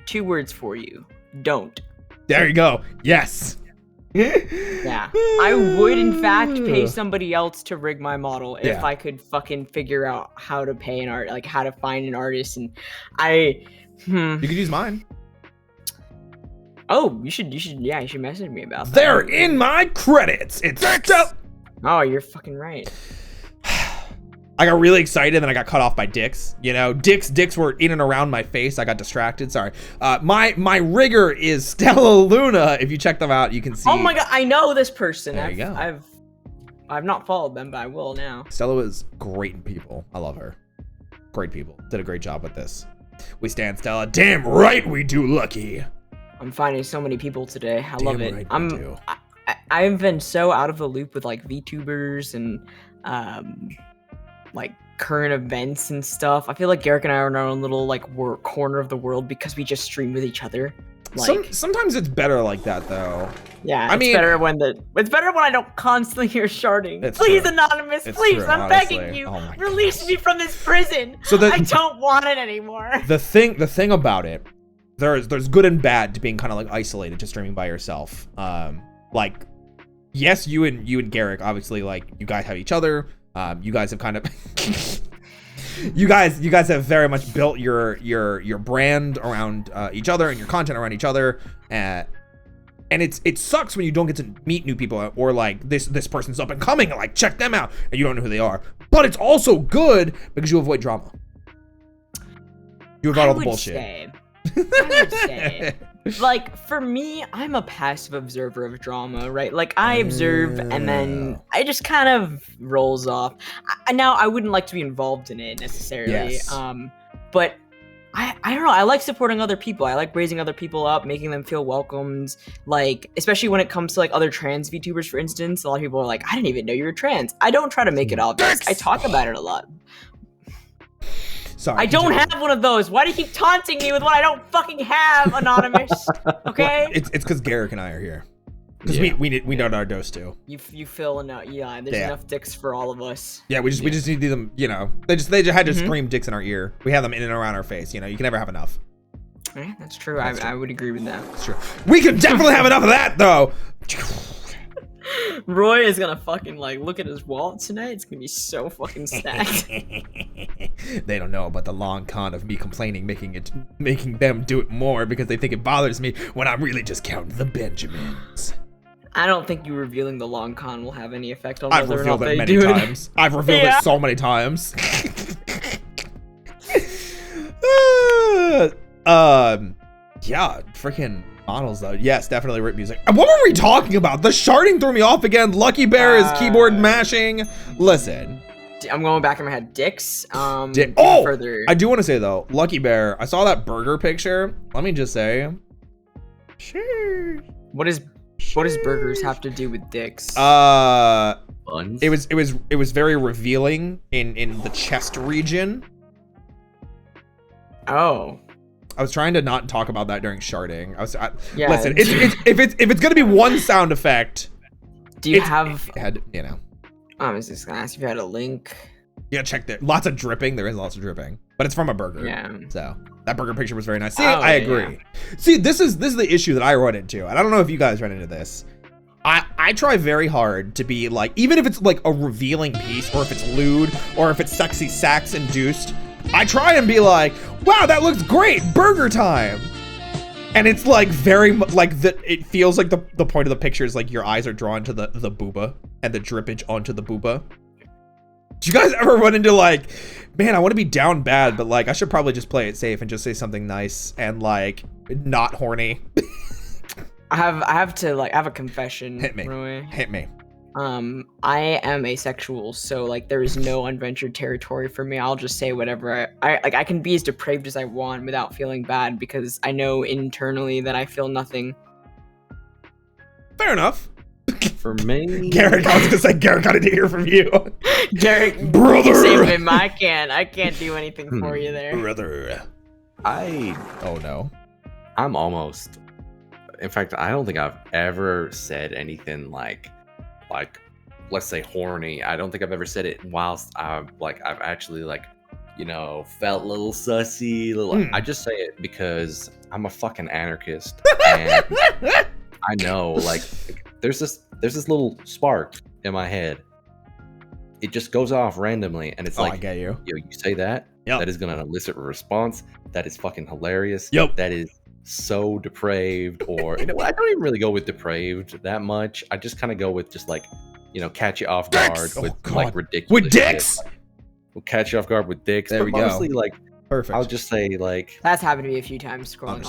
C: 2 words for you. Don't.
A: There you go. Yes.
C: Yeah. I would in fact pay somebody else to rig my model if I could fucking figure out how to pay an art, like how to find an artist, and you
A: could use mine.
C: Oh, you should message me about that.
A: They're in my credits. It's
C: Oh, you're fucking right.
A: I got really excited and I got cut off by dicks. You know, dicks were in and around my face. I got distracted. Sorry. My rigger is Stella Luna. If you check them out, you can see.
C: Oh my god, I know this person.
A: There you go.
C: I've not followed them, but I will now.
A: Stella is great in people. I love her. Great people. Did a great job with this. We stand Stella. Damn right we do, Lucky.
C: I'm finding so many people today. I love it.
A: Right
C: I've been so out of the loop with like VTubers and like current events and stuff. I feel like Garrick and I are in our own little like corner of the world because we just stream with each other. Like,
A: sometimes it's better like that though.
C: Yeah, it's better when I don't constantly hear sharding. Please, true. Anonymous, please, I'm begging you, release me from this prison. I don't want it anymore.
A: The thing about it, there's good and bad to being kind of like isolated to streaming by yourself. Like, yes, you and Garrick, obviously, like you guys have each other. You guys have kind of you guys have very much built your brand around each other and your content around each other, and it sucks when you don't get to meet new people, or like this person's up and coming, like check them out, and you don't know who they are. But it's also good because you avoid drama. You avoid all the bullshit.
C: I would say, like, for me, I'm a passive observer of drama, right? Like, I observe and then I just kind of rolls off. Now, I wouldn't like to be involved in it necessarily,
A: yes.
C: But I don't know. I like supporting other people. I like raising other people up, making them feel welcomed. Like, especially when it comes to like other trans VTubers, for instance. A lot of people are like, I didn't even know you were trans. I don't try to make it obvious. I talk about it a lot.
A: Sorry,
C: I don't have one of those. Why do you keep taunting me with what I don't fucking have, Anonymous? Okay?
A: Well, it's because Garrick and I are here. Because we know our dose too.
C: You feel enough. Yeah, there's enough dicks for all of us.
A: Yeah, we just need them. You know, they just had to scream dicks in our ear. We have them in and around our face. You know, you can never have enough.
C: Yeah, that's true. I would agree with that.
A: That's true. We can definitely have enough of that though.
C: Roy is gonna fucking like look at his wallet tonight. It's gonna be so fucking stacked.
A: They don't know about the long con of me complaining, making them do it more because they think it bothers me when I'm really just counting the Benjamins.
C: I don't think you revealing the long con will have any effect on
A: I've
C: whether or not
A: revealed it
C: they
A: many
C: do it.
A: times. I've revealed it so many times. Yeah, freaking models though. Yes, definitely rip music. What were we talking about? The sharding threw me off again. Lucky Bear is keyboard mashing. Listen.
C: I'm going back in my head. Dicks.
A: Further. I do want to say though, Lucky Bear, I saw that burger picture. Let me just say. Sure.
C: What does burgers have to do with dicks?
B: Buns?
A: It was very revealing in the chest region.
C: Oh.
A: I was trying to not talk about that during sharding.
C: Yeah.
A: Listen, if it's gonna be one sound effect.
C: Do you have?
A: You know.
C: I was just gonna ask if you had a link.
A: Yeah, check there. Lots of dripping. There is lots of dripping, but it's from a burger.
C: Yeah.
A: So that burger picture was very nice. See, I agree. Yeah. See, this is the issue that I run into, and I don't know if you guys run into this. I try very hard to be like, even if it's like a revealing piece, or if it's lewd, or if it's sexy sax induced, I try and be like, wow, that looks great, burger time. And it's like very like that. It feels like the point of the picture is like your eyes are drawn to the booba and the drippage onto the booba. Do you guys ever run into like, man, I want to be down bad, but like I should probably just play it safe and just say something nice and like not horny?
C: I have a confession.
A: Hit me.
C: Roy.
A: Hit me.
C: I am asexual, so like there is no unventured territory for me. I'll just say whatever I can be as depraved as I want without feeling bad because I know internally that I feel nothing.
A: Fair enough.
B: For me,
A: Garrick, I was gonna say, Garrick, I didn't hear from you.
C: Garrick,
A: brother,
C: save him. I can't do anything for you there,
A: brother. Oh no,
B: I'm almost. In fact, I don't think I've ever said anything like, let's say horny. I don't think I've ever said it whilst I've actually felt a little sussy. I just say it because I'm a fucking anarchist, and I know there's this little spark in my head. It just goes off randomly, and it's
A: I get you.
B: Yo, you say that, that is gonna elicit a response. That is fucking hilarious.
A: Yep.
B: That is so depraved, or I don't even really go with depraved that much. I just kind of go with just catch you off guard with ridiculous
A: with dicks.
B: Shit. We'll catch you off guard with dicks.
A: There we go.
B: Mostly
A: perfect.
B: I'll just say
C: that's happened to me a few times scrolling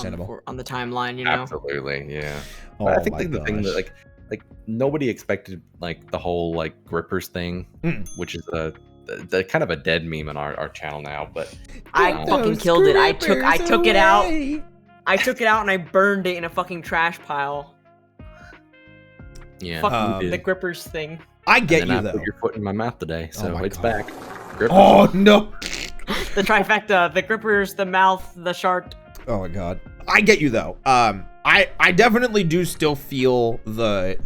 C: on the timeline. You know.
B: Absolutely, yeah.
A: Oh,
B: but I think the thing that nobody expected the whole grippers thing, which is the kind of a dead meme on our channel now. But
C: I fucking killed it. I took it out. I took it out and I burned it in a fucking trash pile.
B: Yeah,
C: fuck the grippers thing.
A: I get you
B: I
A: though.
B: Put your foot in my mouth today, so it's back.
A: Grippers. Oh no!
C: The trifecta: the grippers, the mouth, the shark.
A: Oh my god! I get you though. I definitely do still feel I'm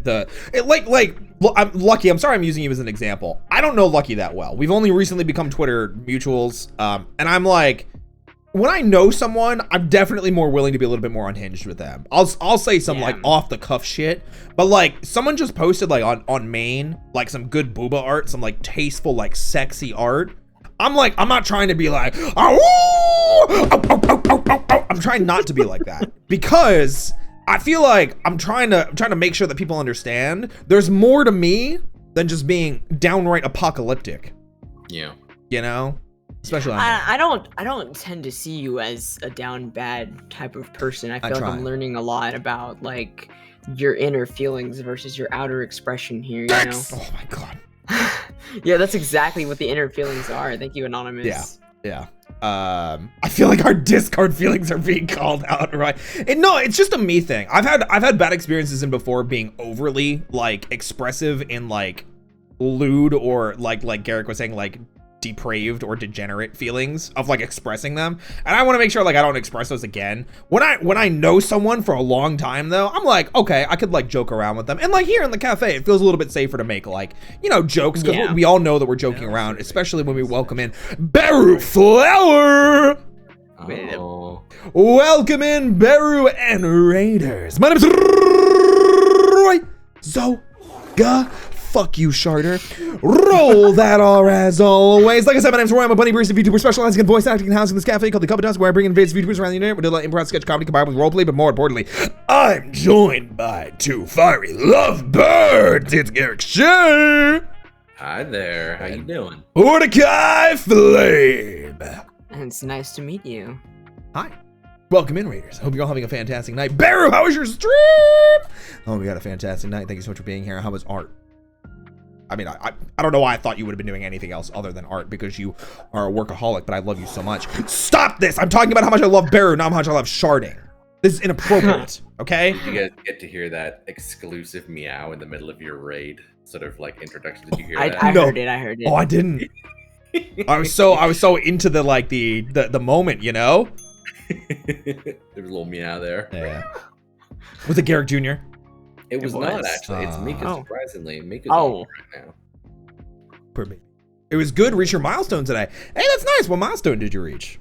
A: Lucky. I'm sorry I'm using you as an example. I don't know Lucky that well. We've only recently become Twitter mutuals, and I'm like, when I know someone, I'm definitely more willing to be a little bit more unhinged with them. I'll say some off the cuff shit, but someone just posted on main some good booba art, some tasteful sexy art. I'm not trying to be I'm trying not to be like that because I feel like I'm trying to make sure that people understand there's more to me than just being downright apocalyptic.
B: Yeah.
A: You know? Especially
C: I don't tend to see you as a down bad type of person. I feel like I'm learning a lot about your inner feelings versus your outer expression here, you know?
A: Oh my god.
C: Yeah, that's exactly what the inner feelings are. Thank you, Anonymous.
A: Yeah. I feel like our Discord feelings are being called out, right? No, it's just a me thing. I've had bad experiences in before being overly expressive in lewd or like Garrick was saying depraved or degenerate feelings of expressing them, and I want to make sure I don't express those again. When I know someone for a long time though, I'm okay, I could joke around with them, and here in the cafe it feels a little bit safer to make jokes because we all know that we're joking around, especially when we welcome in Beru Flower.
B: Oh.
A: Welcome in Beru and Raiders. My name is royzoga. Fuck you, Sharder. Roll that R as always. Like I said, my name's Roy. I'm a bunny barista VTuber specializing in voice acting and housing this cafe called the Cup of Dusk, where I bring in various VTubers around the internet. We do like improv, sketch comedy combined with roleplay, but more importantly, I'm joined by two fiery lovebirds. It's Garrick Shea.
B: Hi there. How you doing?
A: Mordecai Flame.
C: It's nice to meet you.
A: Hi. Welcome in, Raiders. Hope you're all having a fantastic night. Baru, how was your stream? Oh, we got a fantastic night. Thank you so much for being here. How was art? I mean, I don't know why I thought you would have been doing anything else other than art, because you are a workaholic, but I love you so much. Stop this! I'm talking about how much I love Baru, not how much I love sharding. This is inappropriate, okay?
B: You guys get to hear that exclusive meow in the middle of your raid sort of like introduction. Did you hear that?
C: I
A: No.
C: heard it.
A: Oh, I didn't. I was so into the like the moment, you know?
B: There was a little meow there.
A: Yeah. Was it Garrick Jr.?
B: It was not actually. It's Mika,
A: Oh.
B: surprisingly. Mika's
C: Oh.
B: on right now.
A: Poor baby. It was good. Reach your milestone today. Hey, that's nice. What milestone did you reach?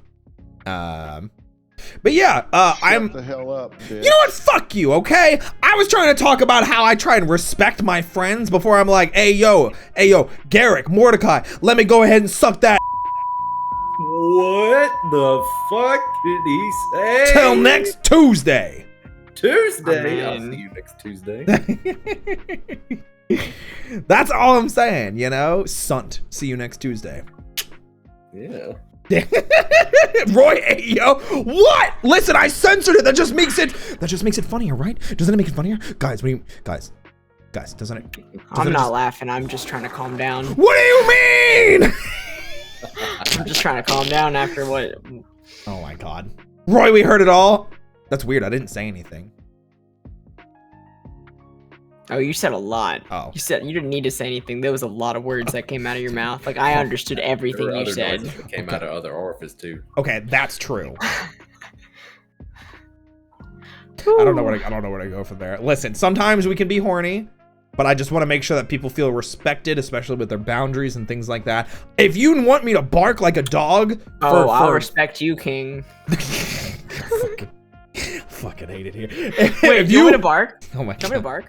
A: But yeah, I'm.
D: Shut the hell up, bitch.
A: You know what? Fuck you, okay? I was trying to talk about how I try and respect my friends before I'm like, hey yo, Garrick, Mordecai, let me go ahead and suck that
B: What the fuck did he say?
A: till next Tuesday.
B: Tuesday.
C: Oh,
B: I'll
C: man.
B: see you next Tuesday.
A: That's all I'm saying, you know? Sunt. See you next Tuesday.
B: Yeah.
A: Roy, hey, yo, what? Listen, I censored it. That just makes it funnier, right? Doesn't it make it funnier? Guys, guys, doesn't it?
C: I'm not laughing. I'm just trying to calm down.
A: What do you mean?
C: I'm just trying to calm down after what.
A: Oh my God. Roy, we heard it all. That's weird. I didn't say anything.
C: Oh, you said a lot.
A: Oh.
C: You didn't need to say anything. There was a lot of words that came out of your mouth. Like, I understood
B: There
C: everything
B: were
C: you
B: other
C: said.
B: noises that came out of other orifices too.
A: Okay, that's true. I don't know where to go from there. Listen, sometimes we can be horny, but I just want to make sure that people feel respected, especially with their boundaries and things like that. If you want me to bark like a dog,
C: I'll respect you, King.
A: fucking hate it here.
C: Wait,
A: If
C: do you want me to bark?
A: Oh my
C: Do you want me to
A: God.
C: bark?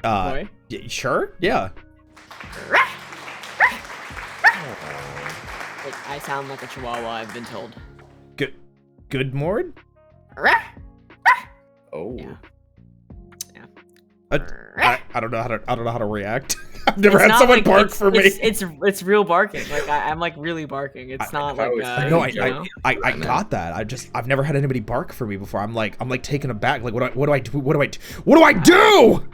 C: Boy?
A: Yeah, sure. Yeah.
C: Wait, I sound like a chihuahua, I've been told.
A: Good Mord.
B: Oh.
C: Yeah.
A: I don't know how to react. I've never
C: It's
A: had
C: not
A: someone
C: like-
A: bark
C: it's-
A: for me.
C: It's real barking. Like I'm like really barking. It's not like
A: No,
C: you know?
A: I got that. I've never had anybody bark for me before. I'm like taken aback. Like what do I do? What do I do?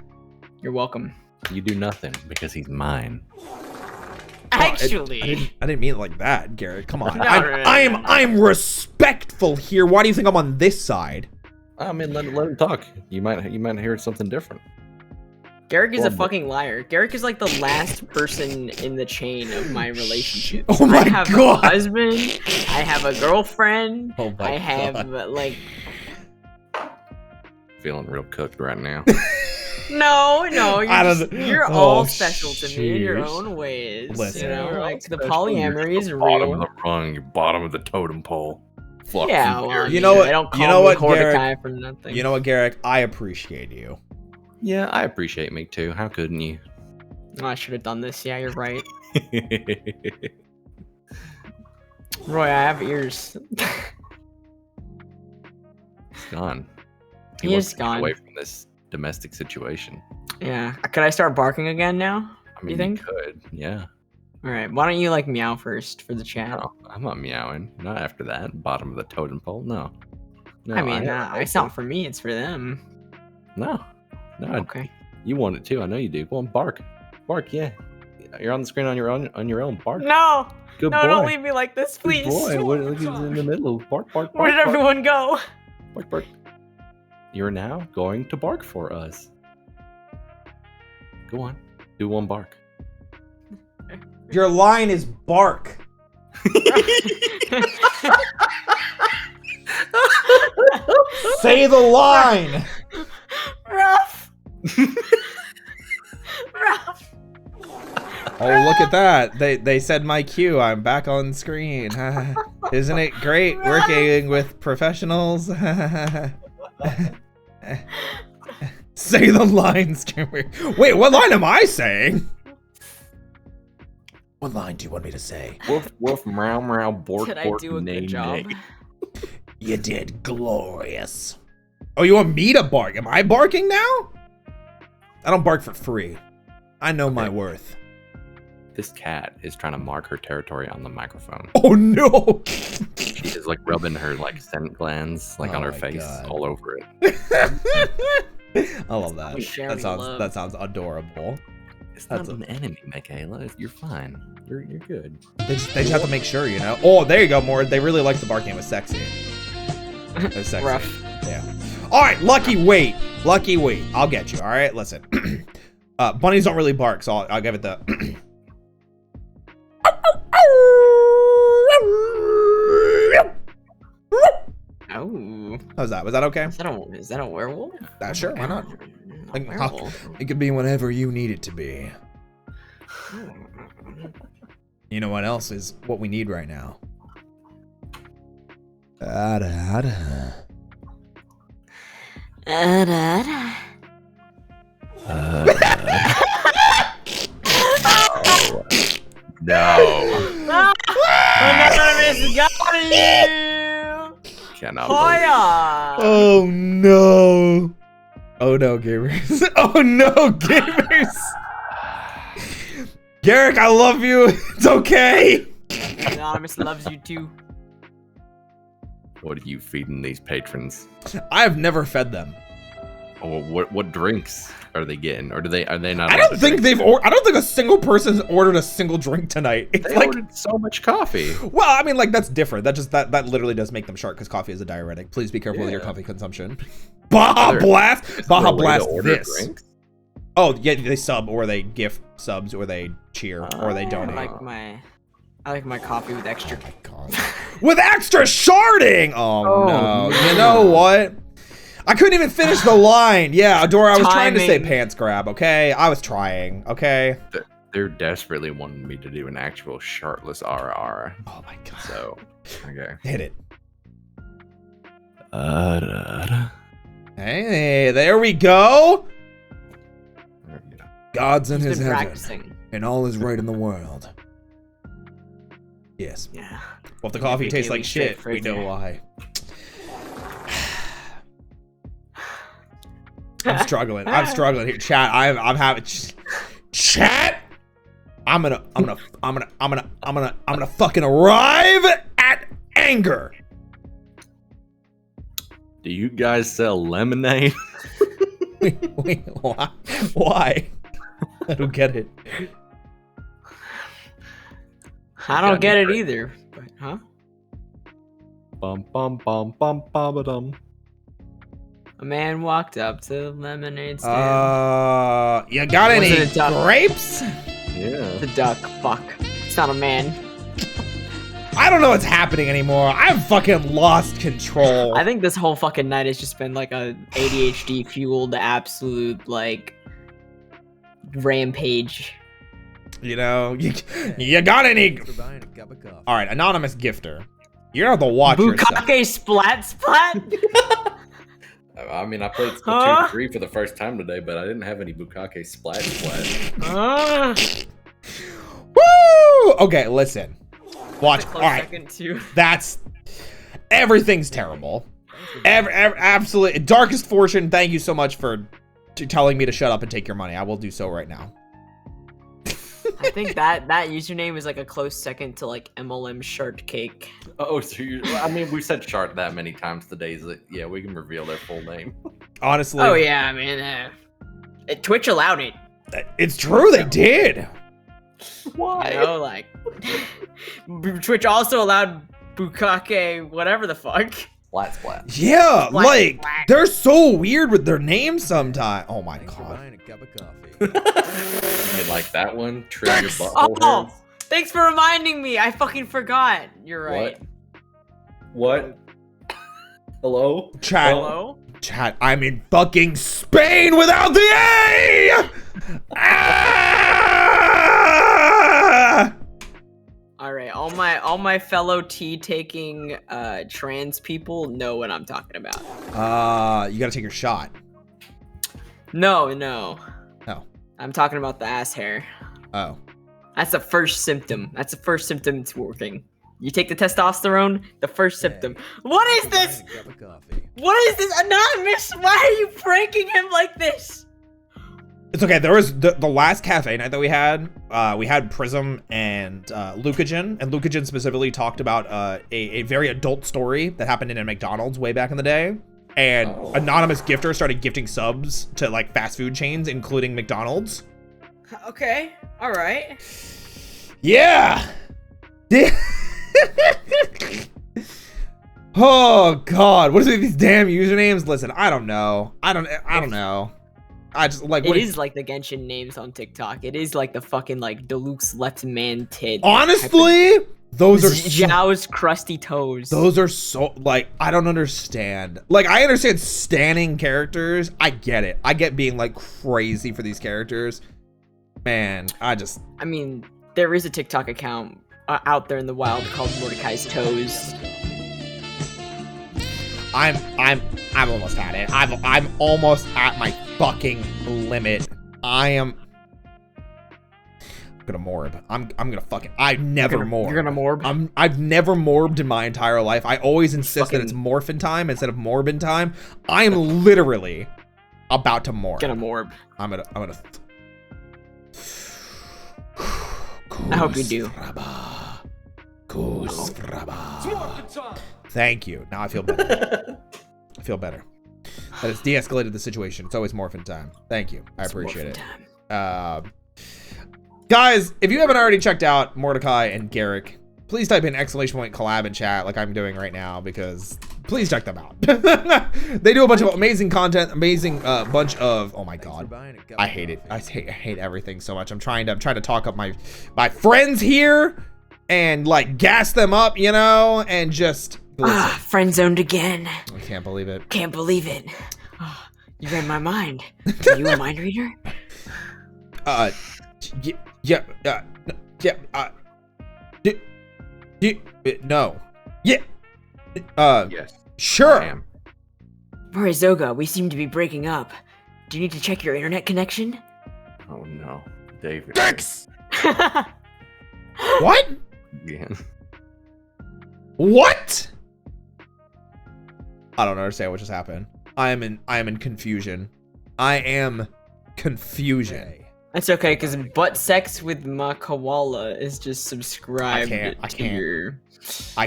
C: You're welcome.
B: You do nothing because he's mine.
C: Actually,
A: I didn't mean it like that, Garrett. Come on.
C: No,
A: I'm respectful here. Why do you think I'm on this side?
B: I mean, let him talk. You might hear something different.
C: Garrick is a fucking liar. Garrick is like the last person in the chain of my relationship.
A: Oh my
C: I have
A: God.
C: a husband. I have a girlfriend.
A: Oh my
C: I have
A: God.
C: like
B: Feeling real cooked right now.
C: no. You're all
A: Oh,
C: special to me in your
A: sheesh.
C: own ways.
A: Listen.
C: You know, like the
B: Special.
C: polyamory is
B: Bottom of
C: real.
B: the rung, you bottom of the totem pole. Fuck
C: Yeah,
B: you,
C: well,
B: Garrick.
A: You know what-
C: I don't call
A: you know
C: me
A: what,
C: Mordecai
A: Garrick?
C: for nothing.
A: You know what, Garrick? I appreciate you.
B: Yeah, I appreciate me too. How couldn't you?
C: Oh, I should have done this. Yeah, you're right. Roy, I have ears.
B: He's gone.
C: He
B: wants
C: is
B: to get
C: gone.
B: away from this domestic situation.
C: Yeah. Could I start barking again now?
B: I mean,
C: think?
B: you could. Yeah.
C: All right. Why don't you like meow first for the chat?
B: No, I'm not meowing. Not after that. Bottom of the totem pole. No. No,
C: I mean,
B: I
C: it's not for me. It's for them.
B: No. No.
C: Okay.
B: You want it too. I know you do. Go on, bark. Bark. Yeah. You're on the screen on your own. Bark.
C: No.
B: Good
C: No,
B: boy.
C: don't leave me like this,
B: Good
C: please.
B: boy. Look, he's in the middle. Bark. Bark. Bark.
C: Where did
B: bark,
C: everyone go?
B: Bark. Bark. You're now going to bark for us. Go on. Do one bark.
A: Your line is bark. Say the line.
C: Rough. Rough.
A: Oh, look at that. They said my cue. I'm back on screen. Isn't it great working with professionals? Say the lines, Jimmy. Wait, what line am I saying? What line do you want me to say?
B: Woof, woof, meow, meow, bork,
C: Did I
B: bork,
C: do a
B: nay,
C: good job?
B: nay.
A: You did glorious. Oh, you want me to bark? Am I barking now? I don't bark for free. I know my worth.
B: This cat is trying to mark her territory on the microphone.
A: Oh no!
B: She is like rubbing her like scent glands like on her
A: my
B: face
A: God.
B: all over it.
A: I love that.
C: Sharing love.
A: That sounds adorable.
B: It's
A: That's
B: not an enemy, Michaela. You're fine. You're good.
A: They just have to make sure, you know. Oh, there you go, Mord. They really like the barking. It was sexy. It was sexy.
C: Rough.
A: Yeah. All right, Lucky, wait. Lucky, wait. I'll get you. All right, listen. Bunnies don't really bark, so I'll give it the.
C: Oh.
A: How's that? Was that okay?
C: Is that a werewolf?
A: Sure, why not?
C: A werewolf.
A: It could be whatever you need it to be. You know what else is what we need right now?
B: No.
C: Anonymous got you!
B: Cannot.
C: Hoya!
A: Oh no. Oh no, gamers. Oh no, gamers. Garrick, I love you. It's okay.
C: Anonymous loves you too.
B: What are you feeding these patrons?
A: I have never fed them.
B: Oh, what drinks are they getting? Or are they not?
A: I don't think I don't think a single person's ordered a single drink tonight. It's
B: They
A: like
B: ordered so much coffee.
A: well, I mean, like that's different. That literally does make them short because coffee is a diuretic. Please be careful with your
B: Yeah.
A: coffee consumption. Baja Blast, Baja Blast this.
B: Drinks?
A: Oh yeah, they sub or they gift subs or they cheer or they
C: I
A: donate.
C: like my coffee with extra.
A: Oh my God. With extra sharding. Oh no. You know what? I couldn't even finish the line. Yeah, Adora, I was trying to say
C: Timing.
A: pants grab, okay? I was trying, okay?
B: They're desperately wanting me to do an actual shirtless RR.
A: Oh my God.
B: So, okay.
A: Hit it. Hey, there we go. God's in
C: He's
A: his
C: been
A: heaven,
C: practicing.
A: and all is right in the world. Yes.
C: Yeah.
A: Well, if the coffee
C: Big
A: tastes like
C: Haley
A: shit,
C: straight
A: we know
C: fridge.
A: why. I'm struggling. I'm struggling here, chat. I'm having chat. I'm gonna fucking arrive at anger.
B: Do you guys sell lemonade?
A: Wait, why? I don't get it.
C: I don't get it either. But, huh?
B: Bum bum bum bum bum dum.
C: A man walked up to the lemonade stand.
A: You got
C: Was
A: any
C: it a duck?
A: grapes?
B: Yeah.
C: The duck. Fuck. It's not a man.
A: I don't know what's happening anymore. I've fucking lost control.
C: I think this whole fucking night has just been like a ADHD fueled absolute like rampage.
A: You know, you got any? All right, anonymous gifter. You're gonna have to watch yourself.
C: Bukake splat splat?
B: I mean, I played
C: Huh?
B: Splatoon 3 for the first time today, but I didn't have any Bukake splat splat.
A: Woo! Okay, listen. Watch.
C: Close
A: All right,
C: second too.
A: that's everything's terrible. Absolutely. Darkest Fortune, thank you so much for telling me to shut up and take your money. I will do so right now.
C: I think that username is like a close second to like MLM Shart Cake.
B: Oh, so I mean, we said chart that many times today that yeah, we can reveal their full name.
A: Honestly.
C: Oh yeah, I mean, Twitch allowed it.
A: It's true, they did.
B: Why?
C: You know, like Twitch also allowed Bukake, whatever the fuck.
B: Splat splat.
A: Yeah,
C: Splat,
A: like
C: splat.
A: they're so weird with their names sometimes. Oh my God.
B: You mean like that one? Trim your butthole
C: Oh,
B: hairs?
C: thanks for reminding me. I fucking forgot. You're right.
B: What? Hello?
A: Chat.
C: Hello?
A: Chat, I'm in fucking Spain without the A! Ah!
C: All right, all my fellow tea taking trans people know what I'm talking about.
A: You gotta take your shot.
C: No, no.
A: Oh.
C: I'm talking about the ass hair.
A: Oh.
C: That's the first symptom. That's the first symptom it's working. You take the testosterone, the first symptom. What is this? What is this? Anonymous, why are you pranking him like this?
A: It's okay. There was the last cafe night that we had Prism and Lucagen, and Lucagen specifically talked about a very adult story that happened in a McDonald's way back in the day. And anonymous gifter started gifting subs to like fast food chains, including McDonald's.
C: Okay, all right.
A: Yeah. Oh God, what is it with these damn usernames? Listen, I don't know. I don't know. I just like
C: it is like the Genshin names on TikTok. It is like the fucking like Deluxe left man tit.
A: Honestly, those are
C: Zhao's crusty toes.
A: Those are so like I don't understand. Like I understand standing characters. I get it. I get being like crazy for these characters. Man, I mean,
C: there is a TikTok account out there in the wild called Mordecai's Toes.
A: I'm almost at it. I'm almost at my fucking limit. I'm gonna morb. I'm gonna fucking. I've never morb.
C: You're gonna morb.
A: I've never morbed in my entire life. I always insist that it's morphin time instead of morbin time. I am literally about to morb.
C: Gonna morb.
A: I'm gonna.
C: I hope you do.
A: Thank you. Now I feel better. I feel better. That has de-escalated the situation. It's always morphin time. Thank you. I appreciate it. Guys, if you haven't already checked out Mordecai and Garrick, please type in ! collab in chat like I'm doing right now, because please check them out. They do a bunch of amazing content, amazing bunch of, oh my God, I hate it. I hate everything so much. I'm trying to talk up my friends here and like gas them up, you know, and just
C: friend zoned again.
A: I can't believe it.
C: Can't believe it. Oh, you read my mind. Are you a mind reader?
A: No. Yeah.
B: Yes.
A: Sure.
B: I am.
C: royzoga, we seem to be breaking up. Do you need to check your internet connection?
B: Oh no, David.
A: Thanks. What?
B: Yeah.
A: What? I don't understand what just happened. I am in confusion. I am confusion.
C: That's okay, because butt sex with Makawala is just subscribed to your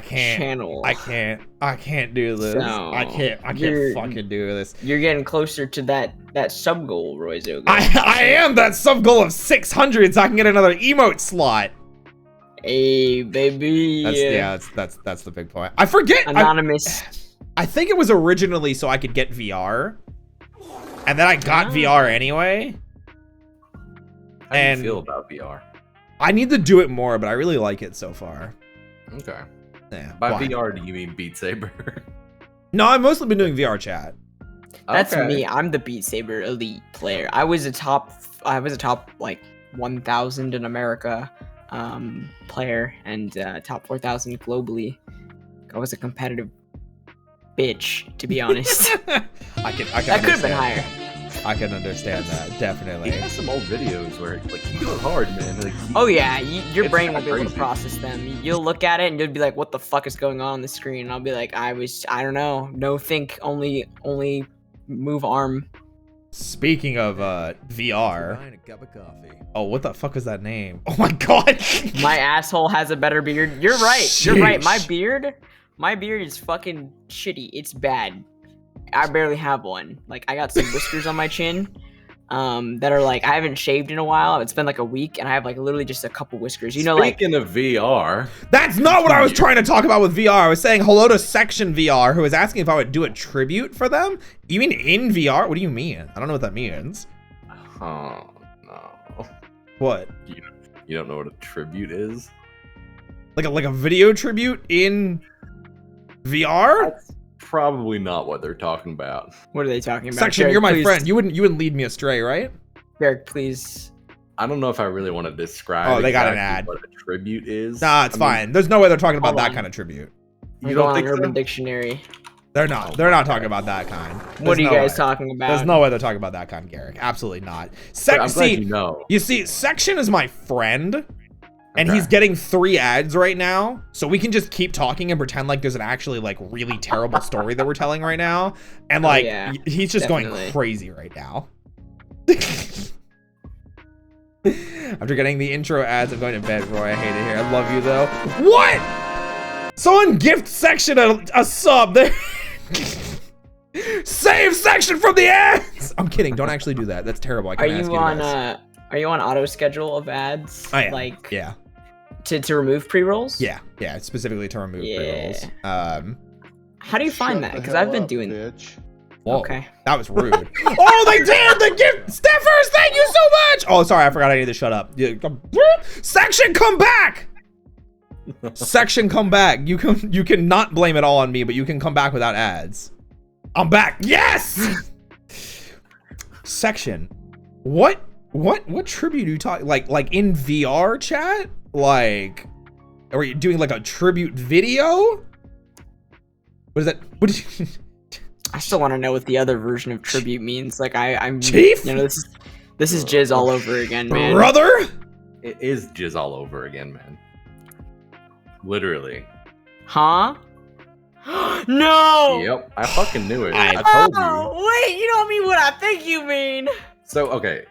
C: channel.
A: I can't do this.
C: So,
A: I can't fucking do this.
C: You're getting closer to that sub goal, royzoga.
A: I am that sub goal of 600, so I can get another emote slot.
C: Hey, baby.
A: That's the big point. I forget.
C: Anonymous.
A: I think it was originally so I could get VR, and then I got VR anyway.
B: How do you feel about VR?
A: I need to do it more, but I really like it so far.
B: Okay.
A: Yeah.
B: By VR, do you mean Beat Saber?
A: No, I've mostly been doing VR chat.
C: That's me. I'm the Beat Saber elite player. I was a top like 1,000 in America player, and top 4,000 globally. I was a competitive bitch, to be honest.
A: I could
C: have been higher.
A: I can understand that, definitely.
B: He has some old videos where like he goes hard, man. Like,
C: oh yeah, your brain won't be able to process them. You'll look at it and you'll be like, "What the fuck is going on the screen?" And I'll be like, "I don't know. No think, only move arm."
A: Speaking of VR, oh, what the fuck is that name? Oh my God!
C: My asshole has a better beard. You're right.
A: Sheesh.
C: You're right. My beard is fucking shitty. It's bad. I barely have one. Like, I got some whiskers on my chin that are like, I haven't shaved in a while. It's been like a week, and I have like literally just a couple whiskers. You know,
B: Speaking of VR,
A: that's not what I was trying to talk about with VR. I was saying hello to Section VR, who was asking if I would do a tribute for them. You mean in VR? What do you mean? I don't know what that means.
B: Oh no.
A: What?
B: You don't know what a tribute is?
A: Like a video tribute in VR?
B: That's probably not what they're talking about.
C: What are they talking about?
A: Section,
C: Garrick,
A: you're my
C: please.
A: friend. You wouldn't lead me astray, right?
C: Garrick, please.
B: I don't know if I really want to describe.
A: Oh, they got an ad.
B: What a tribute is?
A: Nah, it's fine. There's no way they're talking about that kind of tribute.
B: You don't think
C: Urban
B: so?
C: Dictionary.
A: They're not. They're not talking about that kind.
C: What are you
A: no
C: guys
A: way.
C: talking about?
A: There's no way they're talking about that kind, Garrick. Absolutely not.
B: I'm glad you know.
A: You see, Section is my friend, and
B: Okay.
A: he's getting 3 ads right now, so we can just keep talking and pretend like there's an actually like really terrible story that we're telling right now, and like
C: yeah,
A: he's just
C: definitely.
A: going crazy right now. After getting the intro ads, I'm going to bed, Roy. I hate it here. I love you though. What? Someone gift Section a sub there. Save Section from the ads. I'm kidding. Don't actually do that. That's terrible. I
C: Are
A: can't ask
C: you
A: you
C: on
A: guys.
C: are you on auto schedule of ads?
A: I am.
C: Like
A: Yeah.
C: to remove pre-rolls?
A: Yeah. Specifically to remove pre-rolls.
C: How do you find that? Because I've been doing
D: bitch.
A: Whoa,
C: Okay.
A: that was rude. Oh, they did! The gift! Steffers, thank you so much! Oh, sorry, I forgot I need to shut up. Section, come back! Section, come back. You can not blame it all on me, but you can come back without ads. I'm back. Yes! Section, what tribute are you talking? Like in VR chat? Like, are you doing like a tribute video? What is that? What did you?
C: I still want to know what the other version of tribute means. Like I'm
A: Chief?
C: You know, this is jizz all over again, man.
A: Brother?
B: It is jizz all over again, man. Literally.
C: Huh? No!
B: Yep, I fucking knew it.
A: I-
B: I told you.
C: Oh, wait, you don't mean what I think you mean.
B: So, okay,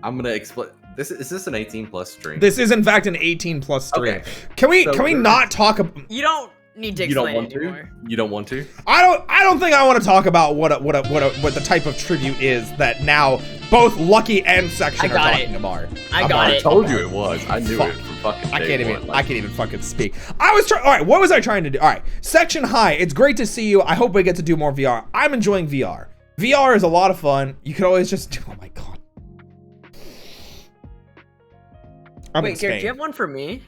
B: I'm gonna explain. Is this an 18+ stream?
A: This is in fact an 18+ stream.
B: Okay.
A: Can we
B: So
A: not talk about?
C: You don't need to
B: You don't
C: explain
B: want
C: it anymore.
B: to? You don't want to?
A: I don't think I want to talk about what the type of tribute is that now both Lucky and Section
C: I
A: are
C: got
A: talking about.
C: I got
B: I
C: it.
B: told you it was. I knew
A: Fuck.
B: it from fucking
A: I
B: day
A: can't
B: one.
A: even.
B: Like,
A: I can't even fucking speak. I was trying. All right, what was I trying to do? All right, Section, hi. It's great to see you. I hope we get to do more VR. I'm enjoying VR. VR is a lot of fun. You could always just do. Oh my god. I'm in
C: Wait, Garrett,
A: Spain.
C: do you have one for me?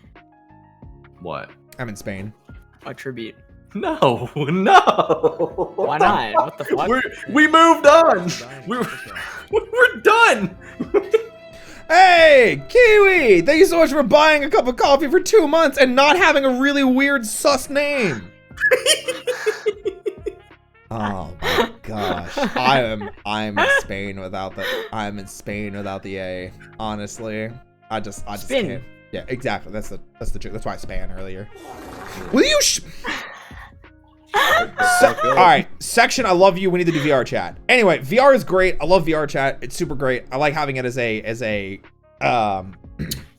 B: What?
A: I'm in Spain.
C: A tribute.
B: No, no.
C: Why not? What the fuck?
B: We moved on. We're done.
A: Hey, Kiwi! Thank you so much for buying a cup of coffee for 2 months and not having a really weird sus name. Oh my gosh. I'm in Spain without the A. Honestly. I just
C: Spin.
A: can't. Yeah, exactly. That's the truth. That's why I span earlier. Will you all right, Section, I love you. We need to do VR chat. Anyway, VR is great. I love VR chat. It's super great. I like having it as a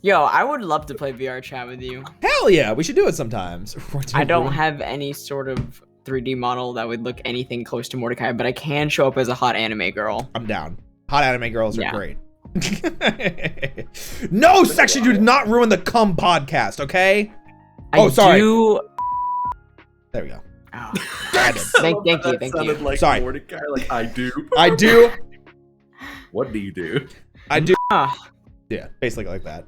C: Yo, I would love to play VR chat with you.
A: hell yeah, we should do it sometimes.
C: I don't have any sort of 3D model that would look anything close to Mordecai, but I can show up as a hot anime girl.
A: I'm down. Hot anime girls are
C: Yeah.
A: great. No, Section, you did not ruin the cum podcast, okay? Oh, sorry. There we go.
C: Oh.
A: I did.
C: Thank you,
B: That
C: thank
B: sounded
C: you.
B: like
A: Sorry.
B: Mordecai. Like I do.
A: I do.
B: What do you do?
A: I do.
C: Ah.
A: Yeah, basically like that.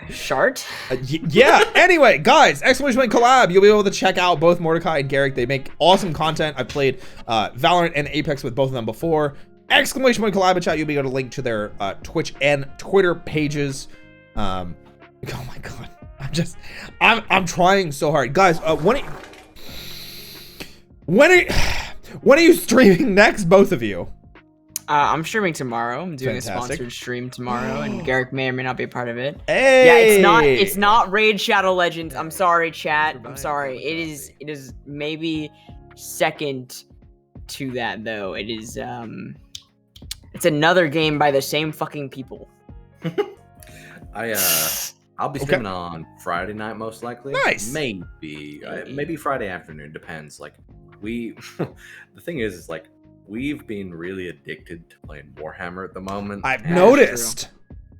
C: Shart?
A: Yeah, anyway, guys, exclamation point collab. You'll be able to check out both Mordecai and Garrick. They make awesome content. I've played Valorant and Apex with both of them before. Exclamation point collab chat. You'll be able to link to their Twitch and Twitter pages. Oh my god. I'm trying so hard. Guys, when are you streaming next, both of you?
C: I'm streaming tomorrow. I'm doing
A: Fantastic.
C: a sponsored stream tomorrow, and Garrick may or may not be a part of it.
A: Hey!
C: Yeah, it's not Raid Shadow Legends. I'm sorry, chat. I'm sorry. It is maybe second to that though. It is it's another game by the same fucking people.
B: I'll be streaming on Friday night most likely.
A: Nice.
B: Maybe Friday afternoon. Depends. Like the thing is like we've been really addicted to playing Warhammer at the moment.
A: I've
C: That's
A: noticed.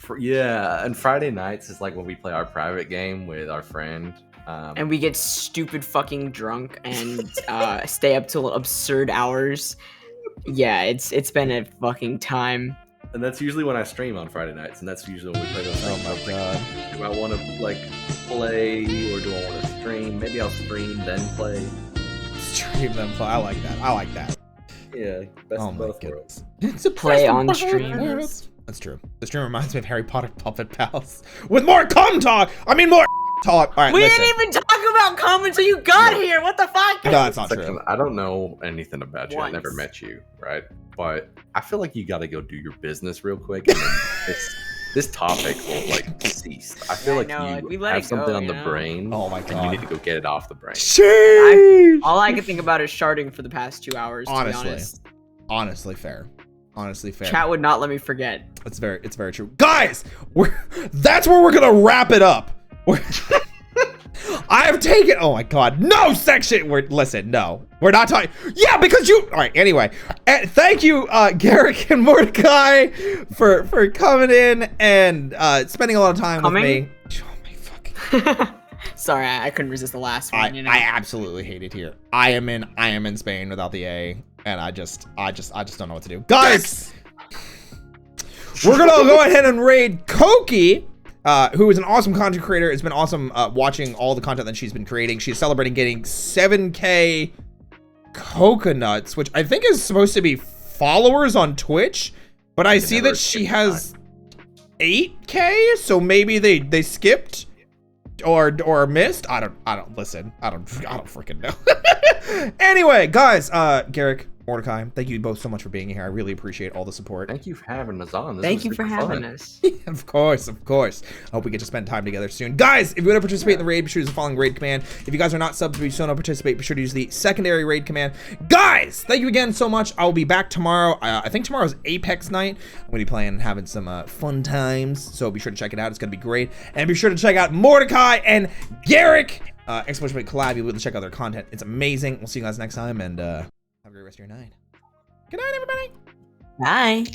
B: And Friday nights is like when we play our private game with our friend.
C: And we get stupid fucking drunk and stay up till absurd hours. Yeah, it's been a fucking time.
B: And that's usually when I stream on Friday nights, and that's usually when we play those.
A: Oh my god.
B: Do I want to like play or do I want to stream? Maybe I'll stream then play.
A: Stream them. I like that. I like that.
B: Yeah, best
A: Oh
B: of
A: my
B: both worlds.
A: goodness. It's a
C: Play
A: present
C: on
A: for
C: stream.
A: worlds. That's true. The stream reminds me of Harry Potter Puppet Pals with more cum talk. I mean more talk. All right,
C: We
A: listen.
C: didn't even talk about Cum until you got here. What the fuck?
A: No, that's not
B: Like,
A: true.
B: I don't know anything about you. I never
C: Once.
B: met you, right? But I feel like you got to go do your business real quick, and then this topic will like cease. I feel
C: Yeah, I
B: like
C: know,
B: you
C: like, we let
B: have
C: it
B: something
C: go,
B: on
C: you
B: the
C: know?
B: brain,
A: Oh my
B: and you need to
A: god.
B: go get it off the brain.
A: Sheesh.
C: All I can think about is sharding for the past 2 hours. To
A: Honestly.
C: be honest,
A: Honestly fair. Honestly fair.
C: chat would not let me forget.
A: It's very true. Guys, that's where we're gonna wrap it up. I've taken, oh my god, no section. Listen, no, we're not talking. Yeah, because you. All right. Anyway, thank you, Garrick and Mordecai, for coming in and spending a lot of time with me. Oh my fucking.
C: Sorry, I couldn't resist the last one. You know?
A: I absolutely hate it here. I am in Spain without the A, and I just don't know what to do. Guys, we're gonna go ahead and raid Koki, who is an awesome content creator. It's been awesome watching all the content that she's been creating. She's celebrating getting 7K coconuts, which I think is supposed to be followers on Twitch, but I see that she has 8K, so maybe they skipped or missed. I don't listen. I don't freaking know. Anyway, guys, Garrick, Mordecai, thank you both so much for being here. I really appreciate all the support.
B: Thank you for having us on. This
C: Thank
B: was
C: you for
B: super
C: having
B: fun.
C: us.
A: Of course. I hope we get to spend time together soon. Guys, if you want to participate in the raid, be sure to use the following raid command. If you guys are not subbed, but you still want to participate, be sure to use the secondary raid command. Guys, thank you again so much. I will be back tomorrow. I think tomorrow's Apex night. I'm going to be playing and having some fun times, so be sure to check it out. It's going to be great. And be sure to check out Mordecai and Garrick, exclamation point collab. You'll be able to check out their content. It's amazing. We'll see you guys next time, and have a great rest of your night. Good night, everybody.
C: Bye.